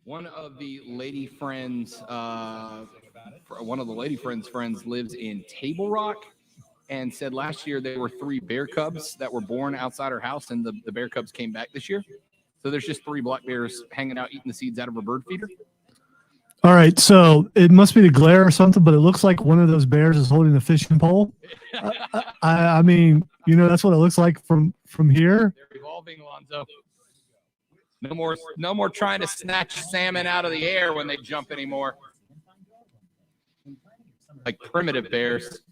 One of the lady friends, friends lives in Table Rock, and said last year there were 3 bear cubs that were born outside her house, and the bear cubs came back this year. So there's just 3 black bears hanging out, eating the seeds out of a bird feeder. All right, so it must be the glare or something, but it looks like one of those bears is holding a fishing pole. I mean, that's what it looks like from here. They're evolving, Lonzo. No more trying to snatch salmon out of the air when they jump anymore. Like primitive bears.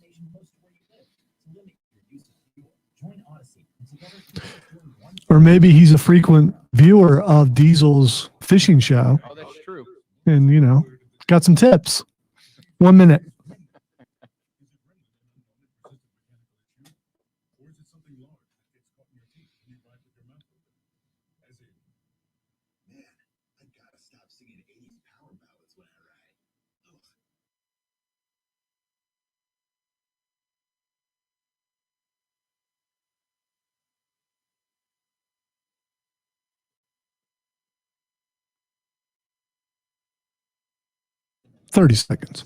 Or maybe he's a frequent viewer of Diesel's fishing show. Oh, that's true. And, got some tips. 1 minute. Thirty seconds.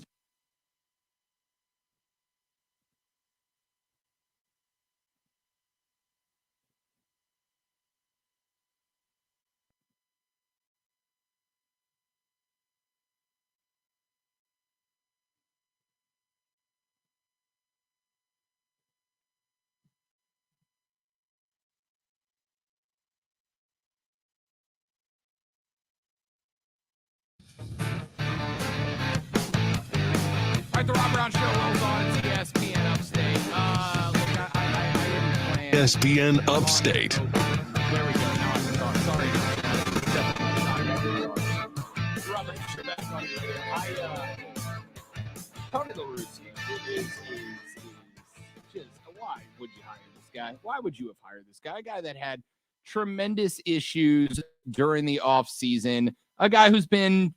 All right, the Rob Brown Show rolls on. It's ESPN Upstate. Look, I didn't plan. ESPN Upstate. There we go. Now I can talk. Sorry. Robert, sure that's on you later. Tony La Russa is just, why would you hire this guy? Why would you have hired this guy? A guy that had tremendous issues during the offseason. A guy who's been,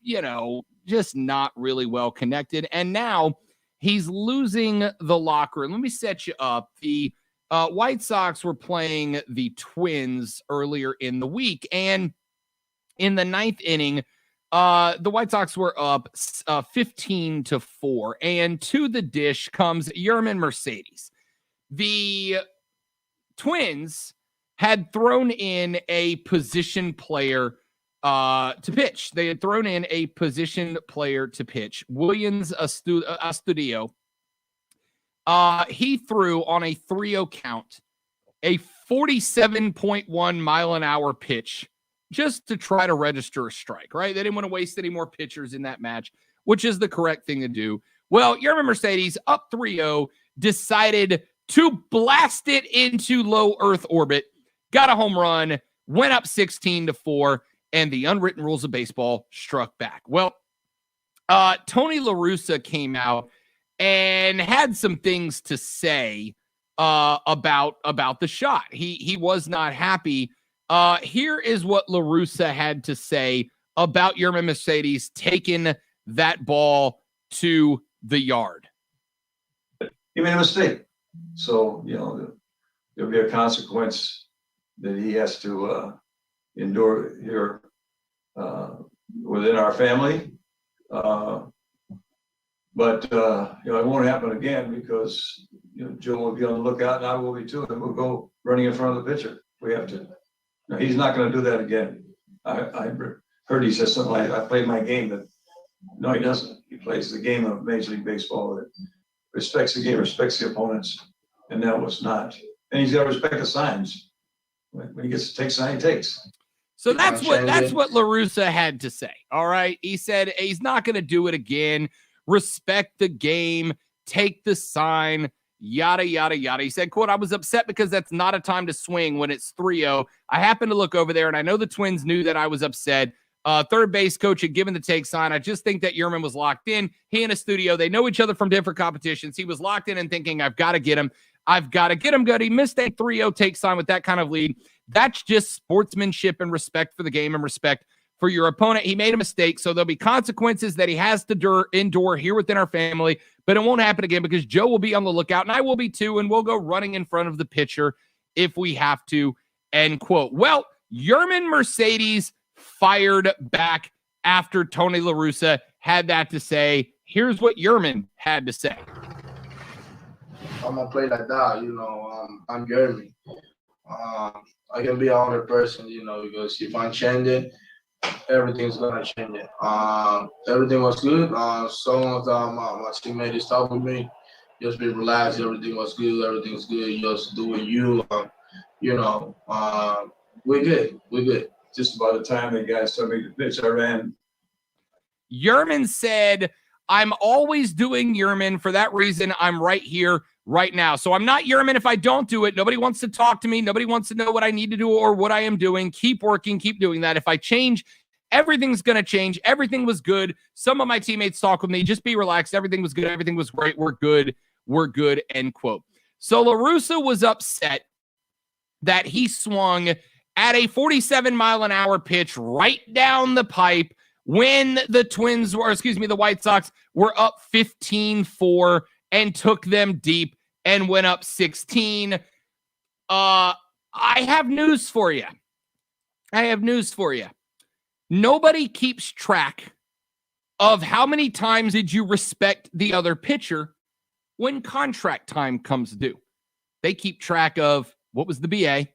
just not really well connected. And now he's losing the locker room. Let me set you up. The White Sox were playing the Twins earlier in the week. And in the 9th inning, the White Sox were up 15-4. And to the dish comes Yermin Mercedes. The Twins had thrown in a position player to pitch. They had thrown in a position player to pitch. Williams Astudillo. He threw on a 3-0 count a 47.1 mile an hour pitch just to try to register a strike, right? They didn't want to waste any more pitchers in that match, which is the correct thing to do. Well, Yermin Mercedes, up 3-0, decided to blast it into low Earth orbit, got a home run, went up 16-4, and the unwritten rules of baseball struck back. Well, Tony La Russa came out and had some things to say about the shot. He was not happy. Here is what La Russa had to say about Yermin Mercedes taking that ball to the yard. He made a mistake. So, there'll be a consequence that he has to endure here within our family. But it won't happen again because Joe will be on the lookout and I will be too, and we'll go running in front of the pitcher. We have to. No, he's not going to do that again. I heard he says something like, "I played my game." That no, he doesn't. He plays the game of Major League Baseball that respects the game, respects the opponents, and that was not. And he's got to respect the signs. When he gets to take sign, he takes. So that's what La Russa had to say. All right. He said he's not going to do it again. Respect the game. Take the sign. Yada, yada, yada. He said, quote, "I was upset because that's not a time to swing when it's 3-0. I happened to look over there, and I know the Twins knew that I was upset. Third base coach had given the take sign. I just think that Yermin was locked in. He in a studio. They know each other from different competitions. He was locked in and thinking, I've got to get him. I've got to get him good. He missed a 3-0 take sign with that kind of lead. That's just sportsmanship and respect for the game and respect for your opponent. He made a mistake, so there'll be consequences that he has to endure here within our family, but it won't happen again because Joe will be on the lookout, and I will be too, and we'll go running in front of the pitcher if we have to, end quote. Well, Yermin Mercedes fired back after Tony La Russa had that to say. Here's what Yermin had to say. I'm going to play like that, I'm Yermin. I can be a 100%, because if I'm changing, everything's gonna change it. Everything was good. Some of my teammates talked with me. Just be relaxed. Everything was good. Everything's good. Just doing you. We're good. We're good. Just about the time the guys told me to pitch, I ran. Yermin said, I'm always doing Yermin. For that reason, I'm right here, right now. So I'm not Yermin if I don't do it. Nobody wants to talk to me. Nobody wants to know what I need to do or what I am doing. Keep working. Keep doing that. If I change, everything's going to change. Everything was good. Some of my teammates talk with me. Just be relaxed. Everything was good. Everything was great. We're good. We're good, end quote. So La Russa was upset that he swung at a 47-mile-an-hour pitch right down the pipe when the White Sox were up 15-4 and took them deep and went up 16. I have news for you. Nobody keeps track of how many times did you respect the other pitcher when contract time comes due. They keep track of what was the BA,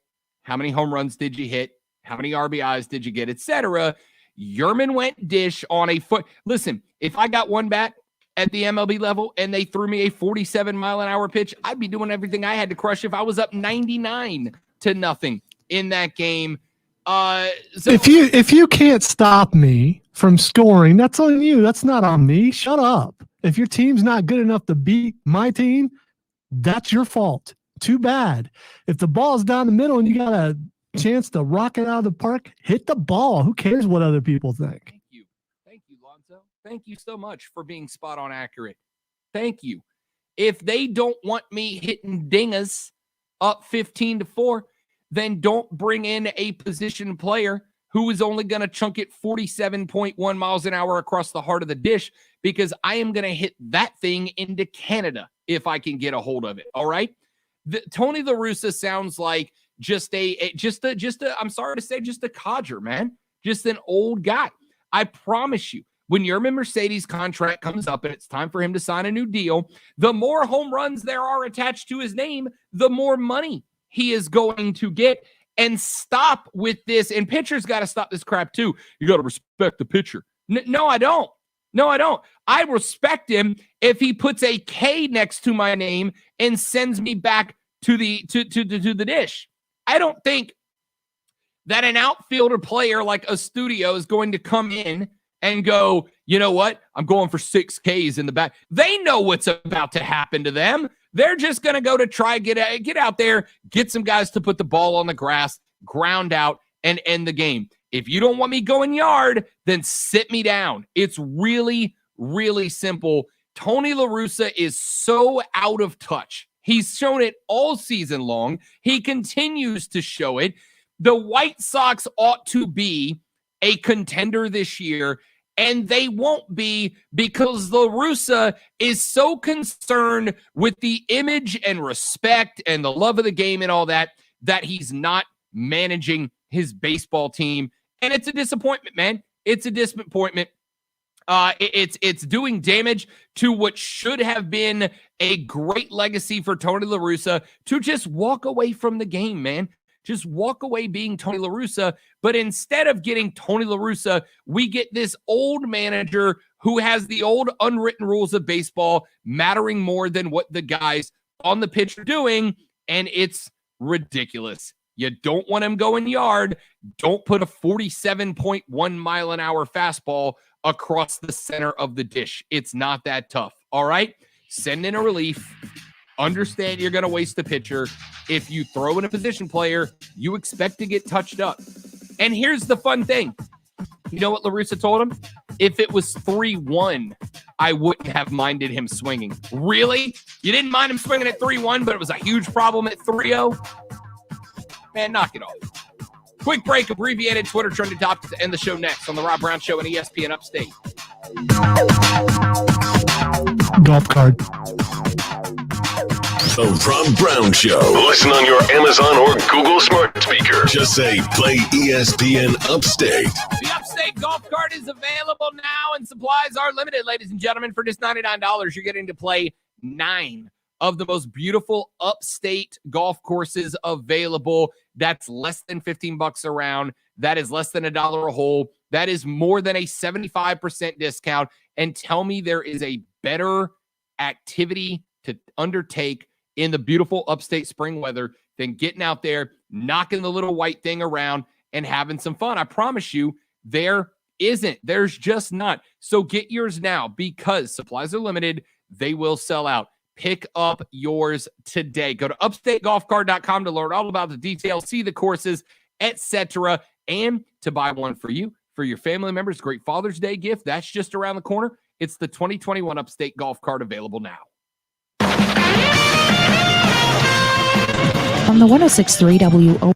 how many home runs did you hit, how many RBIs did you get, etc. Yermin went dish on a foot. Listen, if I got one bat at the MLB level and they threw me a 47-mile-an-hour pitch, I'd be doing everything I had to crush if I was up 99-0 in that game. So if you can't stop me from scoring, that's on you. That's not on me. Shut up. If your team's not good enough to beat my team, that's your fault. Too bad. If the ball's down the middle and you got a chance to rock it out of the park, hit the ball. Who cares what other people think? Thank you, Lonzo. Thank you so much for being spot on accurate. Thank you. If they don't want me hitting dingers up 15-4, then don't bring in a position player who is only going to chunk it 47.1 miles an hour across the heart of the dish, because I am going to hit that thing into Canada if I can get a hold of it. All right. Tony La Russa sounds like just a I'm sorry to say, just a codger, man. Just an old guy. I promise you, when Yermin Mercedes' contract comes up and it's time for him to sign a new deal, the more home runs there are attached to his name, the more money he is going to get. And stop with this. And pitchers got to stop this crap too. You got to respect the pitcher. No, I don't. I respect him if he puts a K next to my name and sends me back to the dish. I don't think that an outfielder player like Astudillo is going to come in and go, you know what? I'm going for 6 Ks in the back. They know what's about to happen to them. They're just going to go to try get out there, get some guys to put the ball on the grass, ground out, and end the game. If you don't want me going yard, then sit me down. It's really, really simple. Tony La Russa is so out of touch. He's shown it all season long. He continues to show it. The White Sox ought to be a contender this year, and they won't be because La Russa is so concerned with the image and respect and the love of the game and all that he's not managing his baseball team. And it's a disappointment, man. It's a disappointment. It's doing damage to what should have been a great legacy for Tony La Russa to just walk away from the game, man. Just walk away being Tony La Russa. But instead of getting Tony La Russa, we get this old manager who has the old unwritten rules of baseball mattering more than what the guys on the pitch are doing. And it's ridiculous. You don't want him going yard. Don't put a 47.1 mile an hour fastball across the center of the dish. It's not that tough. All right. Send in a relief. Understand you're going to waste the pitcher. If you throw in a position player, you expect to get touched up. And here's the fun thing. You know what La Russa told him? If it was 3-1, I wouldn't have minded him swinging. Really? You didn't mind him swinging at 3-1, but it was a huge problem at 3-0? Man, knock it off. Quick break, abbreviated Twitter trending topics to end the show next on the Rob Brown Show and ESPN Upstate. Golf cart. The Rob Brown Show. Listen on your Amazon or Google smart speaker. Just say, play ESPN Upstate. The Upstate golf cart is available now, and supplies are limited, ladies and gentlemen. For just $99, you're getting to play 9 of the most beautiful Upstate golf courses available. That's less than $15 a round. That is less than $1 a hole. That is more than a 75% discount. And tell me there is a better activity to undertake in the beautiful Upstate spring weather than getting out there, knocking the little white thing around and having some fun. I promise you, there isn't. There's just not. So get yours now because supplies are limited. They will sell out. Pick up yours today. Go to upstategolfcard.com to learn all about the details, see the courses, etc., and to buy one for you, for your family members. Great Father's Day gift. That's just around the corner. It's the 2021 Upstate Golf Cart available now. On the 106.3 WO.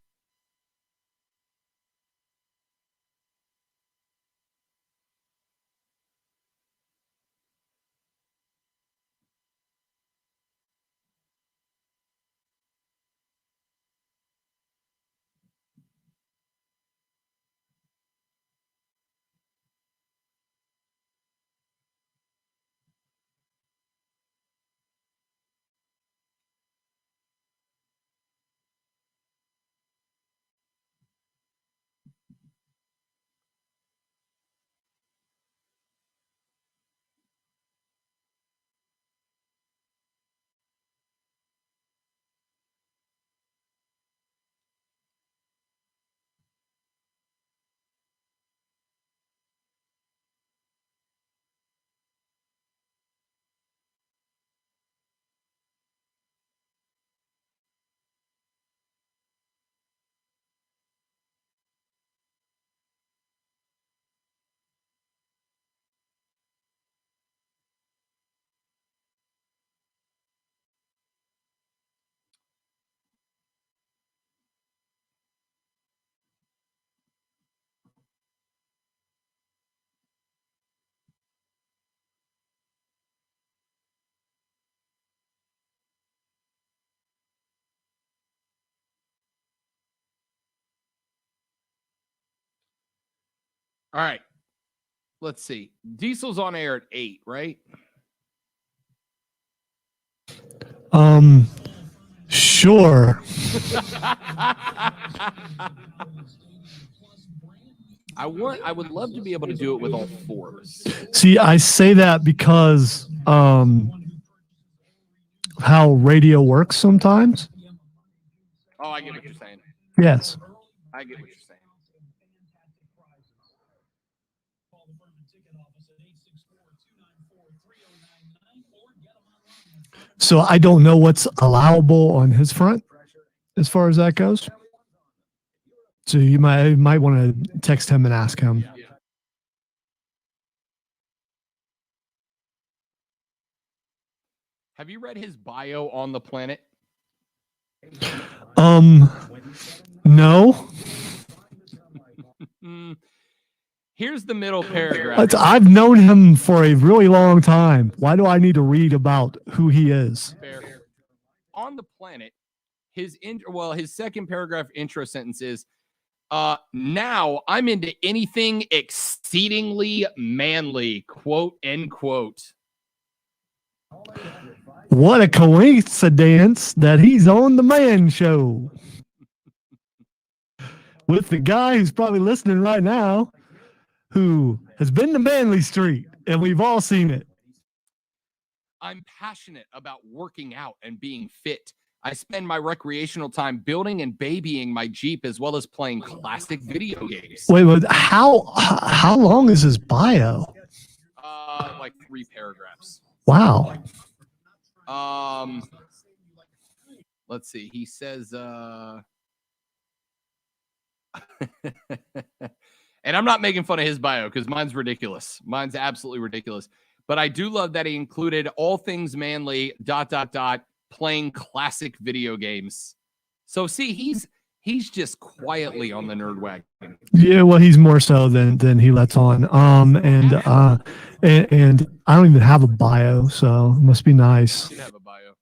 All right. Let's see. Diesel's on air at 8, right? Sure. I would love to be able to do it with all 4s. See, I say that because how radio works sometimes. Oh, I get what you're saying. Yes. I get what you're saying. So I don't know what's allowable on his front as far as that goes. So you might want to text him and ask him. Have you read his bio on the planet? No. Here's the middle paragraph. I've known him for a really long time. Why do I need to read about who he is? Fair. On the planet, his second paragraph intro sentence is, now I'm into anything exceedingly manly, quote, end quote. What a coincidence that he's on the Man Show with the guy who's probably listening right now, who has been to Manley Street, and we've all seen it. I'm passionate about working out and being fit. I spend my recreational time building and babying my Jeep as well as playing classic video games. Wait, how long is his bio? Like 3 paragraphs. Wow. Let's see. He says, and I'm not making fun of his bio because mine's ridiculous. Mine's absolutely ridiculous. But I do love that he included all things manly, ... playing classic video games. So see, He's just quietly on the nerd wagon. Yeah, well, he's more so than he lets on. And I don't even have a bio, so it must be nice. You have a bio.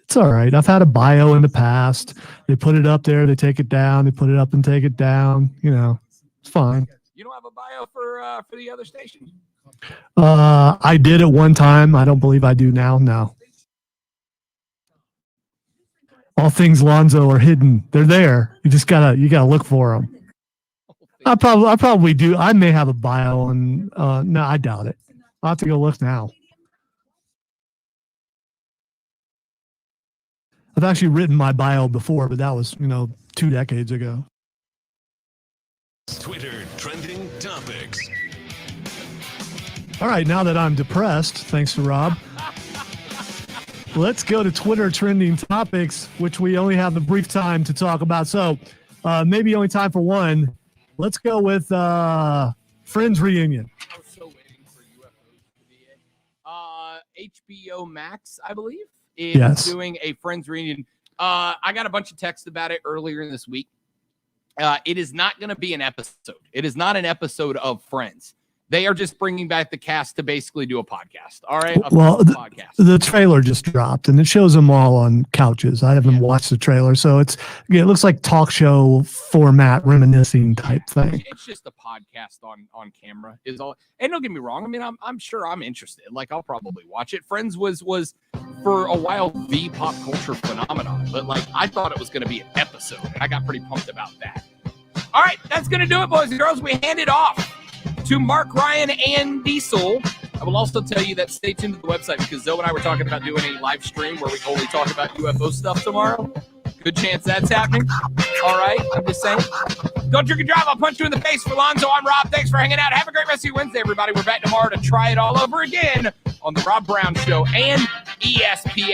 It's all right. I've had a bio in the past. They put it up there, they take it down. They put it up and take it down. It's fine. You don't have a bio for the other station? I did at one time. I don't believe I do now. No. All things Lonzo are hidden. They're there. You just gotta look for them. I probably do. I may have a bio on. No, I doubt it. I'll have to go look now. I've actually written my bio before, but that was 2 decades ago. Twitter trending topics. All right, now that I'm depressed, thanks to Rob, let's go to Twitter trending topics, which we only have a brief time to talk about. So maybe only time for one. Let's go with Friends Reunion. I was so waiting for UFOs to be HBO Max, I believe, is doing a Friends Reunion. I got a bunch of texts about it earlier this week. It is not going to be an episode. It is not an episode of Friends. They are just bringing back the cast to basically do a podcast. All right. Podcast. The trailer just dropped, and it shows them all on couches. I haven't watched the trailer, so it looks like talk show format, reminiscing type thing. It's just a podcast on camera is all. And don't get me wrong. I mean, I'm sure I'm interested. Like, I'll probably watch it. Friends was for a while the pop culture phenomenon, but I thought it was going to be an episode, and I got pretty pumped about that. All right, that's going to do it, boys and girls. We hand it off to Mark, Ryan, and Diesel. I will also tell you that stay tuned to the website because Zoe and I were talking about doing a live stream where we only talk about UFO stuff tomorrow. Good chance that's happening. All right, I'm just saying. Don't drink and drive. I'll punch you in the face. For Lonzo, I'm Rob. Thanks for hanging out. Have a great rest of your Wednesday, everybody. We're back tomorrow to try it all over again on The Rob Brown Show and ESPN.